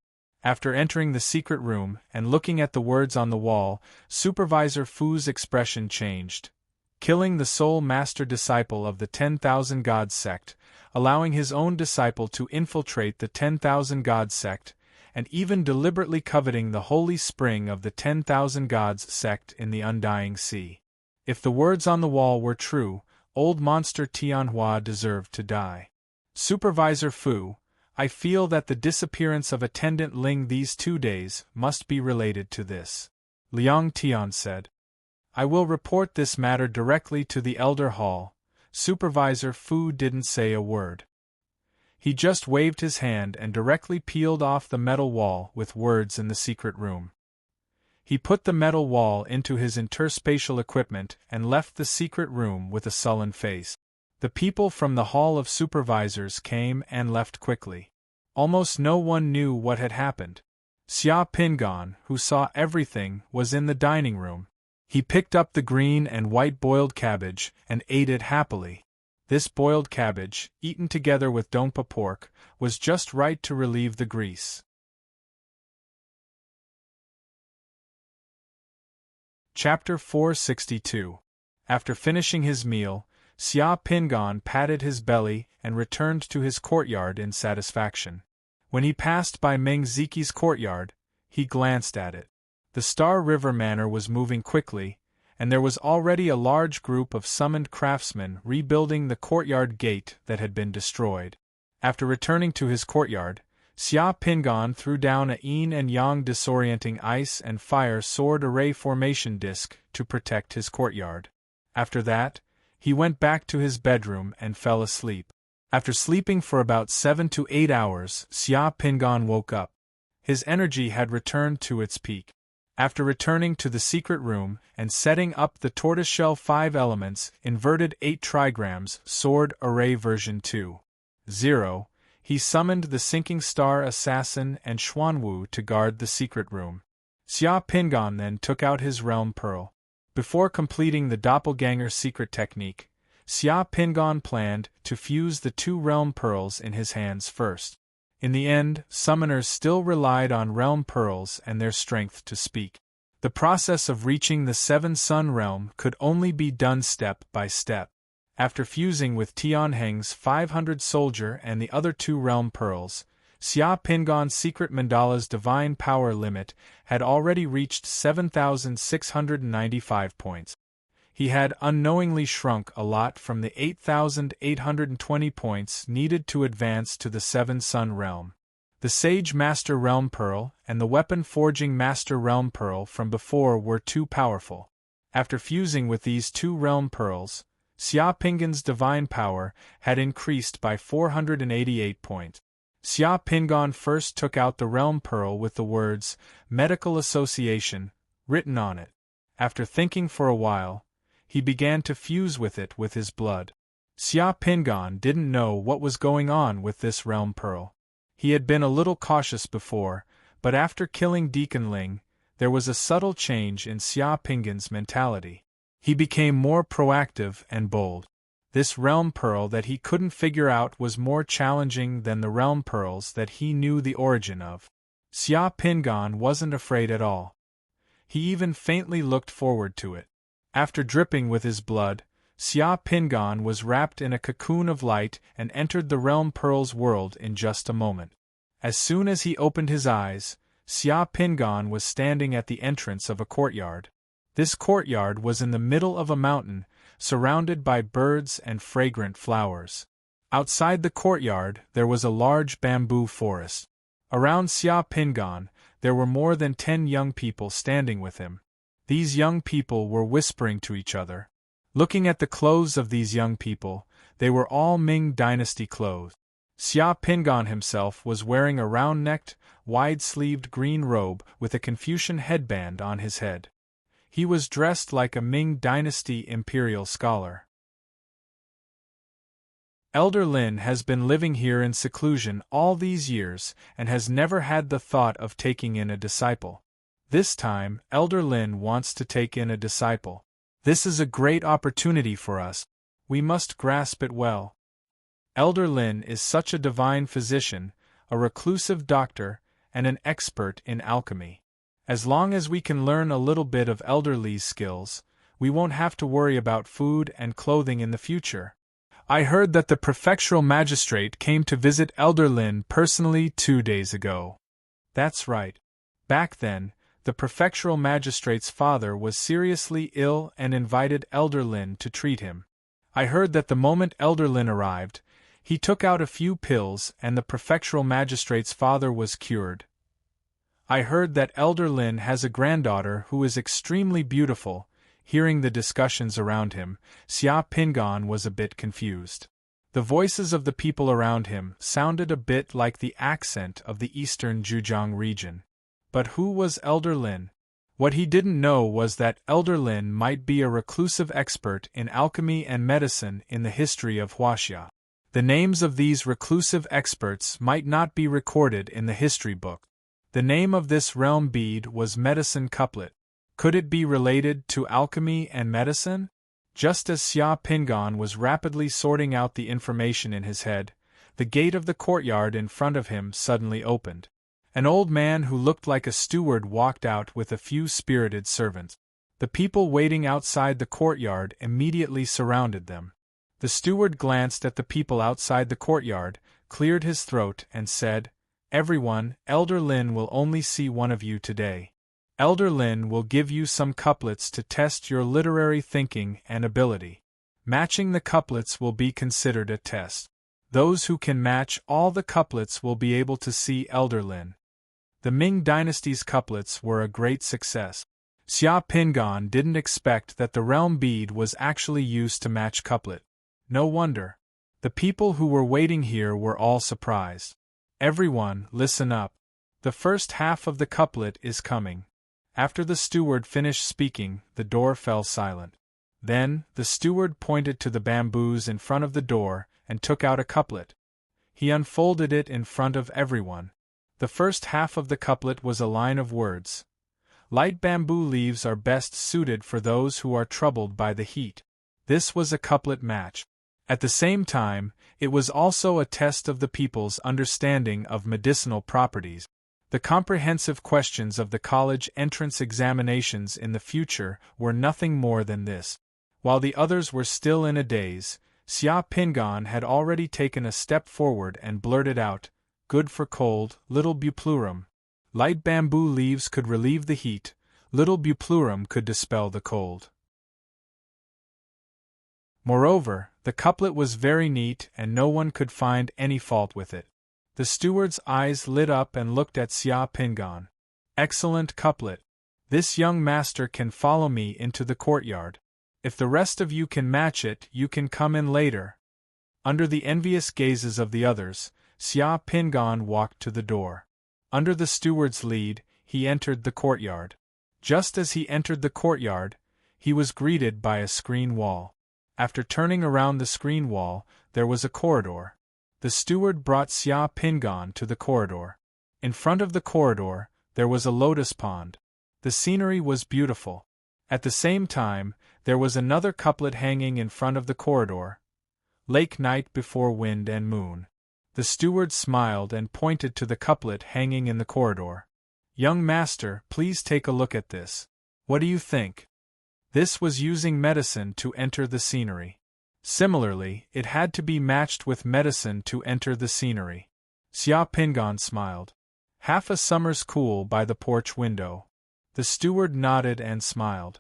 After entering the secret room and looking at the words on the wall, Supervisor Fu's expression changed. Killing the sole master disciple of the 10,000 Gods sect, allowing his own disciple to infiltrate the 10,000 Gods sect, and even deliberately coveting the holy spring of the 10,000 Gods sect in the Undying Sea. If the words on the wall were true, old monster Tianhua deserved to die. Supervisor Fu, I feel that the disappearance of Attendant Ling these 2 days must be related to this. Liang Tian said. I will report this matter directly to the Elder Hall. Supervisor Fu didn't say a word. He just waved his hand and directly peeled off the metal wall with words in the secret room. He put the metal wall into his interspatial equipment and left the secret room with a sullen face. The people from the Hall of Supervisors came and left quickly. Almost no one knew what had happened. Xia Pingan, who saw everything, was in the dining room. He picked up the green and white boiled cabbage and ate it happily. This boiled cabbage, eaten together with dongpa pork, was just right to relieve the grease. Chapter 462. After finishing his meal, Xia Pingan patted his belly and returned to his courtyard in satisfaction. When he passed by Meng Ziqi's courtyard, he glanced at it. The Star River Manor was moving quickly, and there was already a large group of summoned craftsmen rebuilding the courtyard gate that had been destroyed. After returning to his courtyard, Xia Pingan threw down a yin and yang disorienting ice and fire sword array formation disc to protect his courtyard. After that, he went back to his bedroom and fell asleep. After sleeping for about 7 to 8 hours, Xia Pingan woke up. His energy had returned to its peak. After returning to the secret room and setting up the tortoiseshell 5 elements inverted 8 trigrams sword array version 2.0, he summoned the sinking star assassin and Xuanwu to guard the secret room. Xia Pingan then took out his realm pearl. Before completing the doppelganger secret technique, Xia Pingan planned to fuse the 2 realm pearls in his hands first. In the end, summoners still relied on realm pearls and their strength to speak. The process of reaching the 7 Sun realm could only be done step by step. After fusing with Tianheng's 500 soldier and the other 2 realm pearls, Xia Pingan's secret mandala's divine power limit had already reached 7,695 points. He had unknowingly shrunk a lot from the 8,820 points needed to advance to the 7 Sun realm. The Sage Master Realm Pearl and the Weapon Forging Master Realm Pearl from before were too powerful. After fusing with these 2 realm pearls, Xia Pingan's divine power had increased by 488 points. Xia Pingan first took out the realm pearl with the words, Medical Association, written on it. After thinking for a while, he began to fuse with it with his blood. Xia Pingan didn't know what was going on with this realm pearl. He had been a little cautious before, but after killing Deacon Ling, there was a subtle change in Xia Pingan's mentality. He became more proactive and bold. This realm pearl that he couldn't figure out was more challenging than the realm pearls that he knew the origin of. Xia Pingan wasn't afraid at all. He even faintly looked forward to it. After dripping with his blood, Xia Pingan was wrapped in a cocoon of light and entered the realm pearl's world in just a moment. As soon as he opened his eyes, Xia Pingan was standing at the entrance of a courtyard. This courtyard was in the middle of a mountain, surrounded by birds and fragrant flowers. Outside the courtyard there was a large bamboo forest. Around Xia Pingan, there were more than 10 young people standing with him. These young people were whispering to each other. Looking at the clothes of these young people, they were all Ming Dynasty clothes. Xia Pingan himself was wearing a round-necked, wide-sleeved green robe with a Confucian headband on his head. He was dressed like a Ming Dynasty imperial scholar. Elder Lin has been living here in seclusion all these years and has never had the thought of taking in a disciple. This time, Elder Lin wants to take in a disciple. This is a great opportunity for us. We must grasp it well. Elder Lin is such a divine physician, a reclusive doctor, and an expert in alchemy. As long as we can learn a little bit of Elder Li's skills, we won't have to worry about food and clothing in the future. I heard that the prefectural magistrate came to visit Elder Lin personally 2 days ago. That's right. Back then, the prefectural magistrate's father was seriously ill and invited Elder Lin to treat him. I heard that the moment Elder Lin arrived, he took out a few pills and the prefectural magistrate's father was cured. I heard that Elder Lin has a granddaughter who is extremely beautiful. Hearing the discussions around him, Xia Pingan was a bit confused. The voices of the people around him sounded a bit like the accent of the eastern Zhejiang region. But who was Elder Lin? What he didn't know was that Elder Lin might be a reclusive expert in alchemy and medicine in the history of Huaxia. The names of these reclusive experts might not be recorded in the history book. The name of this realm bead was Medicine Couplet. Could it be related to alchemy and medicine? Just as Xia Pingan was rapidly sorting out the information in his head, the gate of the courtyard in front of him suddenly opened. An old man who looked like a steward walked out with a few spirited servants. The people waiting outside the courtyard immediately surrounded them. The steward glanced at the people outside the courtyard, cleared his throat, and said, "Everyone, Elder Lin will only see one of you today. Elder Lin will give you some couplets to test your literary thinking and ability. Matching the couplets will be considered a test. Those who can match all the couplets will be able to see Elder Lin." The Ming Dynasty's couplets were a great success. Xia Pingan didn't expect that the realm bead was actually used to match couplet. No wonder. The people who were waiting here were all surprised. Everyone, listen up. The first half of the couplet is coming. After the steward finished speaking, the door fell silent. Then, the steward pointed to the bamboos in front of the door and took out a couplet. He unfolded it in front of everyone. The first half of the couplet was a line of words. Light bamboo leaves are best suited for those who are troubled by the heat. This was a couplet match. At the same time, it was also a test of the people's understanding of medicinal properties. The comprehensive questions of the college entrance examinations in the future were nothing more than this. While the others were still in a daze, Xia Pingan had already taken a step forward and blurted out, "Good for cold, little buplurum. Light bamboo leaves could relieve the heat, little buplurum could dispel the cold." Moreover, the couplet was very neat and no one could find any fault with it. The steward's eyes lit up and looked at Xia Pingan. "Excellent couplet. This young master can follow me into the courtyard. If the rest of you can match it, you can come in later." Under the envious gazes of the others, Xia Pingan walked to the door. Under the steward's lead, he entered the courtyard. Just as he entered the courtyard, he was greeted by a screen wall. After turning around the screen wall, there was a corridor. The steward brought Xia Pingan to the corridor. In front of the corridor, there was a lotus pond. The The scenery was beautiful. At the same time, there was another couplet hanging in front of the corridor. Lake night before wind and moon. The steward smiled and pointed to the couplet hanging in the corridor. Young master, please take a look at this. What do you think? This was using medicine to enter the scenery. Similarly, it had to be matched with medicine to enter the scenery. Xia Pingan smiled. Half a summer's cool by the porch window. The steward nodded and smiled.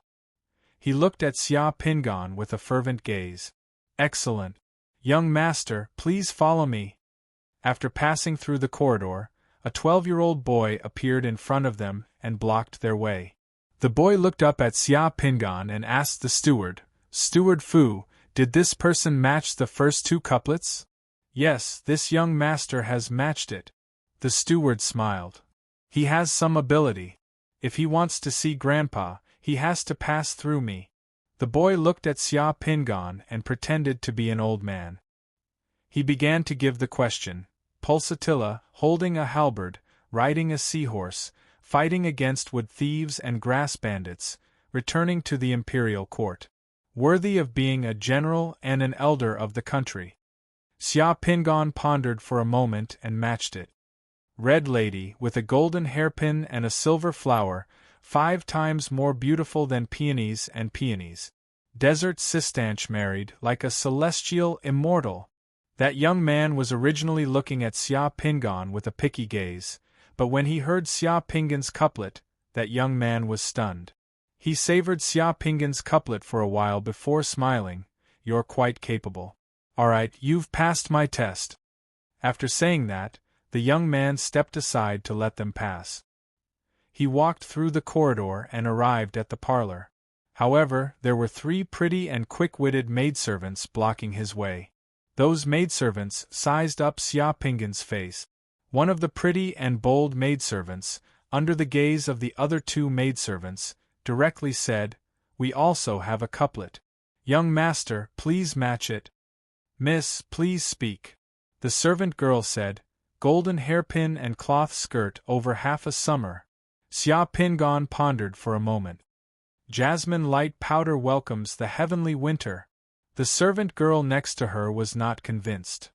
He looked at Xia Pingan with a fervent gaze. Excellent. Young master, please follow me. After passing through the corridor, a 12-year-old boy appeared in front of them and blocked their way. The boy looked up at Xia Pingan and asked the steward, Steward Fu, did this person match the first two couplets? Yes, this young master has matched it. The steward smiled. He has some ability. If he wants to see Grandpa, he has to pass through me. The boy looked at Xia Pingan and pretended to be an old man. He began to give the question. Pulsatilla, holding a halberd, riding a seahorse, fighting against wood thieves and grass bandits, returning to the imperial court. Worthy of being a general and an elder of the country. Xia Pingan pondered for a moment and matched it. Red lady, with a golden hairpin and a silver flower, 5 times more beautiful than peonies and peonies. Desert Sistanch married, like a celestial immortal. That young man was originally looking at Xia Pingan with a picky gaze, but when he heard Xia Pingan's couplet, that young man was stunned. He savored Xia Pingan's couplet for a while before smiling. You're quite capable. Alright, you've passed my test. After saying that, the young man stepped aside to let them pass. He walked through the corridor and arrived at the parlor. However, there were 3 pretty and quick-witted maidservants blocking his way. Those maidservants sized up Xia Pingan's face. One of the pretty and bold maidservants, under the gaze of the other 2 maidservants, directly said, We also have a couplet. Young master, please match it. Miss, please speak. The servant girl said, Golden hairpin and cloth skirt over half a summer. Xia Pingan pondered for a moment. Jasmine light powder welcomes the heavenly winter. The servant girl next to her was not convinced.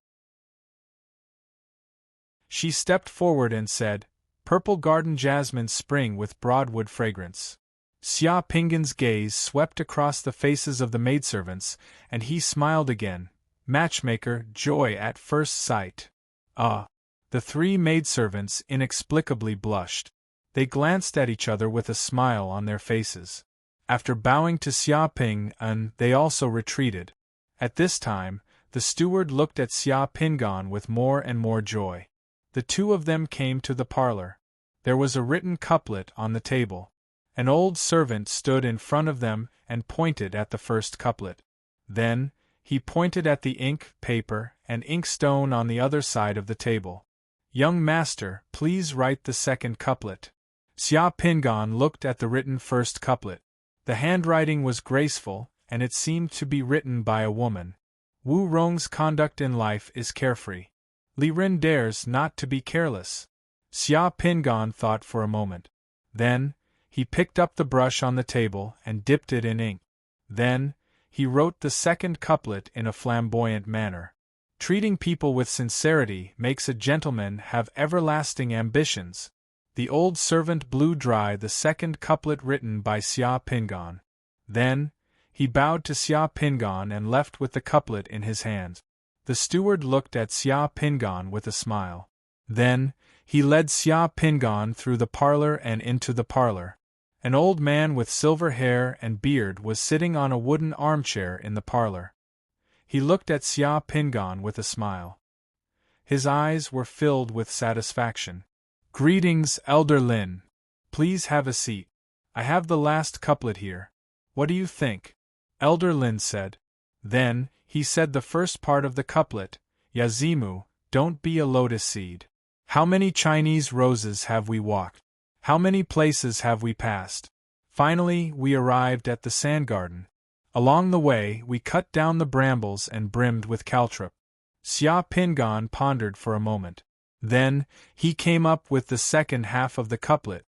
She stepped forward and said, Purple garden jasmine spring with broadwood fragrance. Xia Pingan's gaze swept across the faces of the maidservants, and he smiled again. Matchmaker, joy at first sight. Ah! The 3 maidservants inexplicably blushed. They glanced at each other with a smile on their faces. After bowing to Xia Pingan, they also retreated. At this time, the steward looked at Xia Pingan with more and more joy. The 2 of them came to the parlor. There was a written couplet on the table. An old servant stood in front of them and pointed at the first couplet. Then, he pointed at the ink, paper, and inkstone on the other side of the table. Young master, please write the second couplet. Xia Pingan looked at the written first couplet. The handwriting was graceful, and it seemed to be written by a woman. Wu Rong's conduct in life is carefree. Li Ren dares not to be careless. Xia Pingan thought for a moment. Then, he picked up the brush on the table and dipped it in ink. Then, he wrote the second couplet in a flamboyant manner. Treating people with sincerity makes a gentleman have everlasting ambitions. The old servant blew dry the second couplet written by Xia Pingan. Then, he bowed to Xia Pingan and left with the couplet in his hand. The steward looked at Xia Pingan with a smile. Then, he led Xia Pingan through the parlor and into the parlor. An old man with silver hair and beard was sitting on a wooden armchair in the parlor. He looked at Xia Pingan with a smile. His eyes were filled with satisfaction. Greetings, Elder Lin. Please have a seat. I have the last couplet here. What do you think? Elder Lin said. Then, he said the first part of the couplet, Yazimu, don't be a lotus seed. How many Chinese roses have we walked? How many places have we passed? Finally, we arrived at the sand garden. Along the way, we cut down the brambles and brimmed with caltrop. Xia Pingan pondered for a moment. Then, he came up with the second half of the couplet.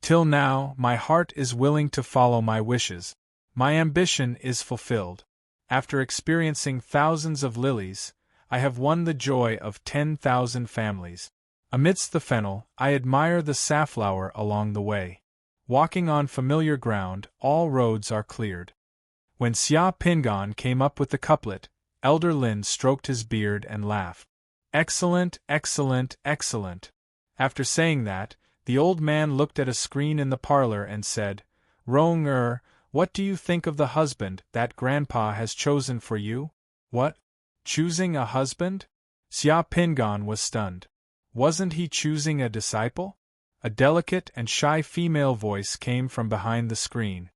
Till now, my heart is willing to follow my wishes. My ambition is fulfilled. After experiencing thousands of lilies, I have won the joy of 10,000 families. Amidst the fennel, I admire the safflower along the way. Walking on familiar ground, all roads are cleared. When Xia Pingan came up with the couplet, Elder Lin stroked his beard and laughed. Excellent, excellent, excellent. After saying that, the old man looked at a screen in the parlor and said, Rong what do you think of the husband that Grandpa has chosen for you? What? Choosing a husband? Xia Pingan was stunned. Wasn't he choosing a disciple? A delicate and shy female voice came from behind the screen.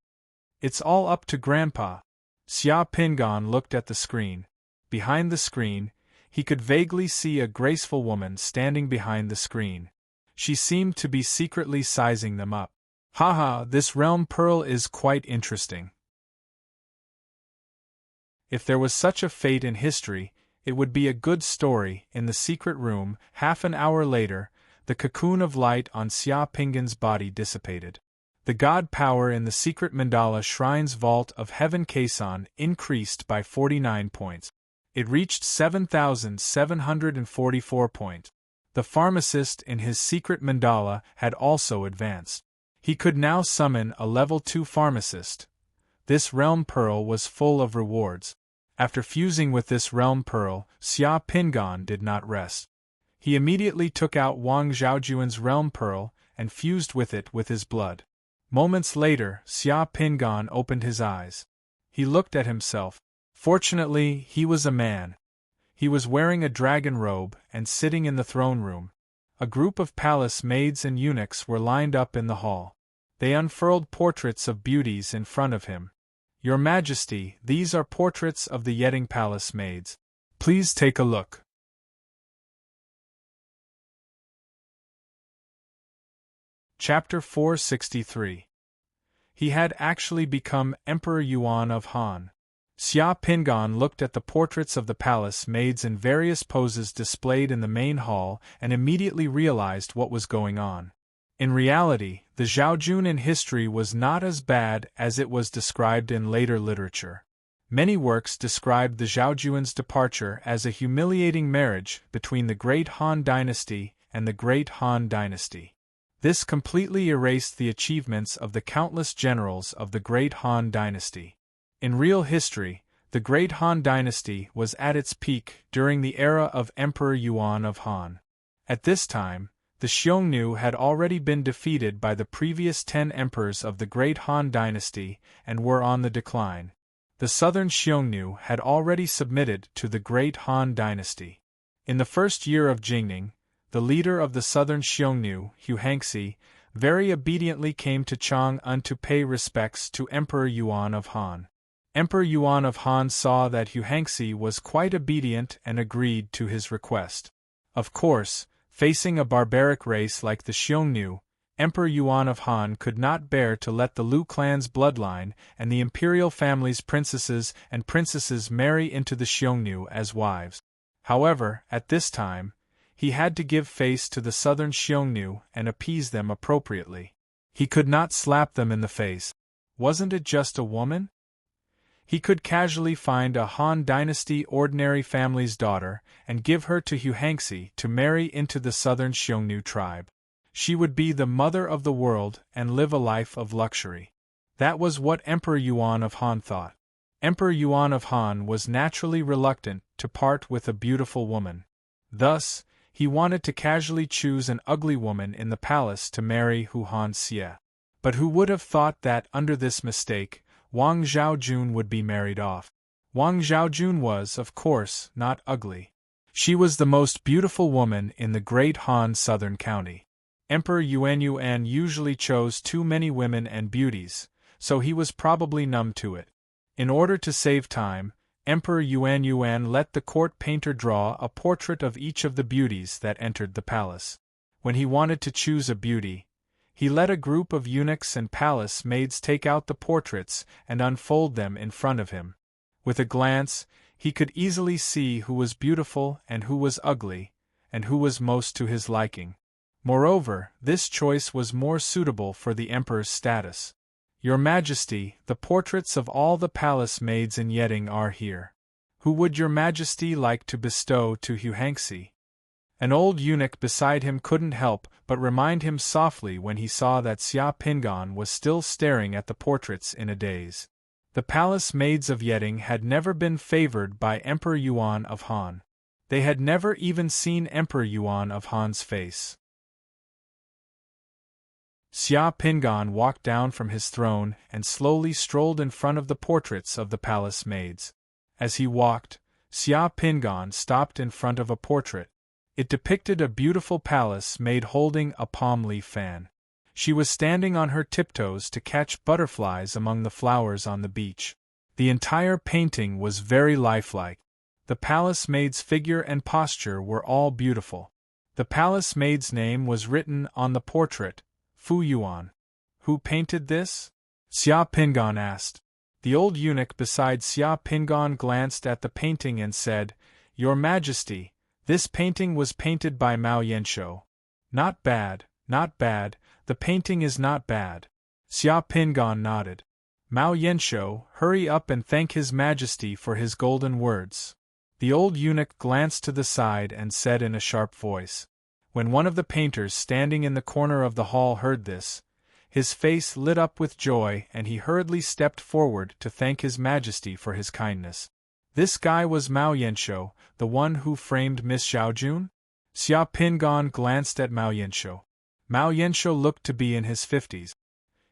It's all up to Grandpa. Xia Pingan looked at the screen. Behind the screen, he could vaguely see a graceful woman standing behind the screen. She seemed to be secretly sizing them up. Haha, this realm pearl is quite interesting. If there was such a fate in history, it would be a good story. In the secret room, half an hour later, the cocoon of light on Xia Pingan's body dissipated. The god power in the secret mandala shrine's vault of heaven Kaisan increased by 49 points. It reached 7,744 points. The pharmacist in his secret mandala had also advanced. He could now summon a level 2 pharmacist. This realm pearl was full of rewards. After fusing with this realm pearl, Xia Pingan did not rest. He immediately took out Wang Zhaojuan's realm pearl and fused with it with his blood. Moments later, Xia Pingan opened his eyes. He looked at himself. Fortunately, he was a man. He was wearing a dragon robe and sitting in the throne room. A group of palace maids and eunuchs were lined up in the hall. They unfurled portraits of beauties in front of him. Your Majesty, these are portraits of the Yeding Palace maids. Please take a look. Chapter 463. He had actually become Emperor Yuan of Han. Xia Pingan looked at the portraits of the palace maids in various poses displayed in the main hall and immediately realized what was going on. In reality, the Zhaojun in history was not as bad as it was described in later literature. Many works described the Zhaojuan's departure as a humiliating marriage between the Great Han Dynasty and the Great Han Dynasty. This completely erased the achievements of the countless generals of the Great Han Dynasty. In real history, the Great Han Dynasty was at its peak during the era of Emperor Yuan of Han. At this time, the Xiongnu had already been defeated by the previous 10 emperors of the Great Han Dynasty and were on the decline. The southern Xiongnu had already submitted to the Great Han Dynasty. In the first year of Jingning, the leader of the southern Xiongnu, Hu Hangxi, very obediently came to Chang'an to pay respects to Emperor Yuan of Han. Emperor Yuan of Han saw that Hu Hangxi was quite obedient and agreed to his request. Of course, facing a barbaric race like the Xiongnu, Emperor Yuan of Han could not bear to let the Lu clan's bloodline and the imperial family's princesses and princesses marry into the Xiongnu as wives. However, at this time, he had to give face to the southern Xiongnu and appease them appropriately. He could not slap them in the face. Wasn't it just a woman? He could casually find a Han Dynasty ordinary family's daughter and give her to Hu Hangxi to marry into the southern Xiongnu tribe. She would be the mother of the world and live a life of luxury. That was what Emperor Yuan of Han thought. Emperor Yuan of Han was naturally reluctant to part with a beautiful woman. Thus, he wanted to casually choose an ugly woman in the palace to marry Hu Hanxie. But who would have thought that under this mistake, Wang Zhaojun would be married off? Wang Zhaojun was, of course, not ugly. She was the most beautiful woman in the Great Han Southern County. Emperor Yuan usually chose too many women and beauties, so he was probably numb to it. In order to save time, Emperor Yuan let the court painter draw a portrait of each of the beauties that entered the palace. When he wanted to choose a beauty, he let a group of eunuchs and palace maids take out the portraits and unfold them in front of him. With a glance, he could easily see who was beautiful and who was ugly, and who was most to his liking. Moreover, this choice was more suitable for the emperor's status. Your Majesty, the portraits of all the palace maids in Yeding are here. Who would your Majesty like to bestow to Yuhanxi? An old eunuch beside him couldn't help but remind him softly when he saw that Xia Pingan was still staring at the portraits in a daze. The palace maids of Yeding had never been favored by Emperor Yuan of Han. They had never even seen Emperor Yuan of Han's face. Xia Pingan walked down from his throne and slowly strolled in front of the portraits of the palace maids. As he walked, Xia Pingan stopped in front of a portrait. It depicted a beautiful palace maid holding a palm leaf fan. She was standing on her tiptoes to catch butterflies among the flowers on the beach. The entire painting was very lifelike. The palace maid's figure and posture were all beautiful. The palace maid's name was written on the portrait, Fu Yuan. Who painted this? Xia Pingan asked. The old eunuch beside Xia Pingan glanced at the painting and said, Your Majesty, this painting was painted by Mao Yanshou. Not bad, not bad, the painting is not bad. Xia Pingan nodded. Mao Yanshou, hurry up and thank His Majesty for his golden words. The old eunuch glanced to the side and said in a sharp voice. When one of the painters standing in the corner of the hall heard this, his face lit up with joy and he hurriedly stepped forward to thank His Majesty for his kindness. This guy was Mao Yanshou, the one who framed Miss Xiaojun? Xia Pingan glanced at Mao Yanshou. Mao Yanshou looked to be in his 50s.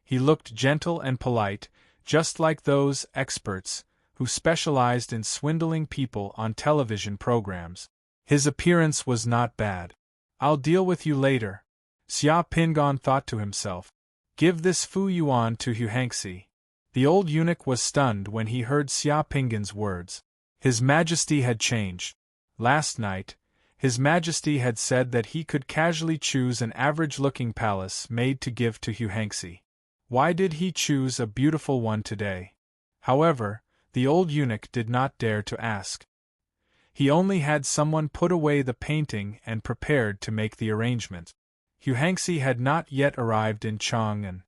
He looked gentle and polite, just like those experts who specialized in swindling people on television programs. His appearance was not bad. I'll deal with you later. Xia Pingan thought to himself. Give this Fu Yuan to Yuhanxi. The old eunuch was stunned when he heard Xia Pingan's words. His Majesty had changed. Last night, His Majesty had said that he could casually choose an average-looking palace maid to give to Yuhanxi. Why did he choose a beautiful one today? However, the old eunuch did not dare to ask. He only had someone put away the painting and prepared to make the arrangement. Yuhanxi had not yet arrived in Chang'an.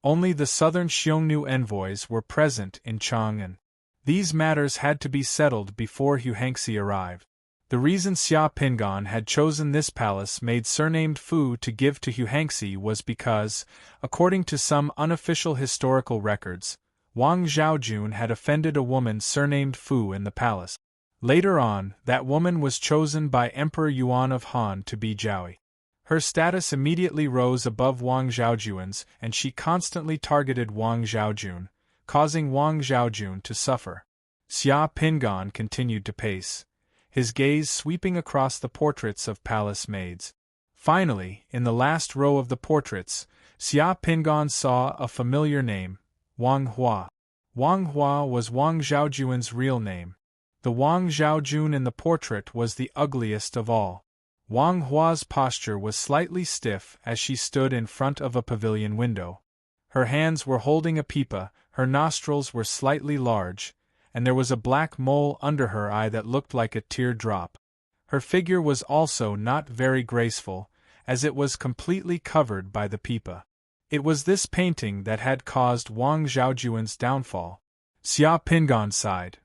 Only the southern Xiongnu envoys were present in Chang'an. These matters had to be settled before Yuhanxi arrived. The reason Xia Pingan had chosen this palace maid surnamed Fu to give to Yuhanxi was because, according to some unofficial historical records, Wang Zhaojun had offended a woman surnamed Fu in the palace. Later on, that woman was chosen by Emperor Yuan of Han to be Zhaoi. Her status immediately rose above Wang Zhaojun's and she constantly targeted Wang Zhaojun, causing Wang Zhaojun to suffer. Xia Pingan continued to pace, his gaze sweeping across the portraits of palace maids. Finally, in the last row of the portraits, Xia Pingan saw a familiar name, Wang Hua. Wang Hua was Wang Zhaojun's real name. The Wang Zhaojun in the portrait was the ugliest of all. Wang Hua's posture was slightly stiff as she stood in front of a pavilion window. Her hands were holding a pipa, her nostrils were slightly large, and there was a black mole under her eye that looked like a tear drop. Her figure was also not very graceful, as it was completely covered by the pipa. It was this painting that had caused Wang Zhaojun's downfall. Xia Pingan sighed.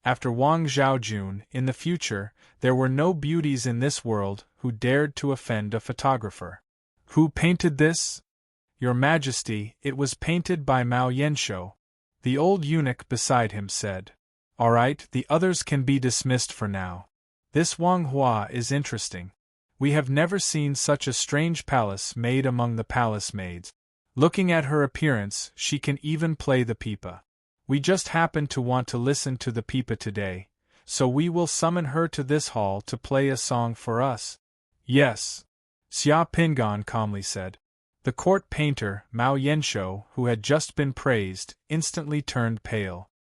After Wang Zhaojun, in the future, there were no beauties in this world who dared to offend a photographer. Who painted this? Your Majesty, it was painted by Mao Yanshou. The old eunuch beside him said. All right, the others can be dismissed for now. This Wang Hua is interesting. We have never seen such a strange palace maid among the palace maids. Looking at her appearance, she can even play the pipa. We just happen to want to listen to the pipa today, so we will summon her to this hall to play a song for us. Yes. Xia Pingan calmly said. The court painter, Mao Yanshou, who had just been praised, instantly turned pale.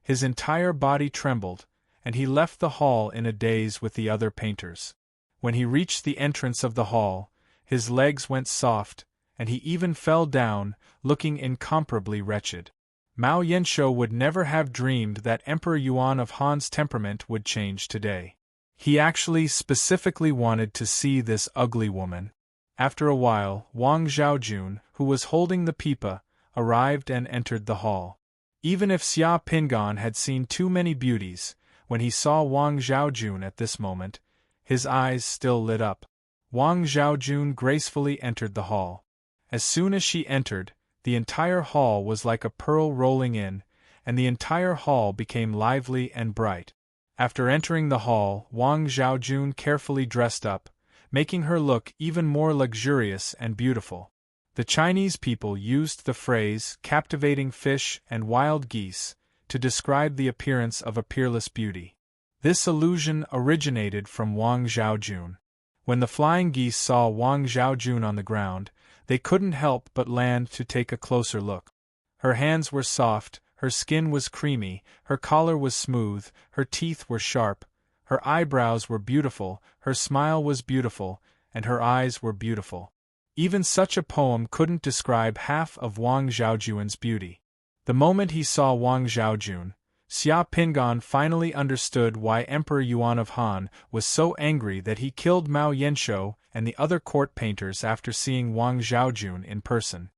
His entire body trembled, and he left the hall in a daze with the other painters. When he reached the entrance of the hall, his legs went soft, and he even fell down, looking incomparably wretched. Mao Yanshou would never have dreamed that Emperor Yuan of Han's temperament would change today. He actually specifically wanted to see this ugly woman. After a while, Wang Zhaojun, who was holding the pipa, arrived and entered the hall. Even if Xia Pingan had seen too many beauties, when he saw Wang Zhaojun at this moment, his eyes still lit up. Wang Zhaojun gracefully entered the hall. As soon as she entered, the entire hall was like a pearl rolling in, and the entire hall became lively and bright. After entering the hall, Wang Zhaojun carefully dressed up, making her look even more luxurious and beautiful. The Chinese people used the phrase captivating fish and wild geese to describe the appearance of a peerless beauty. This illusion originated from Wang Zhaojun. When the flying geese saw Wang Zhaojun on the ground, they couldn't help but land to take a closer look. Her hands were soft, her skin was creamy, her collar was smooth, her teeth were sharp, her eyebrows were beautiful, her smile was beautiful, and her eyes were beautiful. Even such a poem couldn't describe half of Wang Zhaojun's beauty. The moment he saw Wang Zhaojun, Xia Pingan finally understood why Emperor Yuan of Han was so angry that he killed Mao Yanshou and the other court painters after seeing Wang Zhaojun in person.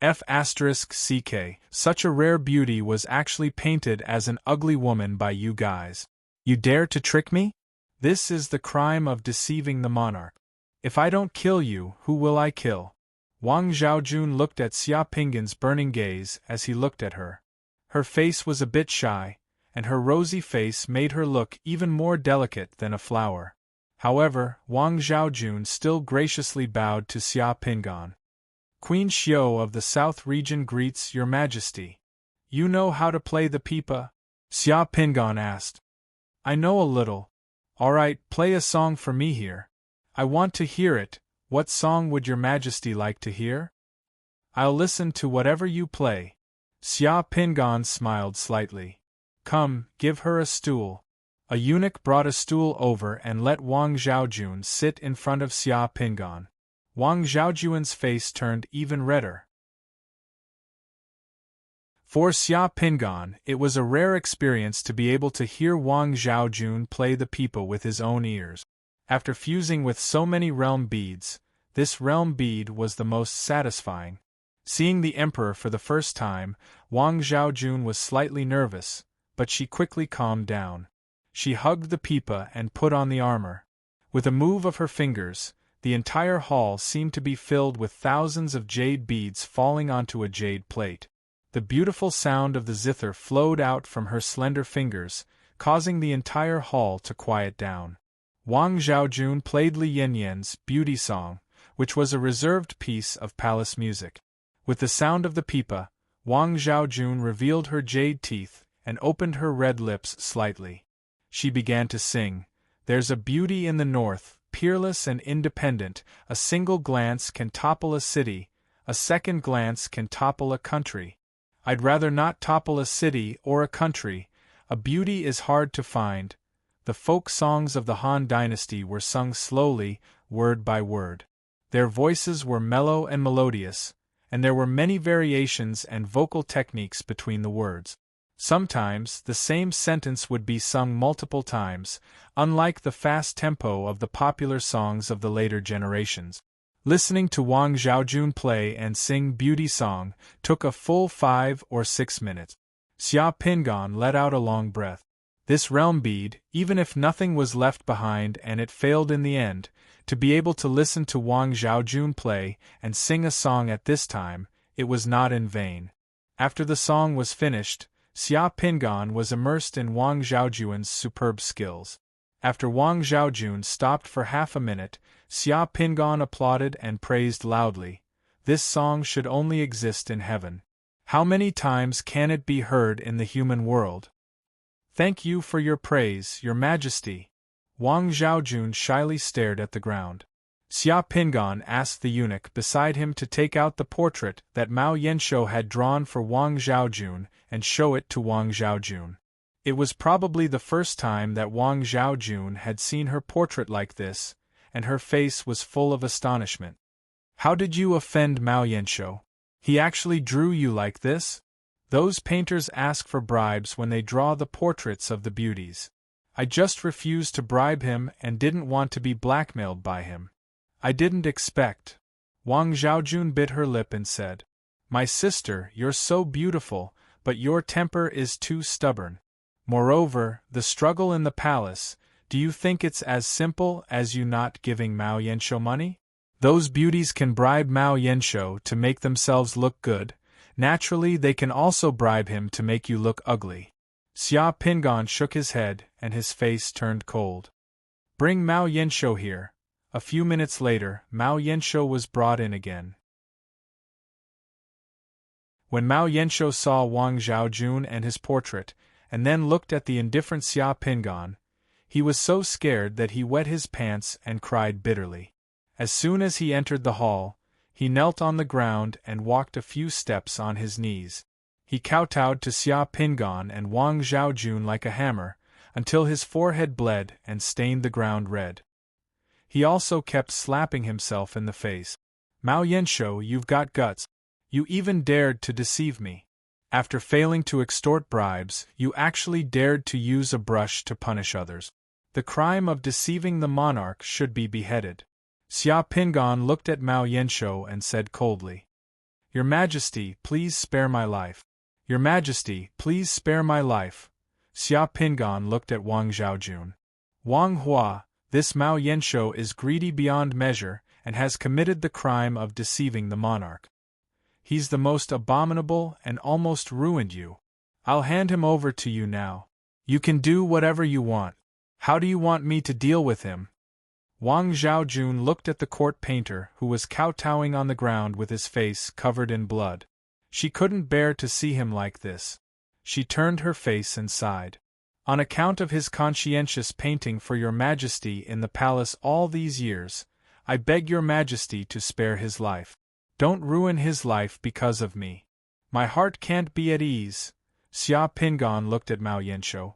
F***ck, such a rare beauty was actually painted as an ugly woman by you guys. You dare to trick me? This is the crime of deceiving the monarch. If I don't kill you, who will I kill? Wang Zhaojun looked at Xia Pingan's burning gaze as he looked at her. Her face was a bit shy, and her rosy face made her look even more delicate than a flower. However, Wang Zhaojun still graciously bowed to Xia Pingan. Queen Xiao of the South region greets Your Majesty. You know how to play the pipa? Xia Pingan asked. I know a little. Alright, play a song for me here. I want to hear it. What song would Your Majesty like to hear? I'll listen to whatever you play. Xia Pingan smiled slightly. Come, give her a stool. A eunuch brought a stool over and let Wang Zhaojun sit in front of Xia Pingan. Wang Zhaojun's face turned even redder. For Xia Pingan, it was a rare experience to be able to hear Wang Zhaojun play the pipa with his own ears. After fusing with so many realm beads, this realm bead was the most satisfying. Seeing the emperor for the first time, Wang Zhaojun was slightly nervous, but she quickly calmed down. She hugged the pipa and put on the armor. With a move of her fingers, the entire hall seemed to be filled with thousands of jade beads falling onto a jade plate. The beautiful sound of the zither flowed out from her slender fingers, causing the entire hall to quiet down. Wang Zhaojun played Li Yanyan's Beauty Song, which was a reserved piece of palace music. With the sound of the pipa, Wang Zhaojun revealed her jade teeth and opened her red lips slightly. She began to sing, There's a beauty in the north, peerless and independent, a single glance can topple a city, a second glance can topple a country. I'd rather not topple a city or a country, a beauty is hard to find. The folk songs of the Han dynasty were sung slowly, word by word. Their voices were mellow and melodious, and there were many variations and vocal techniques between the words. Sometimes, the same sentence would be sung multiple times, unlike the fast tempo of the popular songs of the later generations. Listening to Wang Zhaojun play and sing Beauty Song took a full 5 or 6 minutes. Xia Pingan let out a long breath. This realm bead, even if nothing was left behind and it failed in the end, to be able to listen to Wang Zhaojun play and sing a song at this time, it was not in vain. After the song was finished, Xia Pingan was immersed in Wang Zhaojun's superb skills. After Wang Zhaojun stopped for half a minute, Xia Pingan applauded and praised loudly. This song should only exist in heaven. How many times can it be heard in the human world? Thank you for your praise, Your Majesty. Wang Zhaojun shyly stared at the ground. Xia Pingan asked the eunuch beside him to take out the portrait that Mao Yanshou had drawn for Wang Zhaojun and show it to Wang Zhaojun. It was probably the first time that Wang Zhaojun had seen her portrait like this, and her face was full of astonishment. How did you offend Mao Yanshou? He actually drew you like this? Those painters ask for bribes when they draw the portraits of the beauties. I just refused to bribe him and didn't want to be blackmailed by him. I didn't expect. Wang Zhaojun bit her lip and said, My sister, you're so beautiful, but your temper is too stubborn. Moreover, the struggle in the palace, do you think it's as simple as you not giving Mao Yanshou money? Those beauties can bribe Mao Yanshou to make themselves look good. Naturally, they can also bribe him to make you look ugly. Xia Pingan shook his head, and his face turned cold. Bring Mao Yanshou here. A few minutes later, Mao Yanshou was brought in again. When Mao Yanshou saw Wang Zhaojun and his portrait, and then looked at the indifferent Xia Pingan, he was so scared that he wet his pants and cried bitterly. As soon as he entered the hall, he knelt on the ground and walked a few steps on his knees. He kowtowed to Xia Pingan and Wang Zhaojun like a hammer, until his forehead bled and stained the ground red. He also kept slapping himself in the face. Mao Yanshou, you've got guts. You even dared to deceive me. After failing to extort bribes, you actually dared to use a brush to punish others. The crime of deceiving the monarch should be beheaded. Xia Pingan looked at Mao Yanshou and said coldly, Your Majesty, please spare my life. Your Majesty, please spare my life. Xia Pingan looked at Wang Zhaojun. Wang Hua, this Mao Yanshou is greedy beyond measure and has committed the crime of deceiving the monarch. He's the most abominable and almost ruined you. I'll hand him over to you now. You can do whatever you want. How do you want me to deal with him? Wang Zhaojun looked at the court painter who was kowtowing on the ground with his face covered in blood. She couldn't bear to see him like this. She turned her face and sighed. On account of his conscientious painting for your Majesty in the palace all these years, I beg your Majesty to spare his life. Don't ruin his life because of me. My heart can't be at ease. Xia Pingan looked at Mao Yanshou.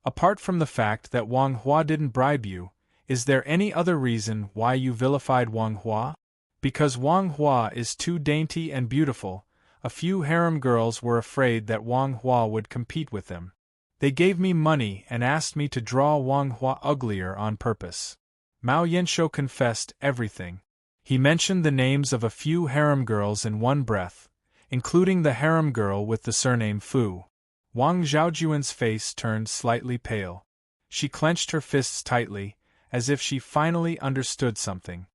Apart from the fact that Wang Hua didn't bribe you, is there any other reason why you vilified Wang Hua? Because Wang Hua is too dainty and beautiful, a few harem girls were afraid that Wang Hua would compete with them. They gave me money and asked me to draw Wang Hua uglier on purpose. Mao Yanshou confessed everything. He mentioned the names of a few harem girls in one breath, including the harem girl with the surname Fu. Wang Zhaojun's face turned slightly pale. She clenched her fists tightly, as if she finally understood something.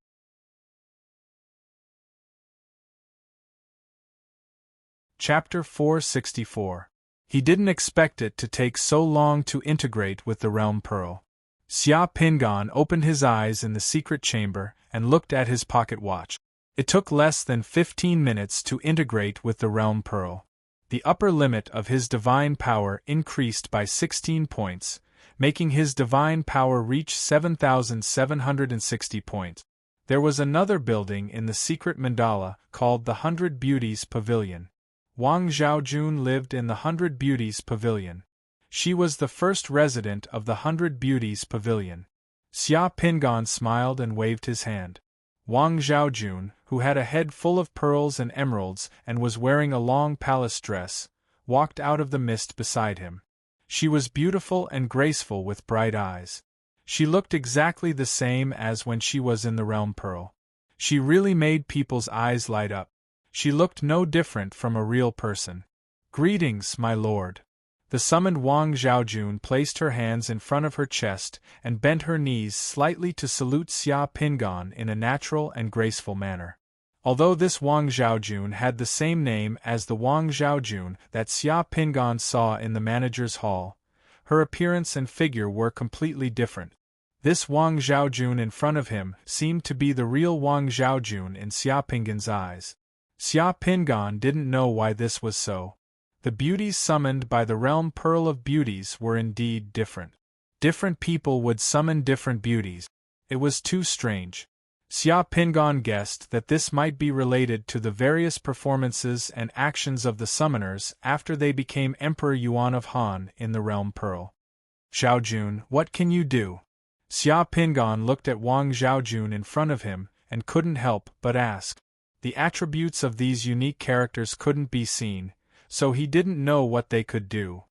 Chapter 464. He didn't expect it to take so long to integrate with the Realm Pearl. Xia Pingan opened his eyes in the secret chamber and looked at his pocket watch. It took less than 15 minutes to integrate with the Realm Pearl. The upper limit of his divine power increased by 16 points, making his divine power reach 7,760 points. There was another building in the secret mandala called the 100 Beauties Pavilion. Wang Zhaojun lived in the 100 Beauties Pavilion. She was the first resident of the 100 Beauties Pavilion. Xia Pingan smiled and waved his hand. Wang Zhaojun, who had a head full of pearls and emeralds and was wearing a long palace dress, walked out of the mist beside him. She was beautiful and graceful with bright eyes. She looked exactly the same as when she was in the Realm Pearl. She really made people's eyes light up. She looked no different from a real person. Greetings, my lord. The summoned Wang Zhaojun placed her hands in front of her chest and bent her knees slightly to salute Xia Pingan in a natural and graceful manner. Although this Wang Zhaojun had the same name as the Wang Zhaojun that Xia Pingan saw in the manager's hall, her appearance and figure were completely different. This Wang Zhaojun in front of him seemed to be the real Wang Zhaojun in Xia Pingan's eyes. Xia Pingan didn't know why this was so. The beauties summoned by the Realm Pearl of Beauties were indeed different. Different people would summon different beauties. It was too strange. Xia Pingan guessed that this might be related to the various performances and actions of the summoners after they became Emperor Yuan of Han in the Realm Pearl. Zhaojun, what can you do? Xia Pingan looked at Wang Zhaojun in front of him and couldn't help but ask. The attributes of these unique characters couldn't be seen, so he didn't know what they could do.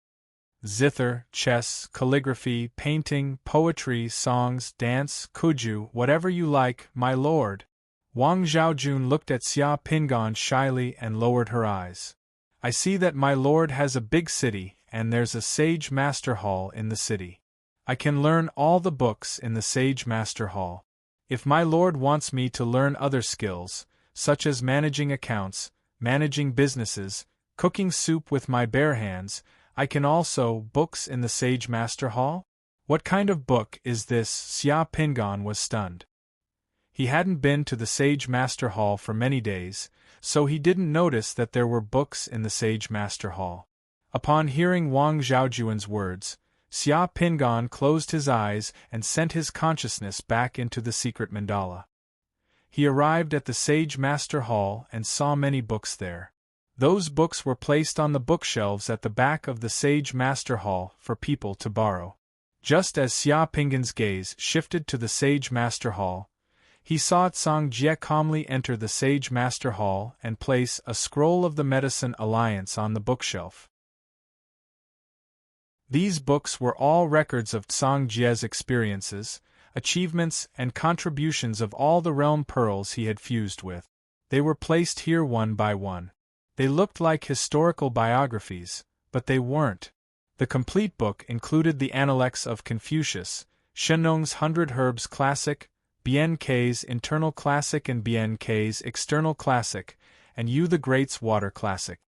zither, chess, calligraphy, painting, poetry, songs, dance, kuju, whatever you like, my lord. Wang Zhaojun looked at Xia Pingan shyly and lowered her eyes. I see that my lord has a big city, and there's a sage master hall in the city. I can learn all the books in the sage master hall. If my lord wants me to learn other skills, such as managing accounts, managing businesses, cooking soup with my bare hands, I can also books in the Sage Master Hall? What kind of book is this? Xia Pingan was stunned. He hadn't been to the Sage Master Hall for many days, so he didn't notice that there were books in the Sage Master Hall. Upon hearing Wang Zhaojuan's words, Xia Pingan closed his eyes and sent his consciousness back into the secret mandala. He arrived at the Sage Master Hall and saw many books there. Those books were placed on the bookshelves at the back of the Sage Master Hall for people to borrow. Just as Xia Pingan's gaze shifted to the Sage Master Hall, he saw Tsang Jie calmly enter the Sage Master Hall and place a scroll of the Medicine Alliance on the bookshelf. These books were all records of Tsang Jie's experiences, achievements, and contributions of all the realm pearls he had fused with. They were placed here one by one. They looked like historical biographies, but they weren't. The complete book included the Analects of Confucius, Shenong's 100 Herbs Classic, Bien K's Internal Classic and Bien K's External Classic, and Yu the Great's Water Classic.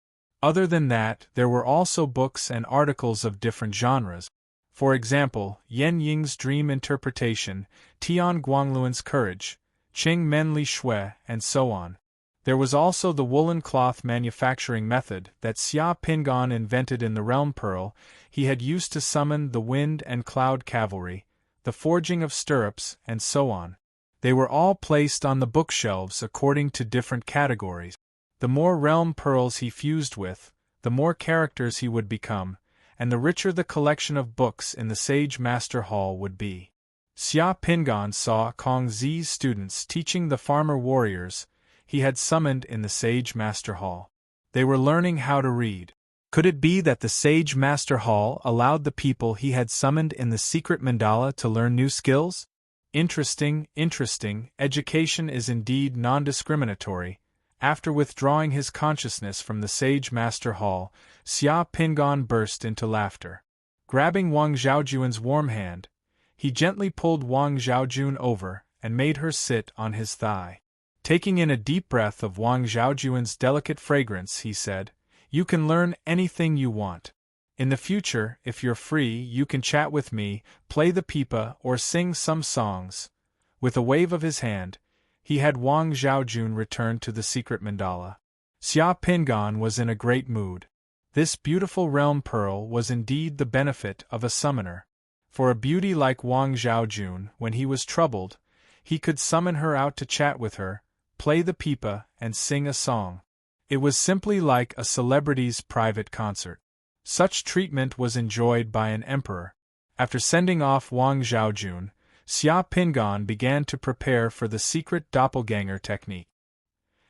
Other than that, there were also books and articles of different genres. For example, Yen Ying's Dream Interpretation, Tian Guangluan's Courage, Qing Men Li Shui, and so on. There was also the woolen cloth manufacturing method that Xia Pingan invented in the Realm Pearl he had used to summon the wind and cloud cavalry, the forging of stirrups, and so on. They were all placed on the bookshelves according to different categories. The more realm pearls he fused with, the more characters he would become, and the richer the collection of books in the Sage Master Hall would be. Xia Pingan saw Kong Zi's students teaching the farmer warriors he had summoned in the Sage Master Hall. They were learning how to read. Could it be that the Sage Master Hall allowed the people he had summoned in the secret mandala to learn new skills? Interesting. Education is indeed non-discriminatory. After withdrawing his consciousness from the Sage Master Hall, Xia Pingan burst into laughter. Grabbing Wang Zhaojuan's warm hand, he gently pulled Wang Zhaojun over and made her sit on his thigh. Taking in a deep breath of Wang Zhaojuan's delicate fragrance, he said, "You can learn anything you want. In the future, if you're free, you can chat with me, play the pipa, or sing some songs." With a wave of his hand, he had Wang Zhaojun return to the secret mandala. Xia Pingan was in a great mood. This beautiful realm pearl was indeed the benefit of a summoner. For a beauty like Wang Zhaojun, when he was troubled, he could summon her out to chat with her, play the pipa, and sing a song. It was simply like a celebrity's private concert. Such treatment was enjoyed by an emperor. After sending off Wang Zhaojun, Xia Pingan began to prepare for the secret doppelganger technique.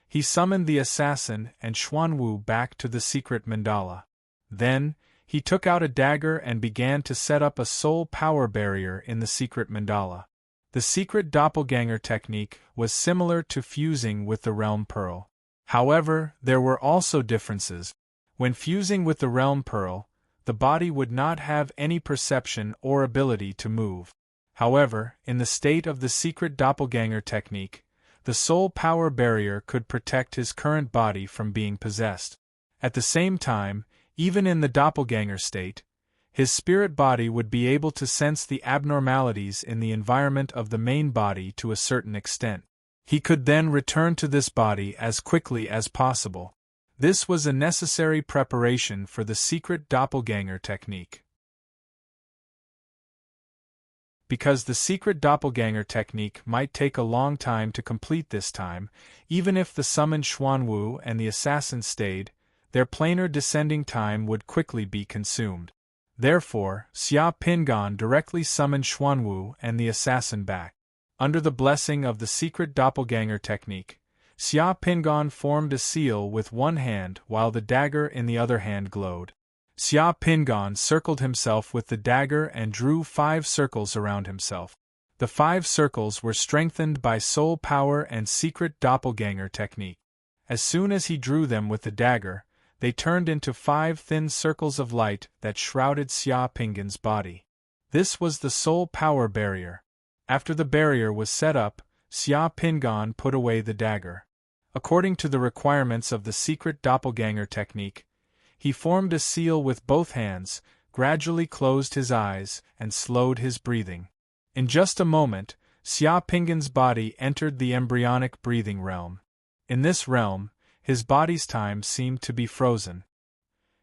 He summoned the assassin and Xuanwu back to the secret mandala. Then, he took out a dagger and began to set up a soul power barrier in the secret mandala. The secret doppelganger technique was similar to fusing with the realm pearl. However, there were also differences. When fusing with the realm pearl, the body would not have any perception or ability to move. However, in the state of the secret doppelganger technique, the soul power barrier could protect his current body from being possessed. At the same time, even in the doppelganger state, his spirit body would be able to sense the abnormalities in the environment of the main body to a certain extent. He could then return to this body as quickly as possible. This was a necessary preparation for the secret doppelganger technique. Because the secret doppelganger technique might take a long time to complete this time, even if the summoned Xuanwu and the assassin stayed, their planar descending time would quickly be consumed. Therefore, Xia Pingan directly summoned Xuanwu and the assassin back. Under the blessing of the secret doppelganger technique, Xia Pingan formed a seal with one hand while the dagger in the other hand glowed. Xia Pingan circled himself with the dagger and drew 5 circles around himself. The 5 circles were strengthened by soul power and secret doppelganger technique. As soon as he drew them with the dagger, they turned into 5 thin circles of light that shrouded Xia Pingan's body. This was the soul power barrier. After the barrier was set up, Xia Pingan put away the dagger. According to the requirements of the secret doppelganger technique, he formed a seal with both hands, gradually closed his eyes, and slowed his breathing. In just a moment, Xia Pingan's body entered the embryonic breathing realm. In this realm, his body's time seemed to be frozen.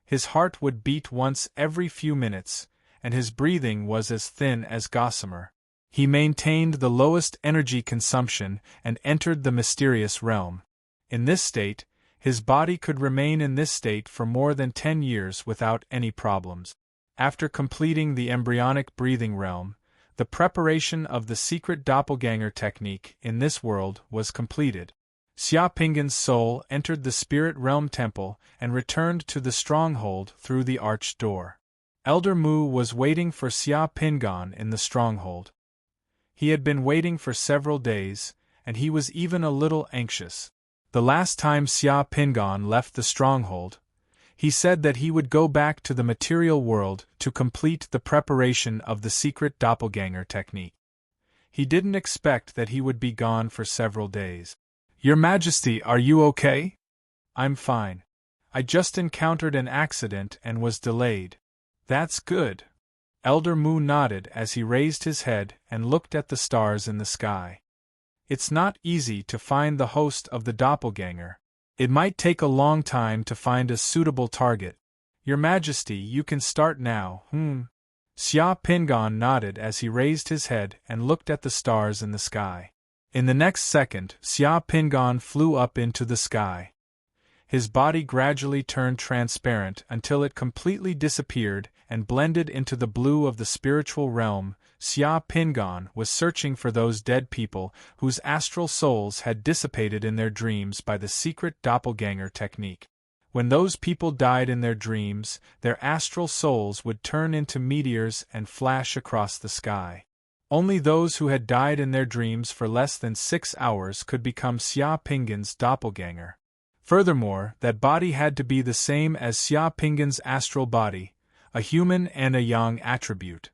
His heart would beat once every few minutes, and his breathing was as thin as gossamer. He maintained the lowest energy consumption and entered the mysterious realm. In this state, his body could remain in this state for more than 10 years without any problems. After completing the embryonic breathing realm, the preparation of the secret doppelganger technique in this world was completed. Xia Pingan's soul entered the spirit realm temple and returned to the stronghold through the arched door. Elder Mu was waiting for Xia Pingan in the stronghold. He had been waiting for several days, and he was even a little anxious. The last time Xia Pingan left the stronghold, he said that he would go back to the material world to complete the preparation of the secret doppelganger technique. He didn't expect that he would be gone for several days. "Your Majesty, are you okay?" "I'm fine. I just encountered an accident and was delayed." "That's good." Elder Mu nodded as he raised his head and looked at the stars in the sky. "It's not easy to find the host of the doppelganger. It might take a long time to find a suitable target. Your Majesty, you can start now, Xia Pingan nodded as he raised his head and looked at the stars in the sky. In the next second, Xia Pingan flew up into the sky. His body gradually turned transparent until it completely disappeared and blended into the blue of the spiritual realm. Xia Pingan was searching for those dead people whose astral souls had dissipated in their dreams by the secret doppelganger technique. When those people died in their dreams, their astral souls would turn into meteors and flash across the sky. Only those who had died in their dreams for less than 6 hours could become Xia Pingan's doppelganger. Furthermore, that body had to be the same as Xia Pingan's astral body, a human and a yang attribute.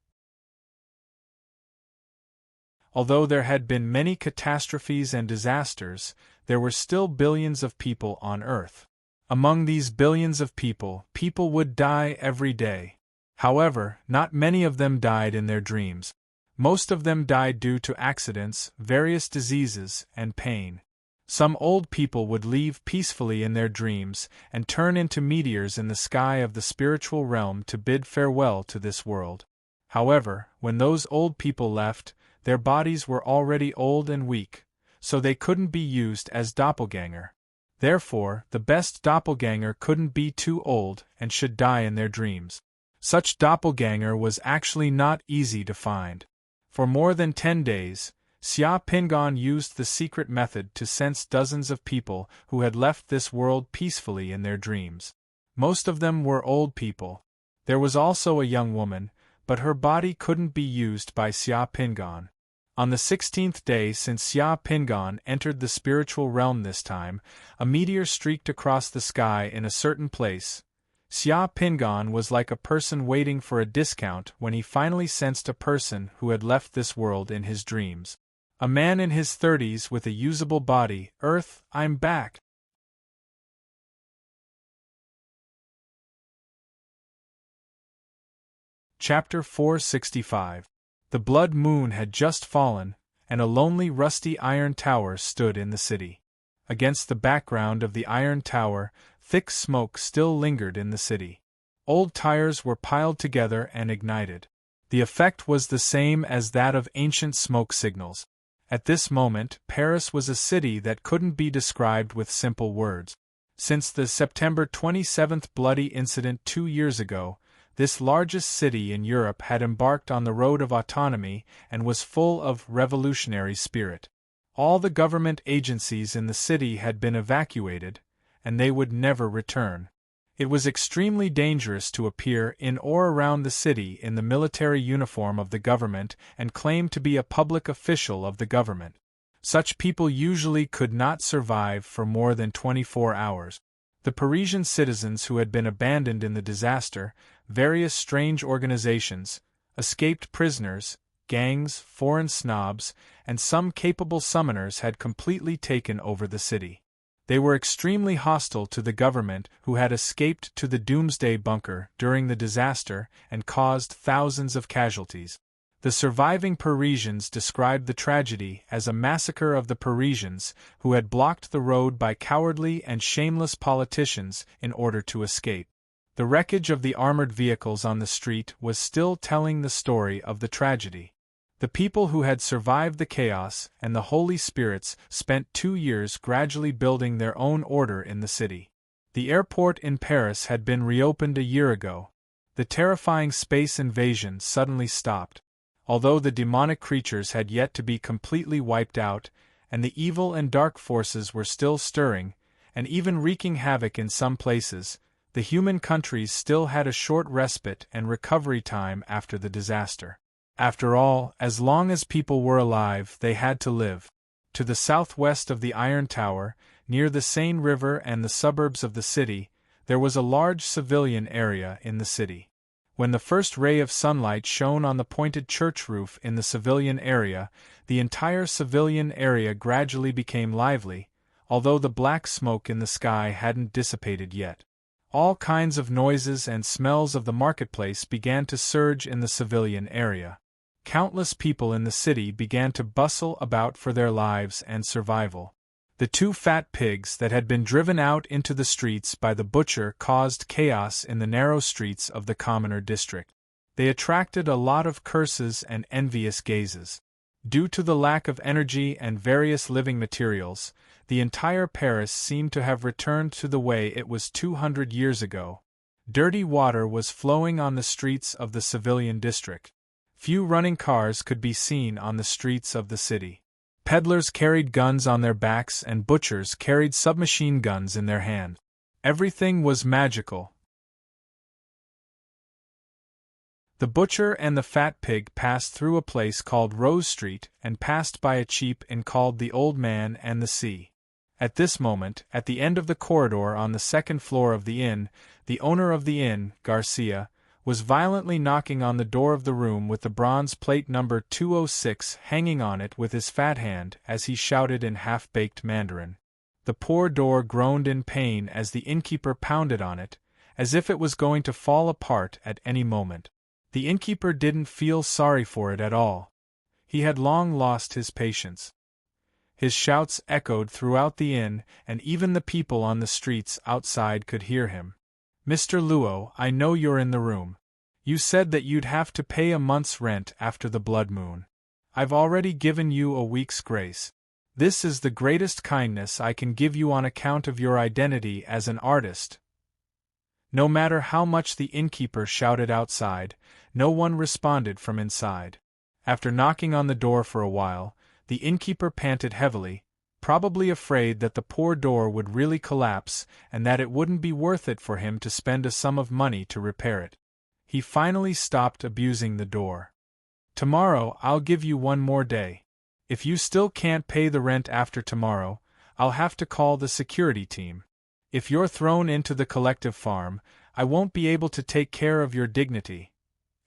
Although there had been many catastrophes and disasters, there were still billions of people on Earth. Among these billions of people, people would die every day. However, not many of them died in their dreams. Most of them died due to accidents, various diseases, and pain. Some old people would leave peacefully in their dreams and turn into meteors in the sky of the spiritual realm to bid farewell to this world. However, when those old people left, their bodies were already old and weak, so they couldn't be used as doppelganger. Therefore, the best doppelganger couldn't be too old and should die in their dreams. Such doppelganger was actually not easy to find. For more than 10 days, Xia Pingan used the secret method to sense dozens of people who had left this world peacefully in their dreams. Most of them were old people. There was also a young woman, but her body couldn't be used by Xia Pingan. On the 16th day since Xia Pingan entered the spiritual realm this time, a meteor streaked across the sky in a certain place. Xia Pingan was like a person waiting for a discount when he finally sensed a person who had left this world in his dreams. A man in his 30s with a usable body. "Earth, I'm back." Chapter 465. The blood moon had just fallen, and a lonely rusty iron tower stood in the city. Against the background of the iron tower, thick smoke still lingered in the city. Old tires were piled together and ignited. The effect was the same as that of ancient smoke signals. At this moment, Paris was a city that couldn't be described with simple words. Since the September 27th bloody incident 2 years ago, this largest city in Europe had embarked on the road of autonomy and was full of revolutionary spirit. All the government agencies in the city had been evacuated, and they would never return. It was extremely dangerous to appear in or around the city in the military uniform of the government and claim to be a public official of the government. Such people usually could not survive for more than 24 hours. The Parisian citizens who had been abandoned in the disaster, various strange organizations, escaped prisoners, gangs, foreign snobs, and some capable summoners had completely taken over the city. They were extremely hostile to the government, who had escaped to the doomsday bunker during the disaster and caused thousands of casualties. The surviving Parisians described the tragedy as a massacre of the Parisians who had blocked the road by cowardly and shameless politicians in order to escape. The wreckage of the armored vehicles on the street was still telling the story of the tragedy. The people who had survived the chaos and the holy spirits spent 2 years gradually building their own order in the city. The airport in Paris had been reopened a year ago. The terrifying space invasion suddenly stopped. Although the demonic creatures had yet to be completely wiped out, and the evil and dark forces were still stirring, and even wreaking havoc in some places, the human countries still had a short respite and recovery time after the disaster. After all, as long as people were alive, they had to live. To the southwest of the Iron Tower, near the Seine River and the suburbs of the city, there was a large civilian area in the city. When the first ray of sunlight shone on the pointed church roof in the civilian area, the entire civilian area gradually became lively, although the black smoke in the sky hadn't dissipated yet. All kinds of noises and smells of the marketplace began to surge in the civilian area. Countless people in the city began to bustle about for their lives and survival. The 2 fat pigs that had been driven out into the streets by the butcher caused chaos in the narrow streets of the commoner district. They attracted a lot of curses and envious gazes. Due to the lack of energy and various living materials, the entire Paris seemed to have returned to the way it was 200 years ago. Dirty water was flowing on the streets of the civilian district. Few running cars could be seen on the streets of the city. Peddlers carried guns on their backs and butchers carried submachine guns in their hand. Everything was magical. The butcher and the fat pig passed through a place called Rose Street and passed by a cheap inn called the Old Man and the Sea. At this moment, at the end of the corridor on the second floor of the inn, the owner of the inn, Garcia, was violently knocking on the door of the room with the bronze plate number 206 hanging on it with his fat hand as he shouted in half-baked Mandarin. The poor door groaned in pain as the innkeeper pounded on it, as if it was going to fall apart at any moment. The innkeeper didn't feel sorry for it at all. He had long lost his patience. His shouts echoed throughout the inn, and even the people on the streets outside could hear him. "Mr. Luo, I know you're in the room. You said that you'd have to pay a month's rent after the blood moon. I've already given you a week's grace. This is the greatest kindness I can give you on account of your identity as an artist." No matter how much the innkeeper shouted outside, no one responded from inside. After knocking on the door for a while, the innkeeper panted heavily, probably afraid that the poor door would really collapse and that it wouldn't be worth it for him to spend a sum of money to repair it. He finally stopped abusing the door. "Tomorrow I'll give you one more day. If you still can't pay the rent after tomorrow, I'll have to call the security team. If you're thrown into the collective farm, I won't be able to take care of your dignity."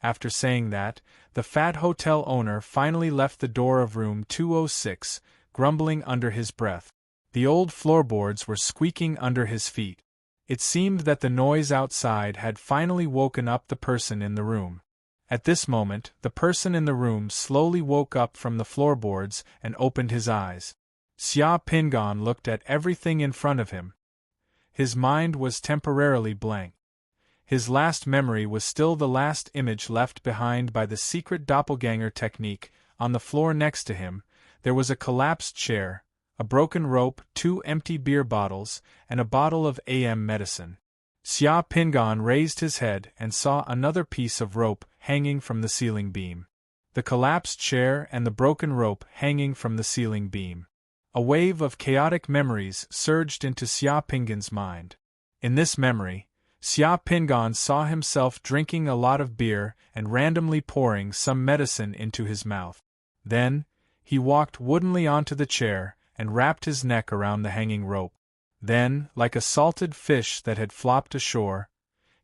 After saying that, the fat hotel owner finally left the door of room 206, grumbling under his breath. The old floorboards were squeaking under his feet. It seemed that the noise outside had finally woken up the person in the room. At this moment, the person in the room slowly woke up from the floorboards and opened his eyes. Xia Pingon looked at everything in front of him. His mind was temporarily blank. His last memory was still the last image left behind by the secret doppelganger technique. On the floor next to him, there was a collapsed chair, a broken rope, 2 empty beer bottles, and a bottle of AM medicine. Xia Pingon raised his head and saw another piece of rope hanging from the ceiling beam. The collapsed chair and the broken rope hanging from the ceiling beam. A wave of chaotic memories surged into Xia Pingon's mind. In this memory, Xia Pingan saw himself drinking a lot of beer and randomly pouring some medicine into his mouth. Then, he walked woodenly onto the chair and wrapped his neck around the hanging rope. Then, like a salted fish that had flopped ashore,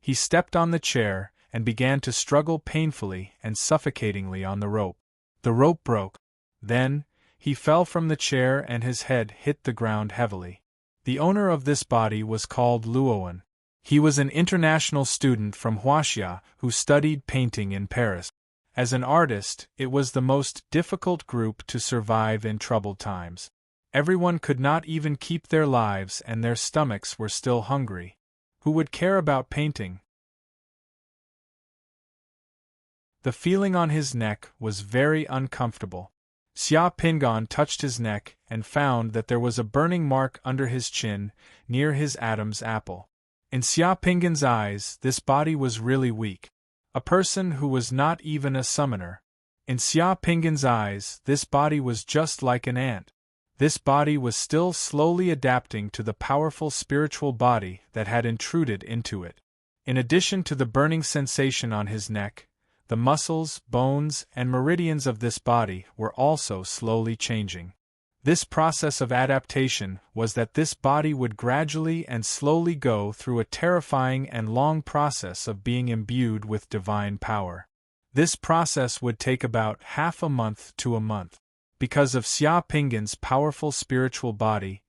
he stepped on the chair and began to struggle painfully and suffocatingly on the rope. The rope broke. Then, he fell from the chair and his head hit the ground heavily. The owner of this body was called Luoan. He was an international student from Huaxia who studied painting in Paris. As an artist, it was the most difficult group to survive in troubled times. Everyone could not even keep their lives and their stomachs were still hungry. Who would care about painting? The feeling on his neck was very uncomfortable. Xia Pingan touched his neck and found that there was a burning mark under his chin, near his Adam's apple. In Xia Pingan's eyes, this body was really weak. A person who was not even a summoner. In Xia Pingan's eyes, this body was just like an ant. This body was still slowly adapting to the powerful spiritual body that had intruded into it. In addition to the burning sensation on his neck, the muscles, bones, and meridians of this body were also slowly changing. This process of adaptation was that this body would gradually and slowly go through a terrifying and long process of being imbued with divine power. This process would take about half a month to a month. Because of Xia Pingan's powerful spiritual body,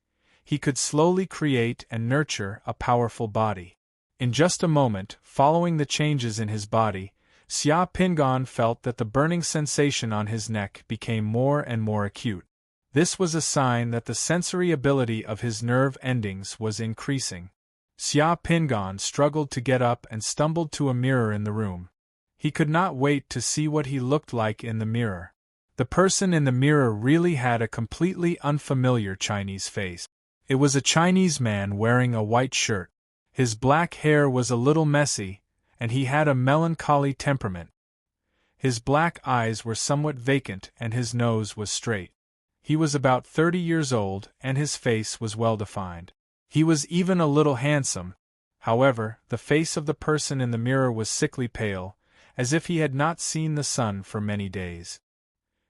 he could slowly create and nurture a powerful body. In just a moment, following the changes in his body, Xia Pingan felt that the burning sensation on his neck became more and more acute. This was a sign that the sensory ability of his nerve endings was increasing. Xia Pingan struggled to get up and stumbled to a mirror in the room. He could not wait to see what he looked like in the mirror. The person in the mirror really had a completely unfamiliar Chinese face. It was a Chinese man wearing a white shirt. His black hair was a little messy, and he had a melancholy temperament. His black eyes were somewhat vacant and his nose was straight. He was about 30 years old and his face was well defined. He was even a little handsome. However, the face of the person in the mirror was sickly pale, as if he had not seen the sun for many days.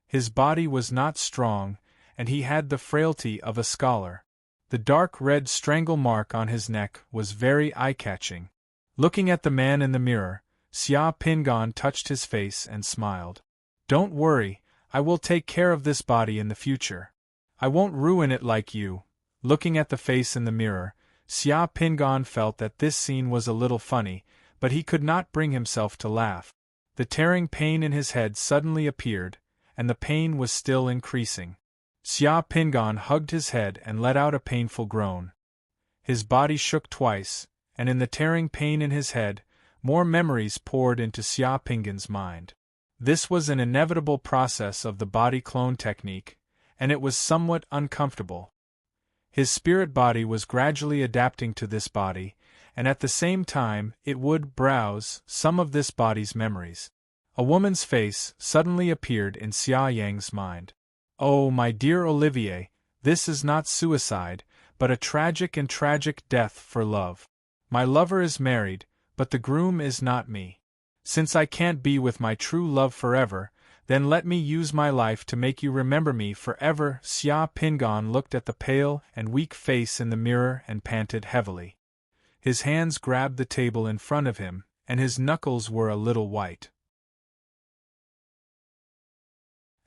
His body was not strong, and he had the frailty of a scholar. The dark red strangle mark on his neck was very eye-catching. Looking at the man in the mirror, Xia Pingan touched his face and smiled. "Don't worry, I will take care of this body in the future. I won't ruin it like you." Looking at the face in the mirror, Xia Pingan felt that this scene was a little funny, but he could not bring himself to laugh. The tearing pain in his head suddenly appeared, and the pain was still increasing. Xia Pingan hugged his head and let out a painful groan. His body shook twice, and in the tearing pain in his head, more memories poured into Xia Pingan's mind. This was an inevitable process of the body clone technique, and it was somewhat uncomfortable. His spirit body was gradually adapting to this body, and at the same time it would browse some of this body's memories. A woman's face suddenly appeared in Xia Yang's mind. "Oh, my dear Olivier, this is not suicide, but a tragic and tragic death for love. My lover is married, but the groom is not me. Since I can't be with my true love forever, then let me use my life to make you remember me forever." Xia Pingan looked at the pale and weak face in the mirror and panted heavily. His hands grabbed the table in front of him, and his knuckles were a little white.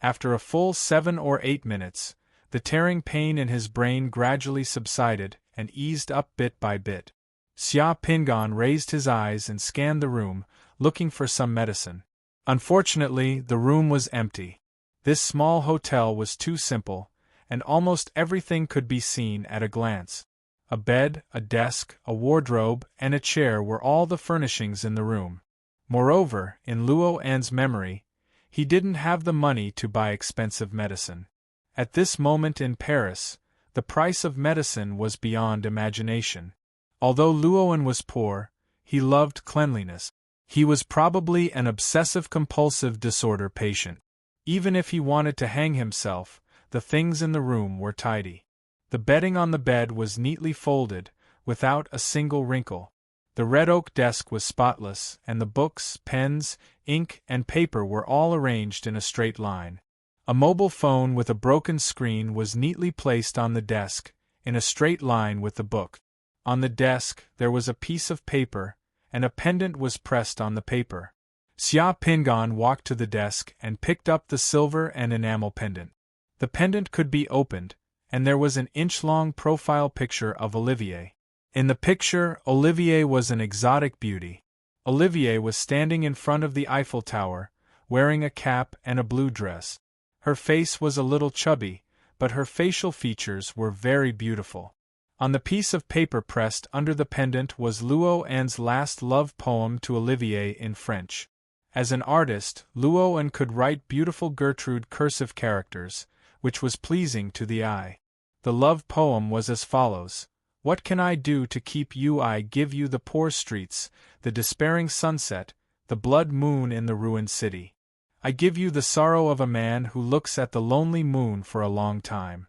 After a full 7 or 8 minutes, the tearing pain in his brain gradually subsided and eased up bit by bit. Xia Pingan raised his eyes and scanned the room, looking for some medicine. Unfortunately, the room was empty. This small hotel was too simple, and almost everything could be seen at a glance. A bed, a desk, a wardrobe, and a chair were all the furnishings in the room. Moreover, in Luo An's memory, he didn't have the money to buy expensive medicine. At this moment in Paris, the price of medicine was beyond imagination. Although Luoan was poor, he loved cleanliness. He was probably an obsessive-compulsive disorder patient. Even if he wanted to hang himself, the things in the room were tidy. The bedding on the bed was neatly folded, without a single wrinkle. The red oak desk was spotless, and the books, pens, ink, and paper were all arranged in a straight line. A mobile phone with a broken screen was neatly placed on the desk, in a straight line with the book. On the desk, there was a piece of paper, and a pendant was pressed on the paper. Xia Pingan walked to the desk and picked up the silver and enamel pendant. The pendant could be opened, and there was an inch-long profile picture of Olivier. In the picture, Olivier was an exotic beauty. Olivier was standing in front of the Eiffel Tower, wearing a cap and a blue dress. Her face was a little chubby, but her facial features were very beautiful. On the piece of paper pressed under the pendant was Luo An's last love poem to Olivier in French. As an artist, Luo An could write beautiful Gertrude cursive characters, which was pleasing to the eye. The love poem was as follows: "What can I do to keep you? I give you the poor streets, the despairing sunset, the blood moon in the ruined city. I give you the sorrow of a man who looks at the lonely moon for a long time.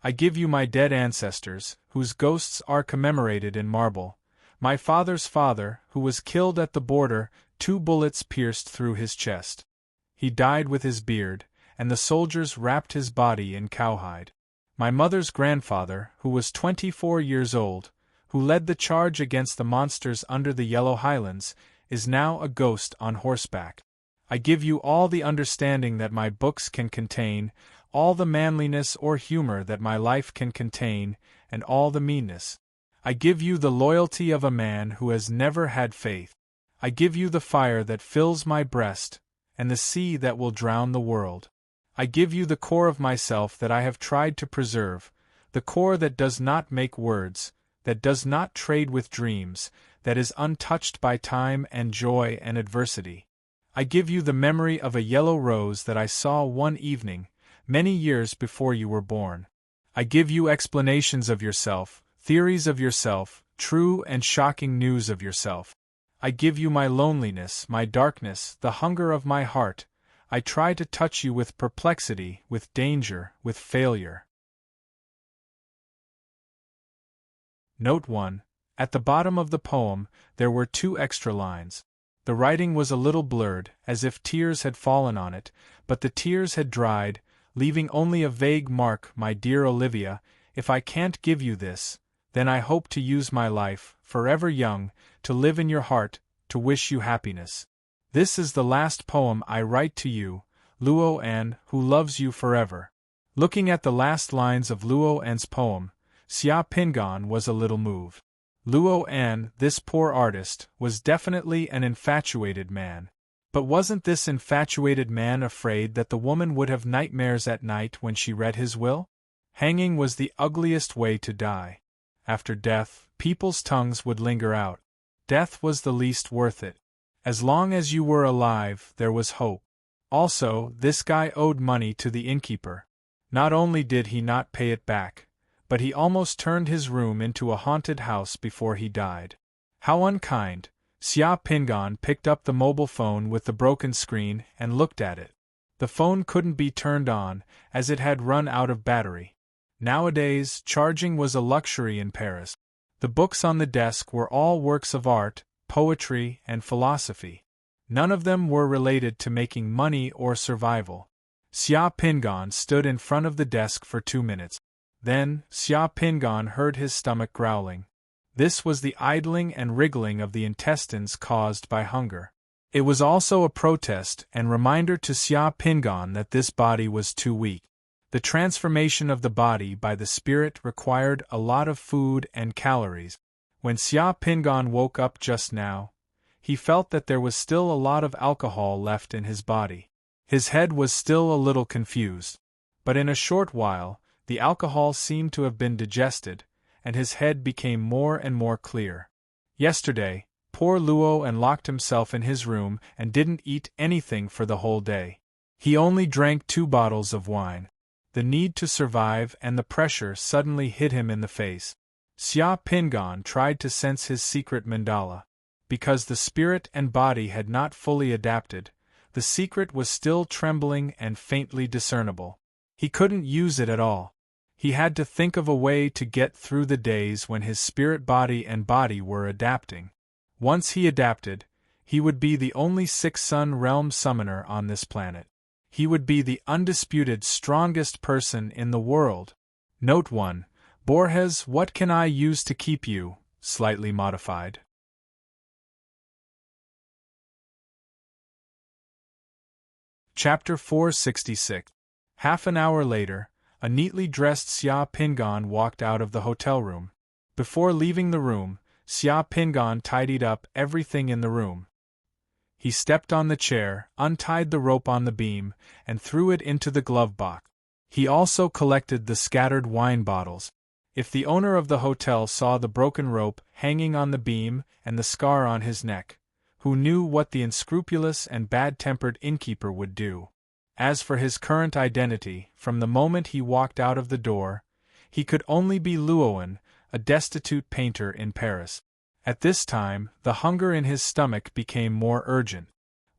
I give you my dead ancestors, whose ghosts are commemorated in marble. My father's father, who was killed at the border, 2 bullets pierced through his chest. He died with his beard, and the soldiers wrapped his body in cowhide. My mother's grandfather, who was 24 years old, who led the charge against the monsters under the Yellow Highlands, is now a ghost on horseback. I give you all the understanding that my books can contain, all the manliness or humor that my life can contain, and all the meanness. I give you the loyalty of a man who has never had faith. I give you the fire that fills my breast, and the sea that will drown the world. I give you the core of myself that I have tried to preserve, the core that does not make words, that does not trade with dreams, that is untouched by time and joy and adversity. I give you the memory of a yellow rose that I saw one evening, many years before you were born. I give you explanations of yourself, theories of yourself, true and shocking news of yourself. I give you my loneliness, my darkness, the hunger of my heart. I try to touch you with perplexity, with danger, with failure." Note 1. At the bottom of the poem, there were 2 extra lines. The writing was a little blurred, as if tears had fallen on it, but the tears had dried, leaving only a vague mark. "My dear Olivia, if I can't give you this, then I hope to use my life, forever young, to live in your heart, to wish you happiness. This is the last poem I write to you, Luo An, who loves you forever." Looking at the last lines of Luo An's poem, Xia Pingan was a little moved. Luo An, this poor artist, was definitely an infatuated man. But wasn't this infatuated man afraid that the woman would have nightmares at night when she read his will? Hanging was the ugliest way to die. After death, people's tongues would linger out. Death was the least worth it. As long as you were alive, there was hope. Also, this guy owed money to the innkeeper. Not only did he not pay it back, but he almost turned his room into a haunted house before he died. How unkind. Xia Pingan picked up the mobile phone with the broken screen and looked at it. The phone couldn't be turned on, as it had run out of battery. Nowadays, charging was a luxury in Paris. The books on the desk were all works of art, poetry, and philosophy. None of them were related to making money or survival. Xia Pingan stood in front of the desk for 2 minutes. Then, Xia Pingan heard his stomach growling. This was the idling and wriggling of the intestines caused by hunger. It was also a protest and reminder to Xia Pingan that this body was too weak. The transformation of the body by the spirit required a lot of food and calories. When Xia Pingan woke up just now, he felt that there was still a lot of alcohol left in his body. His head was still a little confused. But in a short while, the alcohol seemed to have been digested, and his head became more and more clear. Yesterday, poor Luo An locked himself in his room and didn't eat anything for the whole day. He only drank 2 bottles of wine. The need to survive and the pressure suddenly hit him in the face. Xia Pingan tried to sense his secret mandala. Because the spirit and body had not fully adapted, the secret was still trembling and faintly discernible. He couldn't use it at all. He had to think of a way to get through the days when his spirit body and body were adapting. Once he adapted, he would be the only Six-Sun Realm summoner on this planet. He would be the undisputed strongest person in the world. Note 1. Borges, what can I use to keep you? Slightly modified. Chapter 466. Half an hour later, a neatly dressed Xia Pingan walked out of the hotel room. Before leaving the room, Xia Pingan tidied up everything in the room. He stepped on the chair, untied the rope on the beam, and threw it into the glove box. He also collected the scattered wine bottles. If the owner of the hotel saw the broken rope hanging on the beam and the scar on his neck, who knew what the unscrupulous and bad-tempered innkeeper would do? As for his current identity, from the moment he walked out of the door, he could only be Luoan, a destitute painter in Paris. At this time, the hunger in his stomach became more urgent.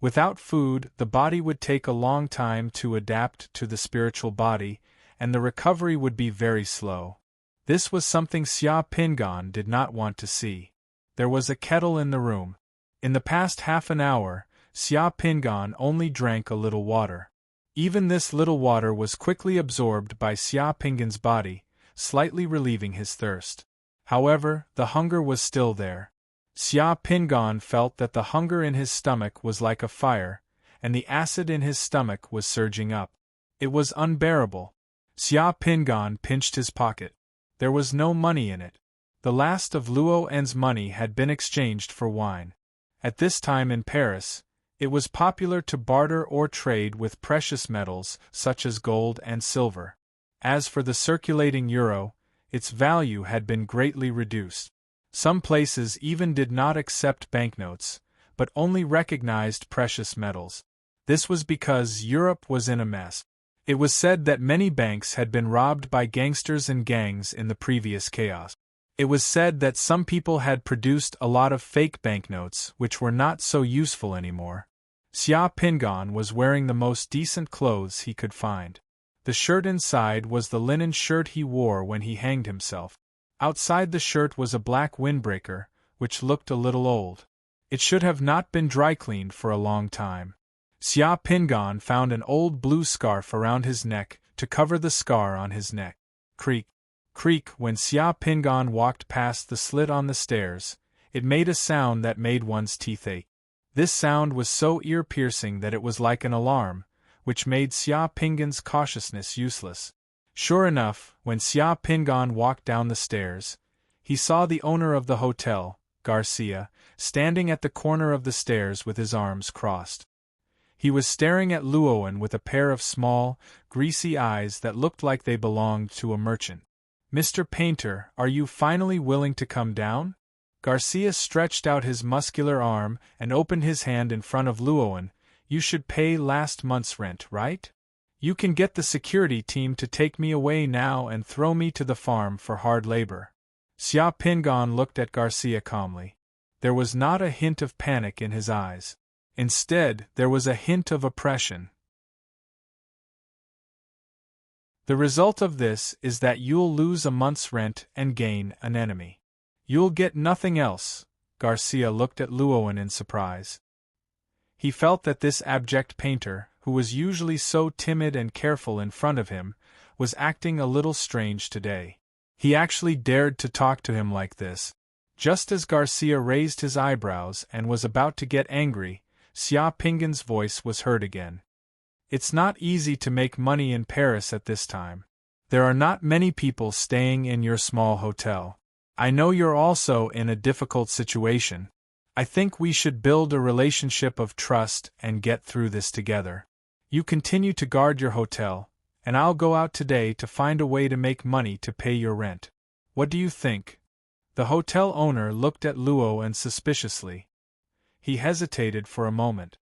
Without food, the body would take a long time to adapt to the spiritual body, and the recovery would be very slow. This was something Xia Pingan did not want to see. There was a kettle in the room. In the past half an hour, Xia Pingan only drank a little water. Even this little water was quickly absorbed by Xia Pingan's body, slightly relieving his thirst. However, the hunger was still there. Xia Pingan felt that the hunger in his stomach was like a fire, and the acid in his stomach was surging up. It was unbearable. Xia Pingan pinched his pocket. There was no money in it. The last of Luoan's money had been exchanged for wine. At this time in Paris, it was popular to barter or trade with precious metals such as gold and silver. As for the circulating euro, its value had been greatly reduced. Some places even did not accept banknotes, but only recognized precious metals. This was because Europe was in a mess. It was said that many banks had been robbed by gangsters and gangs in the previous chaos. It was said that some people had produced a lot of fake banknotes which were not so useful anymore. Xia Pingan was wearing the most decent clothes he could find. The shirt inside was the linen shirt he wore when he hanged himself. Outside the shirt was a black windbreaker, which looked a little old. It should have not been dry-cleaned for a long time. Xia Pingan found an old blue scarf around his neck to cover the scar on his neck. Creak, creak. When Xia Pingan walked past the slit on the stairs, it made a sound that made one's teeth ache. This sound was so ear-piercing that it was like an alarm, which made Xia Pingan's cautiousness useless. Sure enough, when Xia Pingan walked down the stairs, he saw the owner of the hotel, Garcia, standing at the corner of the stairs with his arms crossed. He was staring at Luoan with a pair of small, greasy eyes that looked like they belonged to a merchant. "Mr. Painter, are you finally willing to come down?" Garcia stretched out his muscular arm and opened his hand in front of Luoan. "You should pay last month's rent, right? You can get the security team to take me away now and throw me to the farm for hard labor." Xia Pingan looked at Garcia calmly. There was not a hint of panic in his eyes. Instead, there was a hint of oppression. "The result of this is that you'll lose a month's rent and gain an enemy. You'll get nothing else." Garcia looked at Luoan in surprise. He felt that this abject painter, who was usually so timid and careful in front of him, was acting a little strange today. He actually dared to talk to him like this. Just as Garcia raised his eyebrows and was about to get angry, Xia Pingan's voice was heard again. "It's not easy to make money in Paris at this time. There are not many people staying in your small hotel. I know you're also in a difficult situation. I think we should build a relationship of trust and get through this together. You continue to guard your hotel, and I'll go out today to find a way to make money to pay your rent. What do you think?" The hotel owner looked at Luoan suspiciously. He hesitated for a moment.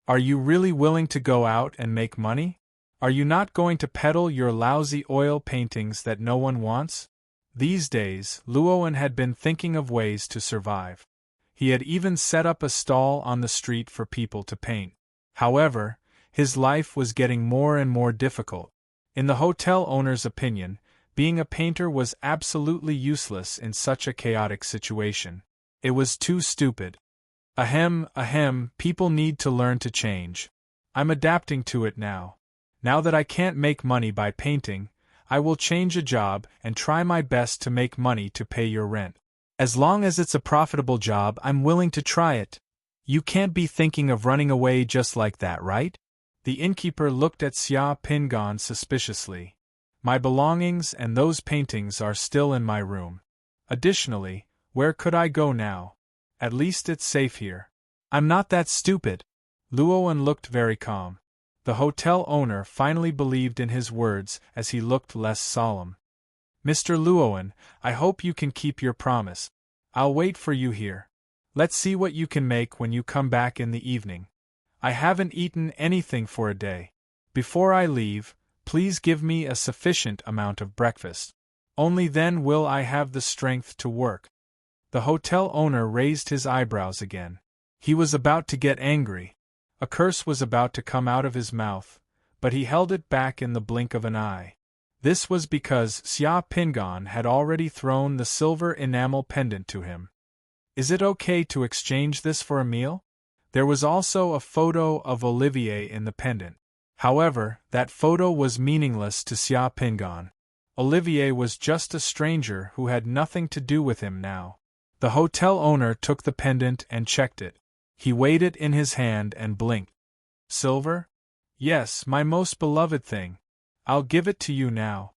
"Are you really willing to go out and make money? Are you not going to peddle your lousy oil paintings that no one wants?" These days, Luoan had been thinking of ways to survive. He had even set up a stall on the street for people to paint. However, his life was getting more and more difficult. In the hotel owner's opinion, being a painter was absolutely useless in such a chaotic situation. It was too stupid. Ahem, people need to learn to change. I'm adapting to it now. Now that I can't make money by painting, I will change a job and try my best to make money to pay your rent. As long as it's a profitable job, I'm willing to try it. You can't be thinking of running away just like that, right? The innkeeper looked at Xia Pingan suspiciously. My belongings and those paintings are still in my room. Additionally, where could I go now? At least it's safe here. I'm not that stupid. Luoan looked very calm. The hotel owner finally believed in his words as he looked less solemn. Mr. Luoan, I hope you can keep your promise. I'll wait for you here. Let's see what you can make when you come back in the evening. I haven't eaten anything for a day. Before I leave, please give me a sufficient amount of breakfast. Only then will I have the strength to work. The hotel owner raised his eyebrows again. He was about to get angry. A curse was about to come out of his mouth, but he held it back in the blink of an eye. This was because Xia Pingan had already thrown the silver enamel pendant to him. Is it okay to exchange this for a meal? There was also a photo of Olivier in the pendant. However, that photo was meaningless to Xia Pingan. Olivier was just a stranger who had nothing to do with him now. The hotel owner took the pendant and checked it. He weighed it in his hand and blinked. Silver? Yes, my most beloved thing. I'll give it to you now.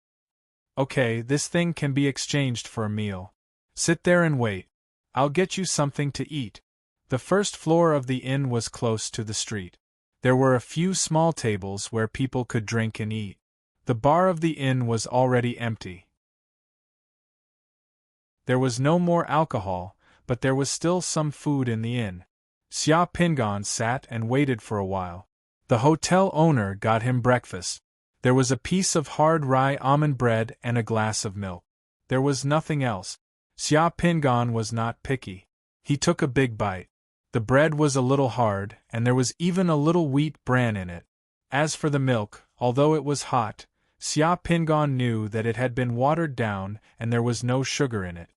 Okay, this thing can be exchanged for a meal. Sit there and wait. I'll get you something to eat. The first floor of the inn was close to the street. There were a few small tables where people could drink and eat. The bar of the inn was already empty. There was no more alcohol, but there was still some food in the inn. Xia Pingan sat and waited for a while. The hotel owner got him breakfast. There was a piece of hard rye almond bread and a glass of milk. There was nothing else. Xia Pingan was not picky. He took a big bite. The bread was a little hard, and there was even a little wheat bran in it. As for the milk, although it was hot, Xia Pingan knew that it had been watered down and there was no sugar in it.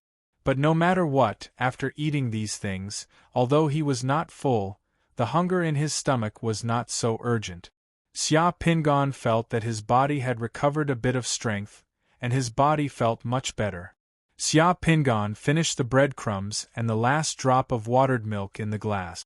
But no matter what, after eating these things, although he was not full, the hunger in his stomach was not so urgent. Xia Pingan felt that his body had recovered a bit of strength, and his body felt much better. Xia Pingan finished the breadcrumbs and the last drop of watered milk in the glass.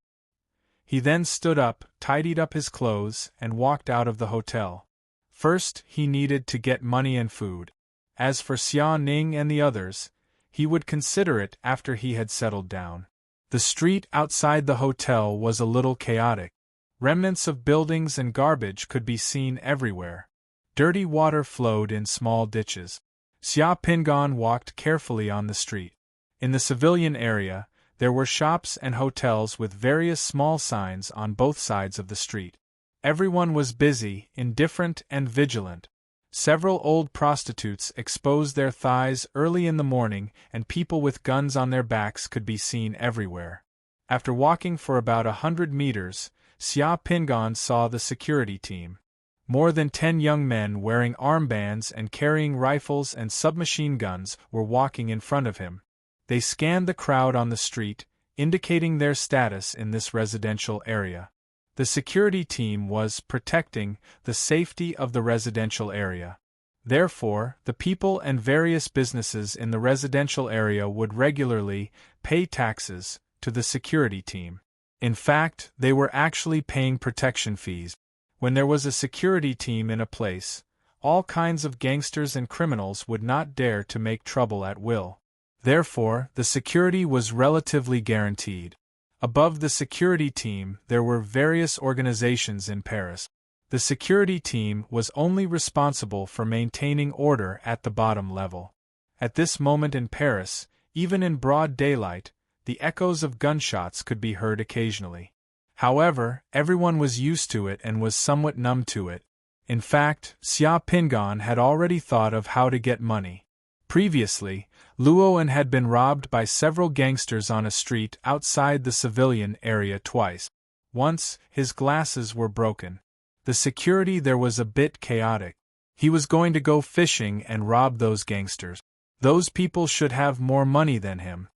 He then stood up, tidied up his clothes, and walked out of the hotel. First, he needed to get money and food. As for Xia Ning and the others, he would consider it after he had settled down. The street outside the hotel was a little chaotic. Remnants of buildings and garbage could be seen everywhere. Dirty water flowed in small ditches. Xia Pingan walked carefully on the street. In the civilian area, there were shops and hotels with various small signs on both sides of the street. Everyone was busy, indifferent, and vigilant. Several old prostitutes exposed their thighs early in the morning, and people with guns on their backs could be seen everywhere. After walking for about 100 meters, Xia Pingan saw the security team. More than 10 young men wearing armbands and carrying rifles and submachine guns were walking in front of him. They scanned the crowd on the street, indicating their status in this residential area. The security team was protecting the safety of the residential area. Therefore, the people and various businesses in the residential area would regularly pay taxes to the security team. In fact, they were actually paying protection fees. When there was a security team in a place, all kinds of gangsters and criminals would not dare to make trouble at will. Therefore, the security was relatively guaranteed. Above the security team, there were various organizations in Paris. The security team was only responsible for maintaining order at the bottom level. At this moment in Paris, even in broad daylight, the echoes of gunshots could be heard occasionally. However, everyone was used to it and was somewhat numb to it. In fact, Xia Pingan had already thought of how to get money. Previously, Luoan had been robbed by several gangsters on a street outside the civilian area twice. Once, his glasses were broken. The security there was a bit chaotic. He was going to go fishing and rob those gangsters. Those people should have more money than him.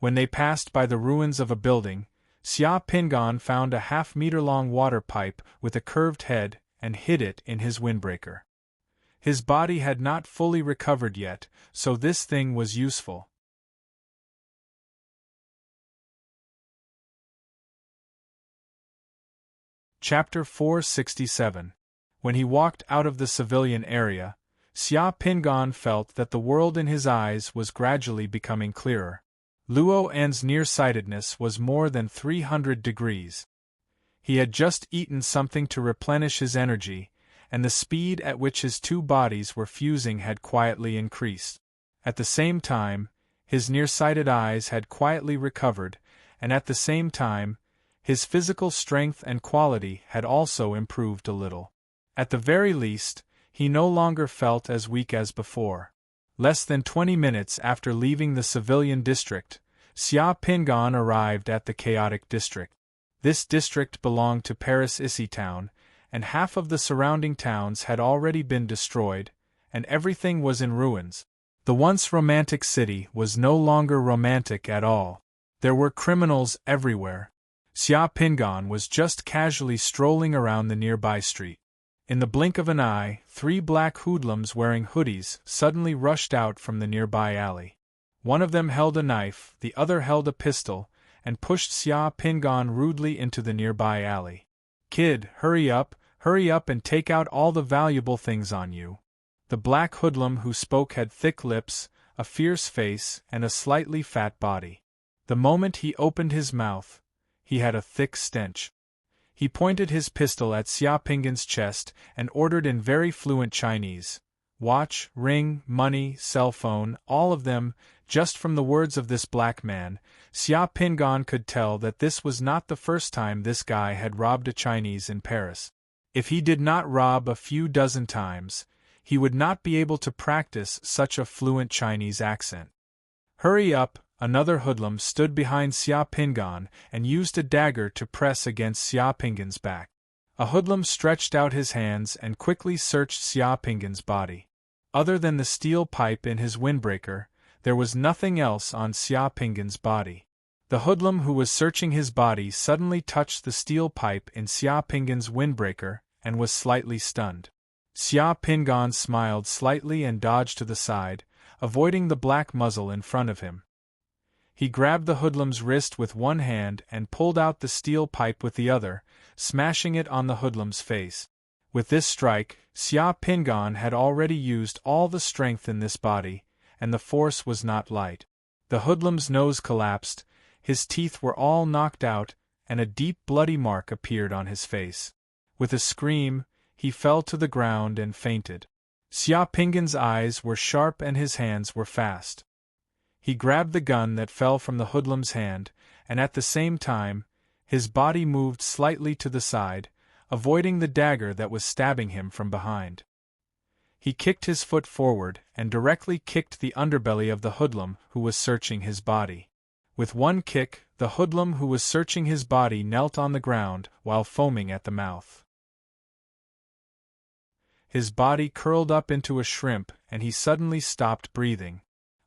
When they passed by the ruins of a building, Xia Pingan found a half-meter-long water pipe with a curved head and hid it in his windbreaker. His body had not fully recovered yet, so this thing was useful. Chapter 467. When he walked out of the civilian area, Xia Pingan felt that the world in his eyes was gradually becoming clearer. Luo An's nearsightedness was more than 300 degrees. He had just eaten something to replenish his energy, and the speed at which his two bodies were fusing had quietly increased. At the same time, his nearsighted eyes had quietly recovered, and at the same time, his physical strength and quality had also improved a little. At the very least, he no longer felt as weak as before. Less than 20 minutes after leaving the civilian district, Xia Pingan arrived at the chaotic district. This district belonged to Paris-Issy town, and half of the surrounding towns had already been destroyed, and everything was in ruins. The once romantic city was no longer romantic at all. There were criminals everywhere. Xia Pingan was just casually strolling around the nearby street. In the blink of an eye, 3 black hoodlums wearing hoodies suddenly rushed out from the nearby alley. One of them held a knife, the other held a pistol, and pushed Xia Pingan rudely into the nearby alley. "Kid, hurry up and take out all the valuable things on you." The black hoodlum who spoke had thick lips, a fierce face, and a slightly fat body. The moment he opened his mouth, he had a thick stench. He pointed his pistol at Xia Pingan's chest and ordered in very fluent Chinese, "Watch, ring, money, cell phone, all of them." Just from the words of this black man, Xia Pingan could tell that this was not the first time this guy had robbed a Chinese in Paris. If he did not rob a few dozen times, he would not be able to practice such a fluent Chinese accent. "Hurry up!" Another hoodlum stood behind Xia Pingan and used a dagger to press against Xia Pingan's back. A hoodlum stretched out his hands and quickly searched Xia Pingan's body. Other than the steel pipe in his windbreaker, there was nothing else on Xia Pingan's body. The hoodlum who was searching his body suddenly touched the steel pipe in Xia Pingan's windbreaker and was slightly stunned. Xia Pingan smiled slightly and dodged to the side, avoiding the black muzzle in front of him. He grabbed the hoodlum's wrist with one hand and pulled out the steel pipe with the other, smashing it on the hoodlum's face. With this strike, Xia Pingan had already used all the strength in this body, and the force was not light. The hoodlum's nose collapsed, his teeth were all knocked out, and a deep bloody mark appeared on his face. With a scream, he fell to the ground and fainted. Xia Pingan's eyes were sharp and his hands were fast. He grabbed the gun that fell from the hoodlum's hand, and at the same time, his body moved slightly to the side, avoiding the dagger that was stabbing him from behind. He kicked his foot forward and directly kicked the underbelly of the hoodlum who was searching his body. With one kick, the hoodlum who was searching his body knelt on the ground while foaming at the mouth. His body curled up into a shrimp and he suddenly stopped breathing.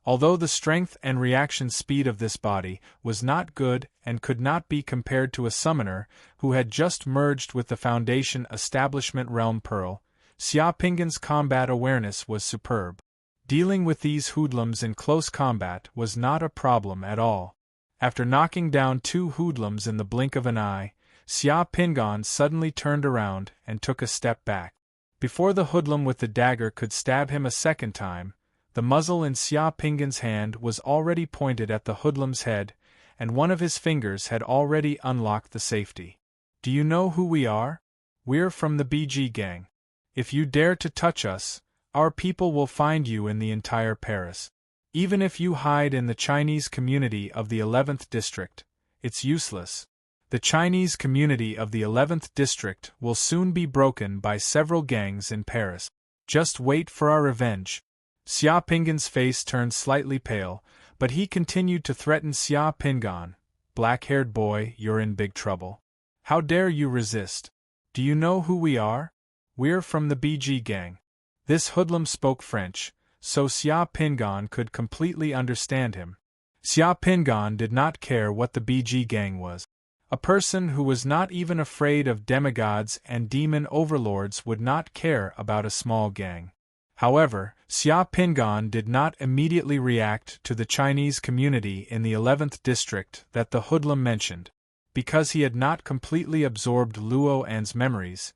Although the strength and reaction speed of this body was not good and could not be compared to a summoner who had just merged with the Foundation Establishment Realm Pearl, Xia Pingan's combat awareness was superb. Dealing with these hoodlums in close combat was not a problem at all. After knocking down 2 hoodlums in the blink of an eye, Xia Pingan suddenly turned around and took a step back. Before the hoodlum with the dagger could stab him a second time, the muzzle in Xia Pingan's hand was already pointed at the hoodlum's head, and one of his fingers had already unlocked the safety. "Do you know who we are? We're from the BG gang. If you dare to touch us, our people will find you in the entire Paris. Even if you hide in the Chinese community of the 11th district, it's useless. The Chinese community of the 11th district will soon be broken by several gangs in Paris. Just wait for our revenge." Xia Pingan's face turned slightly pale, but he continued to threaten Xia Pingan. "Black-haired boy, you're in big trouble. How dare you resist? Do you know who we are? We're from the BG gang." This hoodlum spoke French, so Xia Pingan could completely understand him. Xia Pingan did not care what the BG gang was. A person who was not even afraid of demigods and demon overlords would not care about a small gang. However, Xia Pingan did not immediately react to the Chinese community in the 11th district that the hoodlum mentioned. Because he had not completely absorbed Luo An's memories,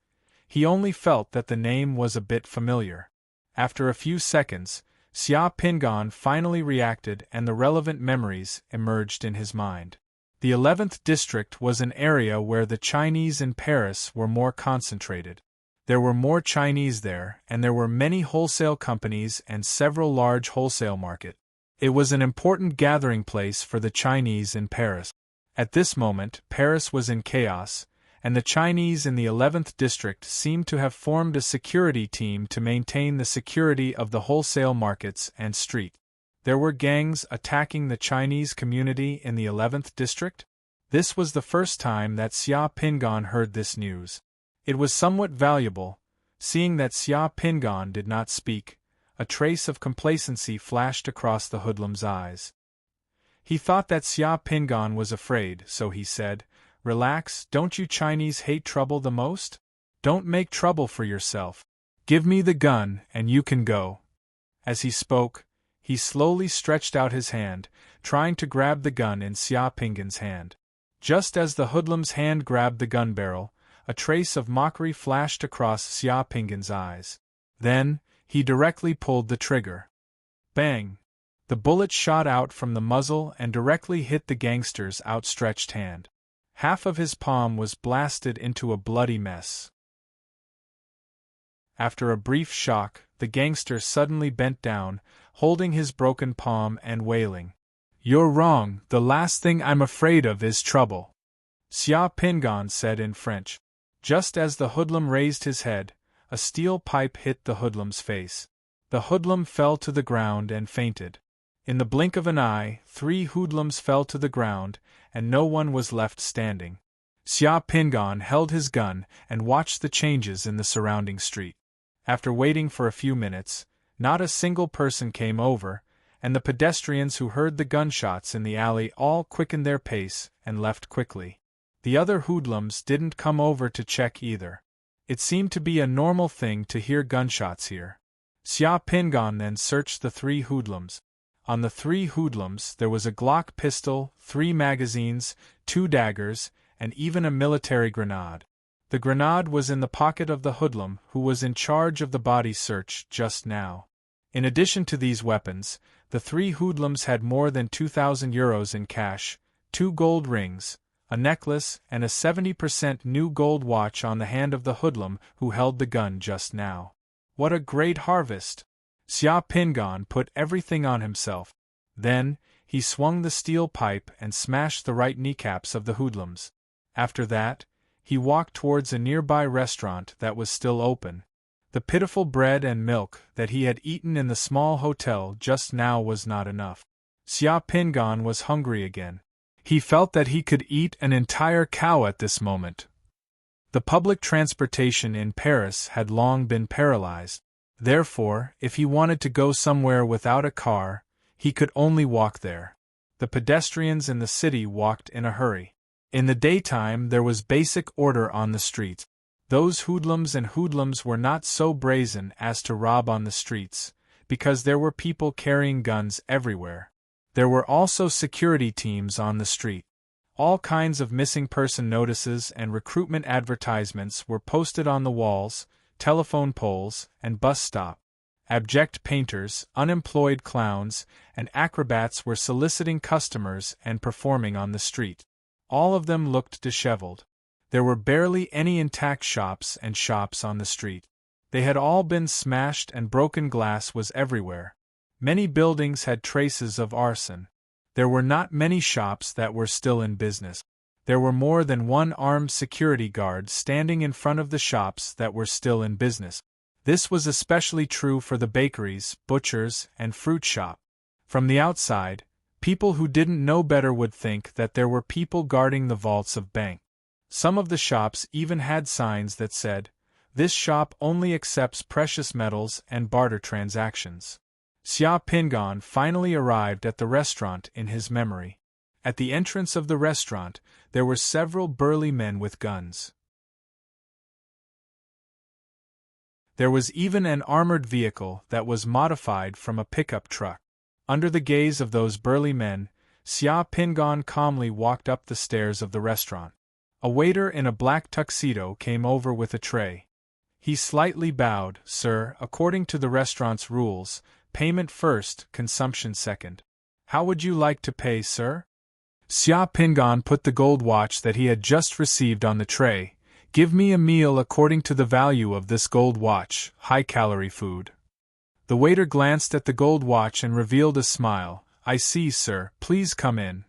he only felt that the name was a bit familiar. After a few seconds, Xia Pingan finally reacted and the relevant memories emerged in his mind. The 11th district was an area where the Chinese in Paris were more concentrated. There were more Chinese there, and there were many wholesale companies and several large wholesale markets. It was an important gathering place for the Chinese in Paris. At this moment, Paris was in chaos, and the Chinese in the 11th district seemed to have formed a security team to maintain the security of the wholesale markets and street. There were gangs attacking the Chinese community in the 11th district? This was the first time that Xia Pingan heard this news. It was somewhat valuable, seeing that Xia Pingan did not speak. A trace of complacency flashed across the hoodlum's eyes. He thought that Xia Pingan was afraid, so he said, "Relax, don't you Chinese hate trouble the most? Don't make trouble for yourself. Give me the gun and you can go." As he spoke, he slowly stretched out his hand, trying to grab the gun in Xia Pingan's hand. Just as the hoodlum's hand grabbed the gun barrel, a trace of mockery flashed across Xia Pingan's eyes. Then, he directly pulled the trigger. Bang! The bullet shot out from the muzzle and directly hit the gangster's outstretched hand. Half of his palm was blasted into a bloody mess. After a brief shock, the gangster suddenly bent down, holding his broken palm and wailing. "You're wrong, the last thing I'm afraid of is trouble," Xia Pingan said in French. Just as the hoodlum raised his head, a steel pipe hit the hoodlum's face. The hoodlum fell to the ground and fainted. In the blink of an eye, 3 hoodlums fell to the ground, and no one was left standing. Xia Pingan held his gun and watched the changes in the surrounding street. After waiting for a few minutes, not a single person came over, and the pedestrians who heard the gunshots in the alley all quickened their pace and left quickly. The other hoodlums didn't come over to check either. It seemed to be a normal thing to hear gunshots here. Xia Pingan then searched the 3 hoodlums. On the 3 hoodlums there was a Glock pistol, 3 magazines, 2 daggers, and even a military grenade. The grenade was in the pocket of the hoodlum who was in charge of the body search just now. In addition to these weapons, the 3 hoodlums had more than 2,000 euros in cash, 2 gold rings, a necklace, and a 70% new gold watch on the hand of the hoodlum who held the gun just now. What a great harvest! Xia Pingan put everything on himself. Then, he swung the steel pipe and smashed the right kneecaps of the hoodlums. After that, he walked towards a nearby restaurant that was still open. The pitiful bread and milk that he had eaten in the small hotel just now was not enough. Xia Pingan was hungry again. He felt that he could eat an entire cow at this moment. The public transportation in Paris had long been paralyzed. Therefore, if he wanted to go somewhere without a car, he could only walk there. The pedestrians in the city walked in a hurry. In the daytime there was basic order on the streets. Those hoodlums and hoodlums were not so brazen as to rob on the streets, because there were people carrying guns everywhere. There were also security teams on the street. All kinds of missing person notices and recruitment advertisements were posted on the walls, telephone poles, and bus stop. Abject painters, unemployed clowns, and acrobats were soliciting customers and performing on the street. All of them looked disheveled. There were barely any intact shops and shops on the street. They had all been smashed and broken glass was everywhere. Many buildings had traces of arson. There were not many shops that were still in business. There were more than 1 armed security guard standing in front of the shops that were still in business. This was especially true for the bakeries, butchers, and fruit shop. From the outside, people who didn't know better would think that there were people guarding the vaults of bank. Some of the shops even had signs that said, "This shop only accepts precious metals and barter transactions." Xia Pingan finally arrived at the restaurant in his memory. At the entrance of the restaurant, there were several burly men with guns. There was even an armored vehicle that was modified from a pickup truck. Under the gaze of those burly men, Xia Pingan calmly walked up the stairs of the restaurant. A waiter in a black tuxedo came over with a tray. He slightly bowed. "Sir, according to the restaurant's rules, payment first, consumption second. How would you like to pay, sir?" Xia Pingan put the gold watch that he had just received on the tray. "Give me a meal according to the value of this gold watch, high-calorie food." The waiter glanced at the gold watch and revealed a smile. "I see, sir. Please come in."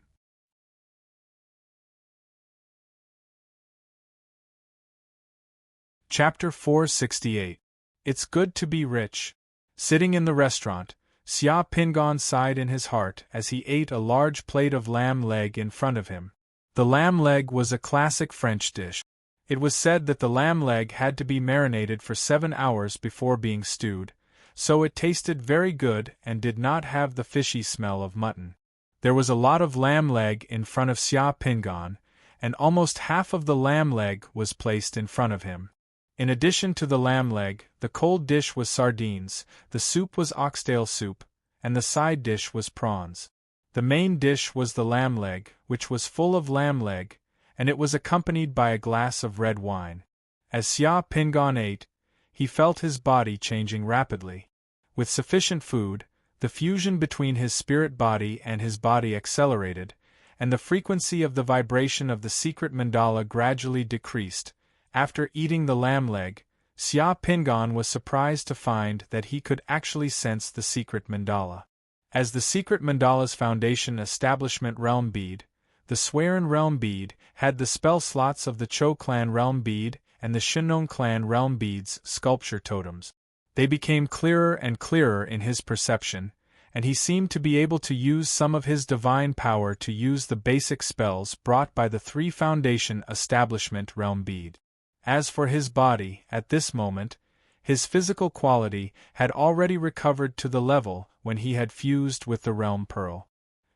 Chapter 468. It's Good to Be Rich. Sitting in the restaurant, Xia Pingan sighed in his heart as he ate a large plate of lamb leg in front of him. The lamb leg was a classic French dish. It was said that the lamb leg had to be marinated for 7 hours before being stewed, so it tasted very good and did not have the fishy smell of mutton. There was a lot of lamb leg in front of Xia Pingan, and almost half of the lamb leg was placed in front of him. In addition to the lamb leg, the cold dish was sardines, the soup was oxtail soup, and the side dish was prawns. The main dish was the lamb leg, which was full of lamb leg, and it was accompanied by a glass of red wine. As Xia Pingan ate, he felt his body changing rapidly. With sufficient food, the fusion between his spirit body and his body accelerated, and the frequency of the vibration of the secret mandala gradually decreased. After eating the lamb leg, Xia Pingan was surprised to find that he could actually sense the secret mandala. As the secret mandala's foundation establishment realm bead, the Swearin realm bead had the spell slots of the Cho clan realm bead and the Shinong clan realm bead's sculpture totems. They became clearer and clearer in his perception, and he seemed to be able to use some of his divine power to use the basic spells brought by the 3 foundation establishment realm bead. As for his body, at this moment, his physical quality had already recovered to the level when he had fused with the realm pearl.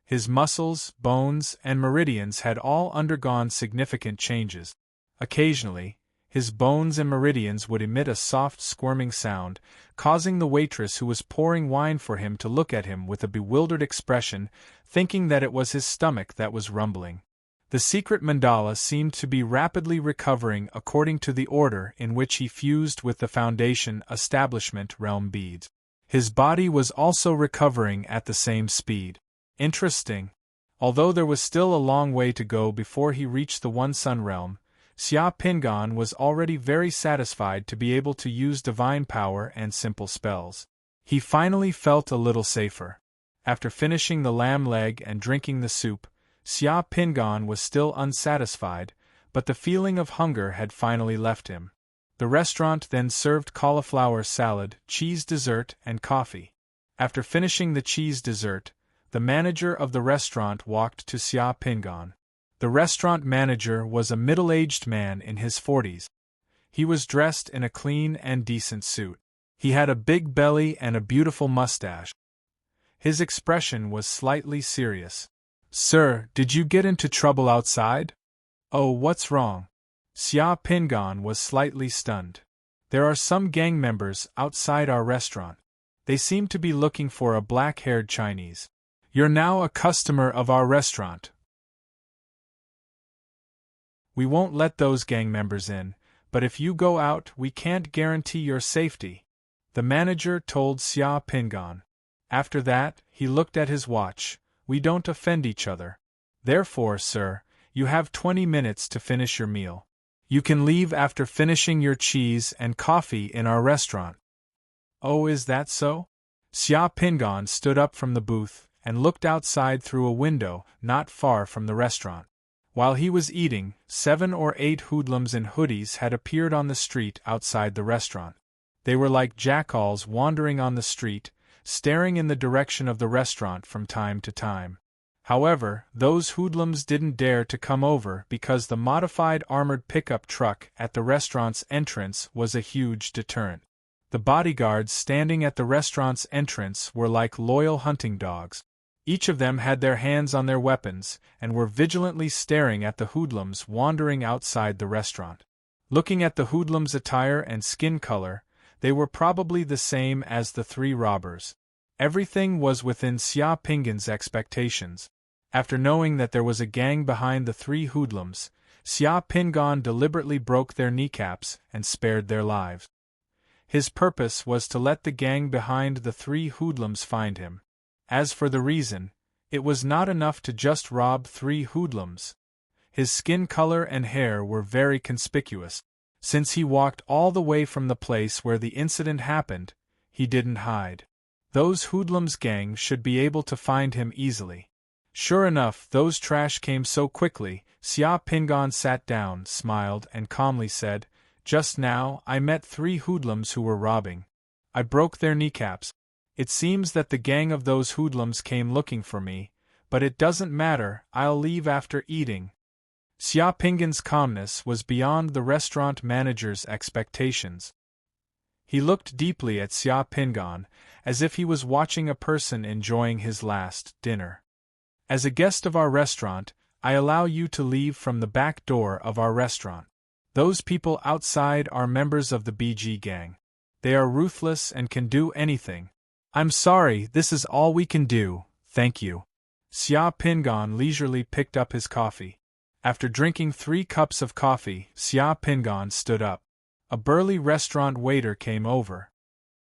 His muscles, bones, and meridians had all undergone significant changes. Occasionally, his bones and meridians would emit a soft squirming sound, causing the waitress who was pouring wine for him to look at him with a bewildered expression, thinking that it was his stomach that was rumbling. The secret mandala seemed to be rapidly recovering according to the order in which he fused with the foundation establishment realm beads. His body was also recovering at the same speed. Interesting. Although there was still a long way to go before he reached the One Sun realm, Xia Pingan was already very satisfied to be able to use divine power and simple spells. He finally felt a little safer. After finishing the lamb leg and drinking the soup, Xia Pingan was still unsatisfied, but the feeling of hunger had finally left him. The restaurant then served cauliflower salad, cheese dessert, and coffee. After finishing the cheese dessert, the manager of the restaurant walked to Xia Pingan. The restaurant manager was a middle-aged man in his 40s. He was dressed in a clean and decent suit. He had a big belly and a beautiful mustache. His expression was slightly serious. "Sir, did you get into trouble outside?" "Oh, what's wrong?" Xia Pingan was slightly stunned. "There are some gang members outside our restaurant. They seem to be looking for a black-haired Chinese. You're now a customer of our restaurant. We won't let those gang members in, but if you go out, we can't guarantee your safety," the manager told Xia Pingan. After that, he looked at his watch. "We don't offend each other. Therefore, sir, you have 20 minutes to finish your meal. You can leave after finishing your cheese and coffee in our restaurant." "Oh, is that so?" Xia Pingan stood up from the booth and looked outside through a window not far from the restaurant. While he was eating, 7 or 8 hoodlums in hoodies had appeared on the street outside the restaurant. They were like jackals wandering on the street, staring in the direction of the restaurant from time to time. However, those hoodlums didn't dare to come over because the modified armored pickup truck at the restaurant's entrance was a huge deterrent. The bodyguards standing at the restaurant's entrance were like loyal hunting dogs. Each of them had their hands on their weapons and were vigilantly staring at the hoodlums wandering outside the restaurant. Looking at the hoodlums' attire and skin color, they were probably the same as the three robbers. Everything was within Xia Pingan's expectations. After knowing that there was a gang behind the three hoodlums, Xia Pingan deliberately broke their kneecaps and spared their lives. His purpose was to let the gang behind the three hoodlums find him. As for the reason, it was not enough to just rob three hoodlums. His skin color and hair were very conspicuous. Since he walked all the way from the place where the incident happened, he didn't hide. Those hoodlums' gang should be able to find him easily. Sure enough, those trash came so quickly. Xia Pingan sat down, smiled, and calmly said, "Just now, I met three hoodlums who were robbing. I broke their kneecaps. It seems that the gang of those hoodlums came looking for me, but it doesn't matter, I'll leave after eating." Xia Pingan's calmness was beyond the restaurant manager's expectations. He looked deeply at Xia Pingan, as if he was watching a person enjoying his last dinner. "As a guest of our restaurant, I allow you to leave from the back door of our restaurant. Those people outside are members of the BG gang. They are ruthless and can do anything." "I'm sorry, this is all we can do, thank you." Xia Pingan leisurely picked up his coffee. After drinking 3 cups of coffee, Xia Pingan stood up. A burly restaurant waiter came over.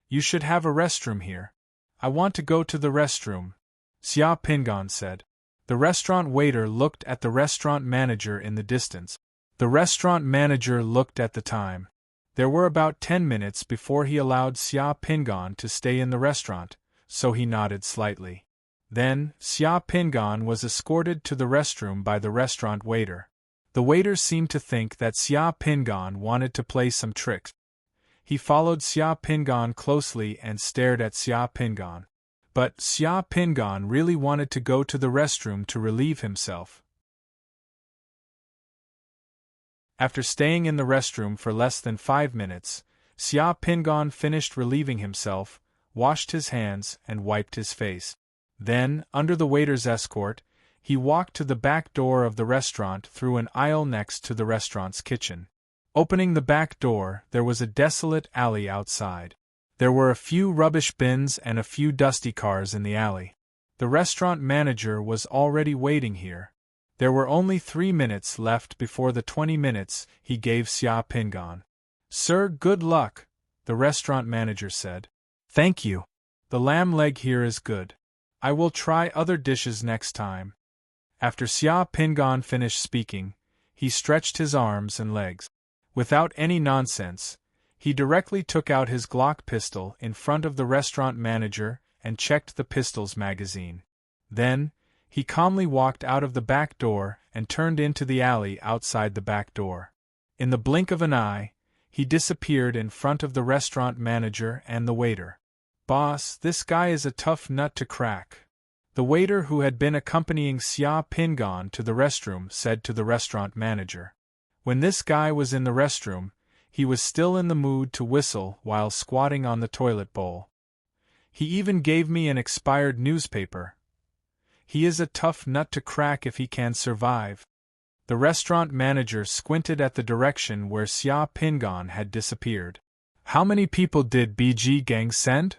"You should have a restroom here." "I want to go to the restroom," Xia Pingan said. The restaurant waiter looked at the restaurant manager in the distance. The restaurant manager looked at the time. There were about 10 minutes before he allowed Xia Pingan to stay in the restaurant, so he nodded slightly. Then, Xia Pingan was escorted to the restroom by the restaurant waiter. The waiter seemed to think that Xia Pingan wanted to play some tricks. He followed Xia Pingan closely and stared at Xia Pingan. But Xia Pingan really wanted to go to the restroom to relieve himself. After staying in the restroom for less than 5 minutes, Xia Pingan finished relieving himself, washed his hands, and wiped his face. Then, under the waiter's escort, he walked to the back door of the restaurant through an aisle next to the restaurant's kitchen. Opening the back door, there was a desolate alley outside. There were a few rubbish bins and a few dusty cars in the alley. The restaurant manager was already waiting here. There were only 3 minutes left before the 20 minutes he gave Xia Pingan. "Sir, good luck," the restaurant manager said. "Thank you. The lamb leg here is good. I will try other dishes next time." After Xia Pingan finished speaking, he stretched his arms and legs. Without any nonsense, he directly took out his Glock pistol in front of the restaurant manager and checked the pistol's magazine. Then, he calmly walked out of the back door and turned into the alley outside the back door. In the blink of an eye, he disappeared in front of the restaurant manager and the waiter. "Boss, this guy is a tough nut to crack," the waiter who had been accompanying Xia Pingan to the restroom said to the restaurant manager. When this guy was in the restroom, he was still in the mood to whistle while squatting on the toilet bowl. "He even gave me an expired newspaper. He is a tough nut to crack if he can survive." The restaurant manager squinted at the direction where Xia Pingan had disappeared. "How many people did BG gang send?"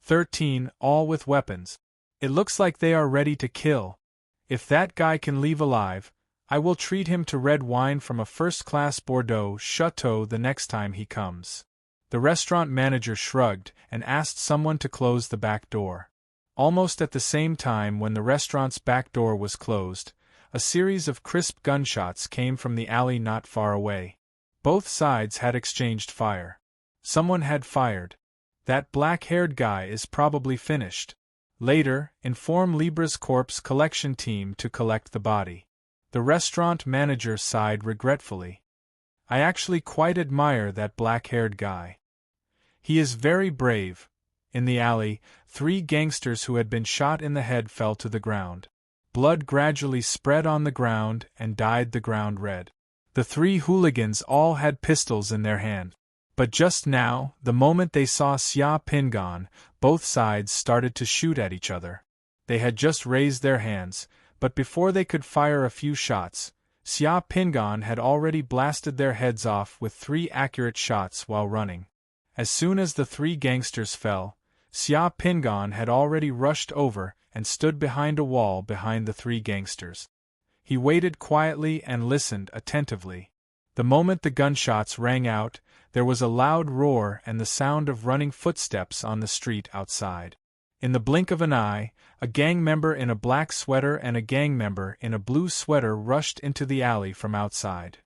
13, all with weapons. "It looks like they are ready to kill. If that guy can leave alive, I will treat him to red wine from a first-class Bordeaux chateau the next time he comes." The restaurant manager shrugged and asked someone to close the back door. Almost at the same time when the restaurant's back door was closed, a series of crisp gunshots came from the alley not far away. Both sides had exchanged fire. Someone had fired. "That black-haired guy is probably finished. Later, inform Libra's corpse collection team to collect the body." The restaurant manager sighed regretfully. "I actually quite admire that black-haired guy. He is very brave." In the alley, 3 gangsters who had been shot in the head fell to the ground. Blood gradually spread on the ground and dyed the ground red. The 3 hooligans all had pistols in their hand. But just now, the moment they saw Xia Pingan, both sides started to shoot at each other. They had just raised their hands, but before they could fire a few shots, Xia Pingan had already blasted their heads off with 3 accurate shots while running. As soon as the 3 gangsters fell, Xia Pingan had already rushed over and stood behind a wall behind the 3 gangsters. He waited quietly and listened attentively. The moment the gunshots rang out, there was a loud roar and the sound of running footsteps on the street outside. In the blink of an eye, a gang member in a black sweater and a gang member in a blue sweater rushed into the alley from outside.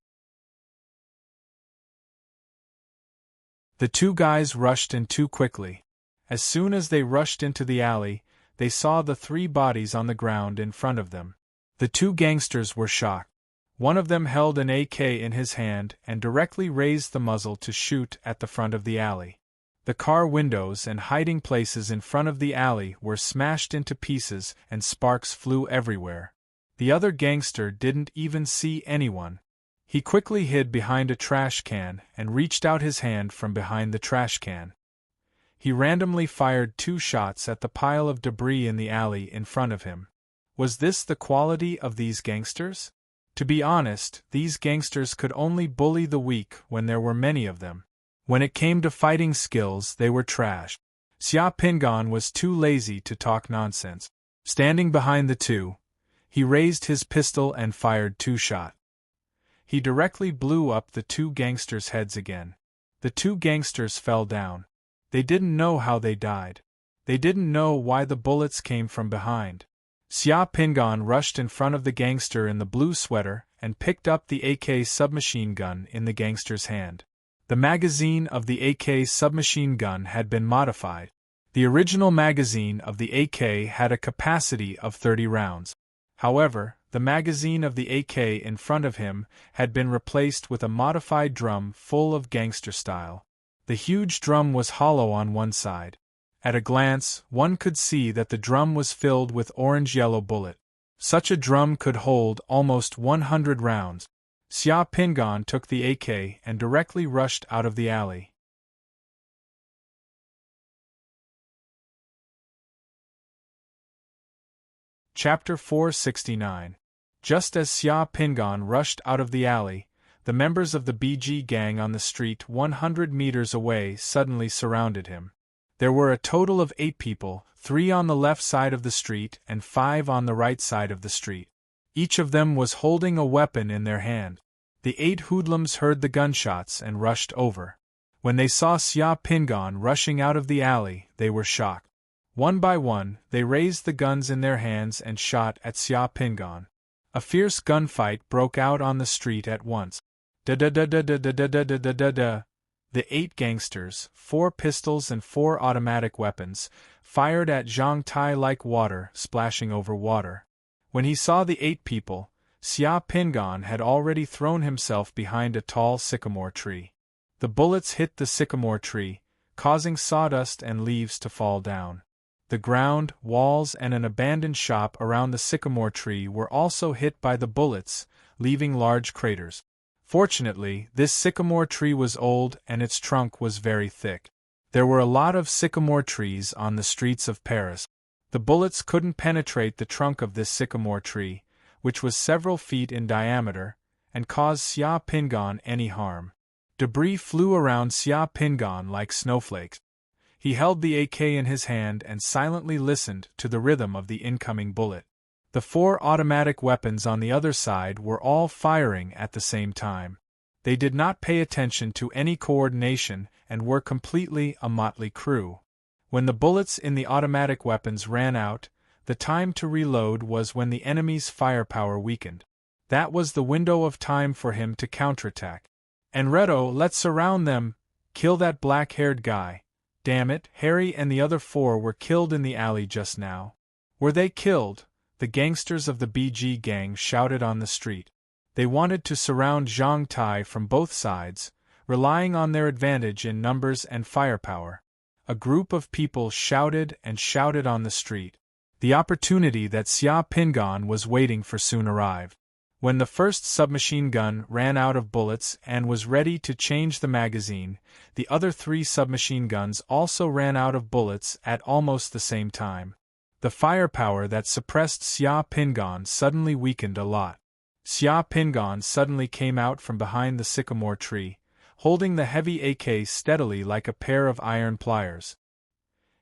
The 2 guys rushed in too quickly. As soon as they rushed into the alley, they saw the 3 bodies on the ground in front of them. The 2 gangsters were shocked. One of them held an AK in his hand and directly raised the muzzle to shoot at the front of the alley. The car windows and hiding places in front of the alley were smashed into pieces and sparks flew everywhere. The other gangster didn't even see anyone. He quickly hid behind a trash can and reached out his hand from behind the trash can. He randomly fired 2 shots at the pile of debris in the alley in front of him. Was this the quality of these gangsters? To be honest, these gangsters could only bully the weak when there were many of them. When it came to fighting skills, they were trash. Xia Pingan was too lazy to talk nonsense. Standing behind the 2, he raised his pistol and fired 2 shots. He directly blew up the 2 gangsters' heads again. The 2 gangsters fell down. They didn't know how they died. They didn't know why the bullets came from behind. Xia Pingan rushed in front of the gangster in the blue sweater and picked up the AK submachine gun in the gangster's hand. The magazine of the AK submachine gun had been modified. The original magazine of the AK had a capacity of 30 rounds. However, the magazine of the AK in front of him had been replaced with a modified drum full of gangster style. The huge drum was hollow on one side. At a glance, one could see that the drum was filled with orange-yellow bullet. Such a drum could hold almost 100 rounds. Xia Pingan took the AK and directly rushed out of the alley. Chapter 469. Just as Xia Pingan rushed out of the alley, the members of the BG gang on the street 100 meters away suddenly surrounded him. There were a total of 8 people, 3 on the left side of the street and 5 on the right side of the street. Each of them was holding a weapon in their hand. The 8 hoodlums heard the gunshots and rushed over. When they saw Xia Pingan rushing out of the alley, they were shocked. One by one, they raised the guns in their hands and shot at Xia Pingan. A fierce gunfight broke out on the street at once. Da-da-da-da-da-da-da-da-da-da. The 8 gangsters, 4 pistols and 4 automatic weapons, fired at Zhang Tai like water splashing over water. When he saw the 8 people, Xia Pingan had already thrown himself behind a tall sycamore tree. The bullets hit the sycamore tree, causing sawdust and leaves to fall down. The ground, walls and an abandoned shop around the sycamore tree were also hit by the bullets, leaving large craters. Fortunately, this sycamore tree was old and its trunk was very thick. There were a lot of sycamore trees on the streets of Paris. The bullets couldn't penetrate the trunk of this sycamore tree, which was several feet in diameter, and cause Xia Pingan any harm. Debris flew around Xia Pingan like snowflakes. He held the AK in his hand and silently listened to the rhythm of the incoming bullet. The 4 automatic weapons on the other side were all firing at the same time. They did not pay attention to any coordination and were completely a motley crew. When the bullets in the automatic weapons ran out, the time to reload was when the enemy's firepower weakened. That was the window of time for him to counterattack. Enredo, let's surround them! Kill that black-haired guy! Damn it, Harry and the other 4 were killed in the alley just now. Were they killed? The gangsters of the BG gang shouted on the street. They wanted to surround Zhang Tai from both sides, relying on their advantage in numbers and firepower. A group of people shouted and shouted on the street. The opportunity that Xia Pingan was waiting for soon arrived. When the first submachine gun ran out of bullets and was ready to change the magazine, the other 3 submachine guns also ran out of bullets at almost the same time. The firepower that suppressed Xia Pingan suddenly weakened a lot. Xia Pingan suddenly came out from behind the sycamore tree, holding the heavy AK steadily like a pair of iron pliers.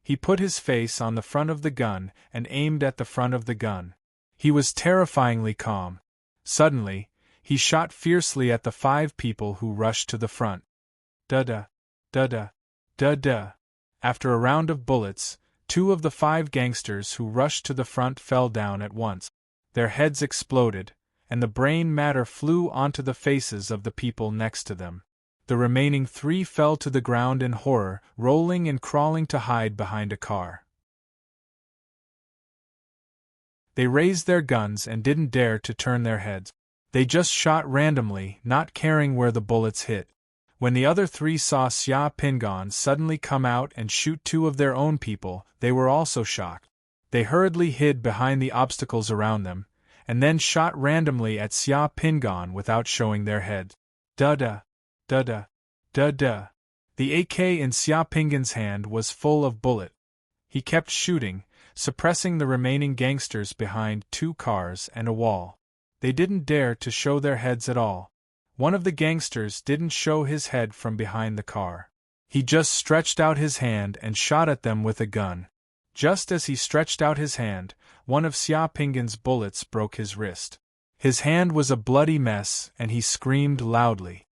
He put his face on the front of the gun and aimed at the front of the gun. He was terrifyingly calm. Suddenly, he shot fiercely at the 5 people who rushed to the front. Da-da, da-da, da-da. After a round of bullets, 2 of the 5 gangsters who rushed to the front fell down at once. Their heads exploded, and the brain matter flew onto the faces of the people next to them. The remaining 3 fell to the ground in horror, rolling and crawling to hide behind a car. They raised their guns and didn't dare to turn their heads. They just shot randomly, not caring where the bullets hit. When the other 3 saw Xia Pingan suddenly come out and shoot 2 of their own people, they were also shocked. They hurriedly hid behind the obstacles around them, and then shot randomly at Xia Pingan without showing their heads. Da-da, da-da, da-da. The AK in Xia Pingan's hand was full of bullets. He kept shooting, suppressing the remaining gangsters behind 2 cars and a wall. They didn't dare to show their heads at all. One of the gangsters didn't show his head from behind the car. He just stretched out his hand and shot at them with a gun. Just as he stretched out his hand, one of Xia Pingan's bullets broke his wrist. His hand was a bloody mess and he screamed loudly.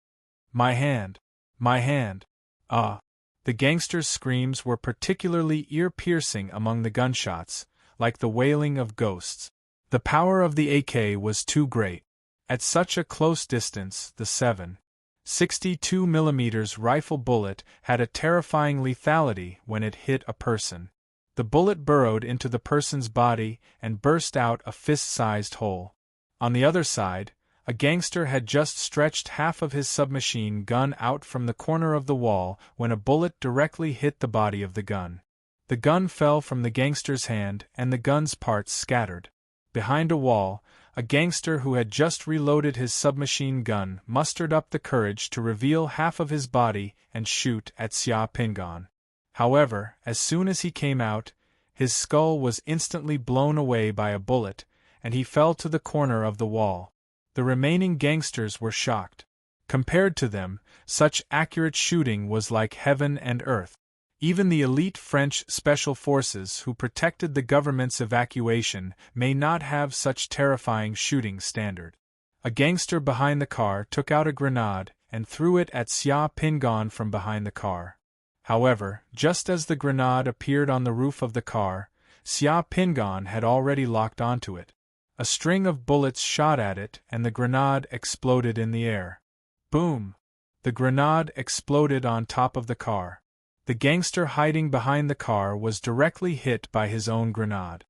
"My hand! My hand! Ah!" The gangsters' screams were particularly ear-piercing among the gunshots, like the wailing of ghosts. The power of the AK was too great. At such a close distance, the 7.62mm rifle bullet had a terrifying lethality when it hit a person. The bullet burrowed into the person's body and burst out a fist-sized hole. On the other side, a gangster had just stretched half of his submachine gun out from the corner of the wall when a bullet directly hit the body of the gun. The gun fell from the gangster's hand and the gun's parts scattered. Behind a wall, a gangster who had just reloaded his submachine gun mustered up the courage to reveal half of his body and shoot at Xia Pingan. However, as soon as he came out, his skull was instantly blown away by a bullet, and he fell to the corner of the wall. The remaining gangsters were shocked. Compared to them, such accurate shooting was like heaven and earth. Even the elite French special forces who protected the government's evacuation may not have such terrifying shooting standard. A gangster behind the car took out a grenade and threw it at Xia Pingan from behind the car. However, just as the grenade appeared on the roof of the car, Xia Pingan had already locked onto it. A string of bullets shot at it and the grenade exploded in the air. Boom! The grenade exploded on top of the car. The gangster hiding behind the car was directly hit by his own grenade.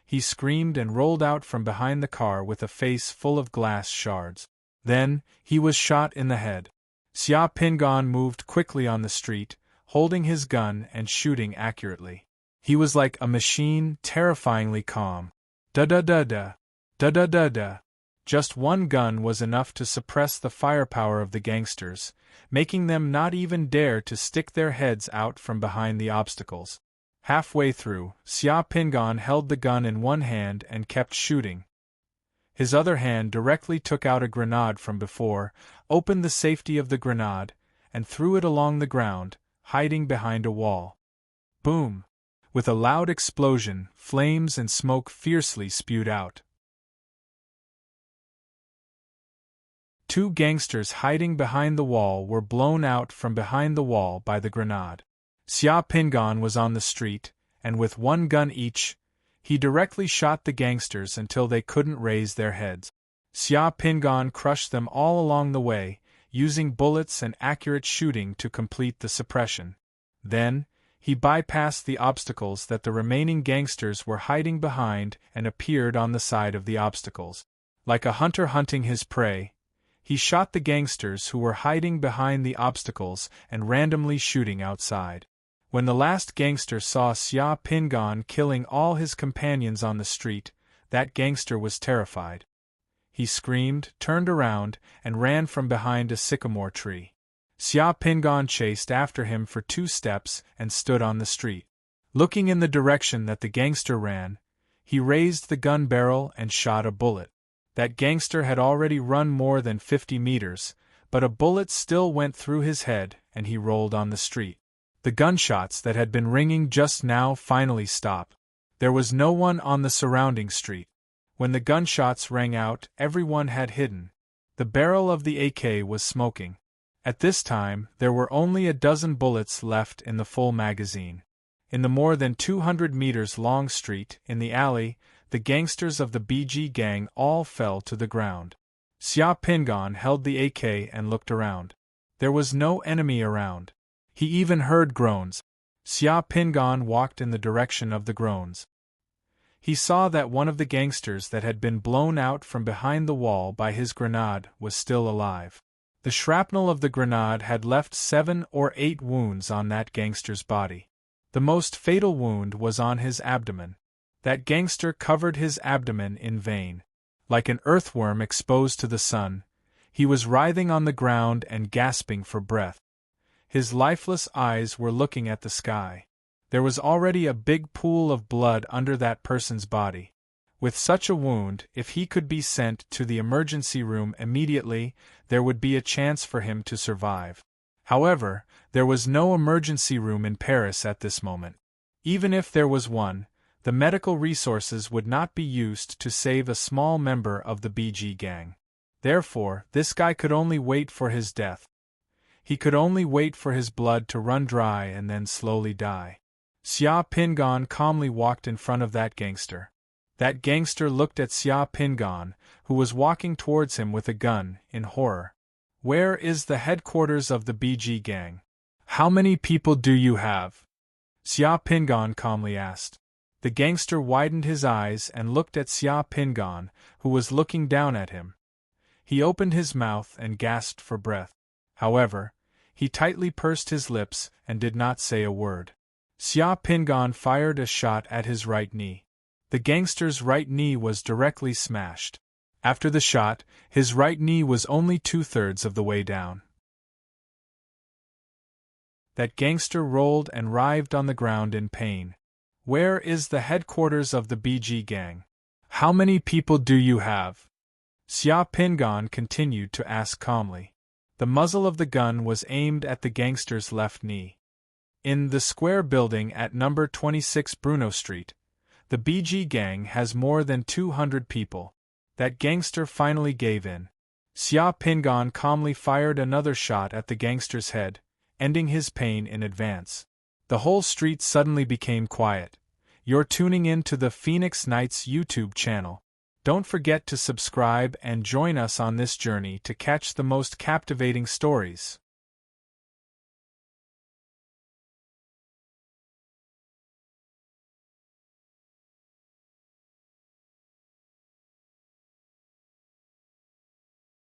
He screamed and rolled out from behind the car with a face full of glass shards. Then, he was shot in the head. Xia Pingan moved quickly on the street, holding his gun and shooting accurately. He was like a machine, terrifyingly calm. Da-da-da-da, da-da-da-da. Just one gun was enough to suppress the firepower of the gangsters, making them not even dare to stick their heads out from behind the obstacles. Halfway through, Xia Pingan held the gun in one hand and kept shooting. His other hand directly took out a grenade from before, opened the safety of the grenade, and threw it along the ground, hiding behind a wall. Boom! With a loud explosion, flames and smoke fiercely spewed out. Two gangsters hiding behind the wall were blown out from behind the wall by the grenade. Xia Pingan was on the street, and with one gun each, he directly shot the gangsters until they couldn't raise their heads. Xia Pingan crushed them all along the way, using bullets and accurate shooting to complete the suppression. Then, he bypassed the obstacles that the remaining gangsters were hiding behind and appeared on the side of the obstacles. Like a hunter hunting his prey, he shot the gangsters who were hiding behind the obstacles and randomly shooting outside. When the last gangster saw Xia Pingan killing all his companions on the street, that gangster was terrified. he screamed, turned around, and ran from behind a sycamore tree. Xia Pingan chased after him for 2 steps and stood on the street. Looking in the direction that the gangster ran, he raised the gun barrel and shot a bullet. That gangster had already run more than 50 meters, but a bullet still went through his head and he rolled on the street. The gunshots that had been ringing just now finally stopped. There was no one on the surrounding street. When the gunshots rang out, everyone had hidden. The barrel of the AK was smoking. At this time, there were only a dozen bullets left in the full magazine. In the more than 200 meters long street, in the alley, the gangsters of the BG gang all fell to the ground. Xia Pingan held the AK and looked around. There was no enemy around. He even heard groans. Xia Pingan walked in the direction of the groans. He saw that one of the gangsters that had been blown out from behind the wall by his grenade was still alive. The shrapnel of the grenade had left 7 or 8 wounds on that gangster's body. The most fatal wound was on his abdomen. That gangster covered his abdomen in vain. Like an earthworm exposed to the sun, he was writhing on the ground and gasping for breath. His lifeless eyes were looking at the sky. There was already a big pool of blood under that person's body. With such a wound, if he could be sent to the emergency room immediately, there would be a chance for him to survive. However, there was no emergency room in Paris at this moment. Even if there was one, the medical resources would not be used to save a small member of the BG gang. Therefore, this guy could only wait for his death. He could only wait for his blood to run dry and then slowly die. Xia Pingan calmly walked in front of that gangster. That gangster looked at Xia Pingan, who was walking towards him with a gun, in horror. "Where is the headquarters of the BG gang? How many people do you have?" Xia Pingan calmly asked. The gangster widened his eyes and looked at Xia Pingan, who was looking down at him. He opened his mouth and gasped for breath. However, he tightly pursed his lips and did not say a word. Xia Pingan fired a shot at his right knee. The gangster's right knee was directly smashed. After the shot, his right knee was only 2/3 of the way down. That gangster rolled and writhed on the ground in pain. "Where is the headquarters of the BG gang? How many people do you have?" Xia Pingan continued to ask calmly. The muzzle of the gun was aimed at the gangster's left knee. "In the square building at number 26 Bruno Street. The BG gang has more than 200 people. That gangster finally gave in. Xia Pingan calmly fired another shot at the gangster's head, ending his pain in advance. The whole street suddenly became quiet. You're tuning in to the Phoenix Nights YouTube channel. Don't forget to subscribe and join us on this journey to catch the most captivating stories.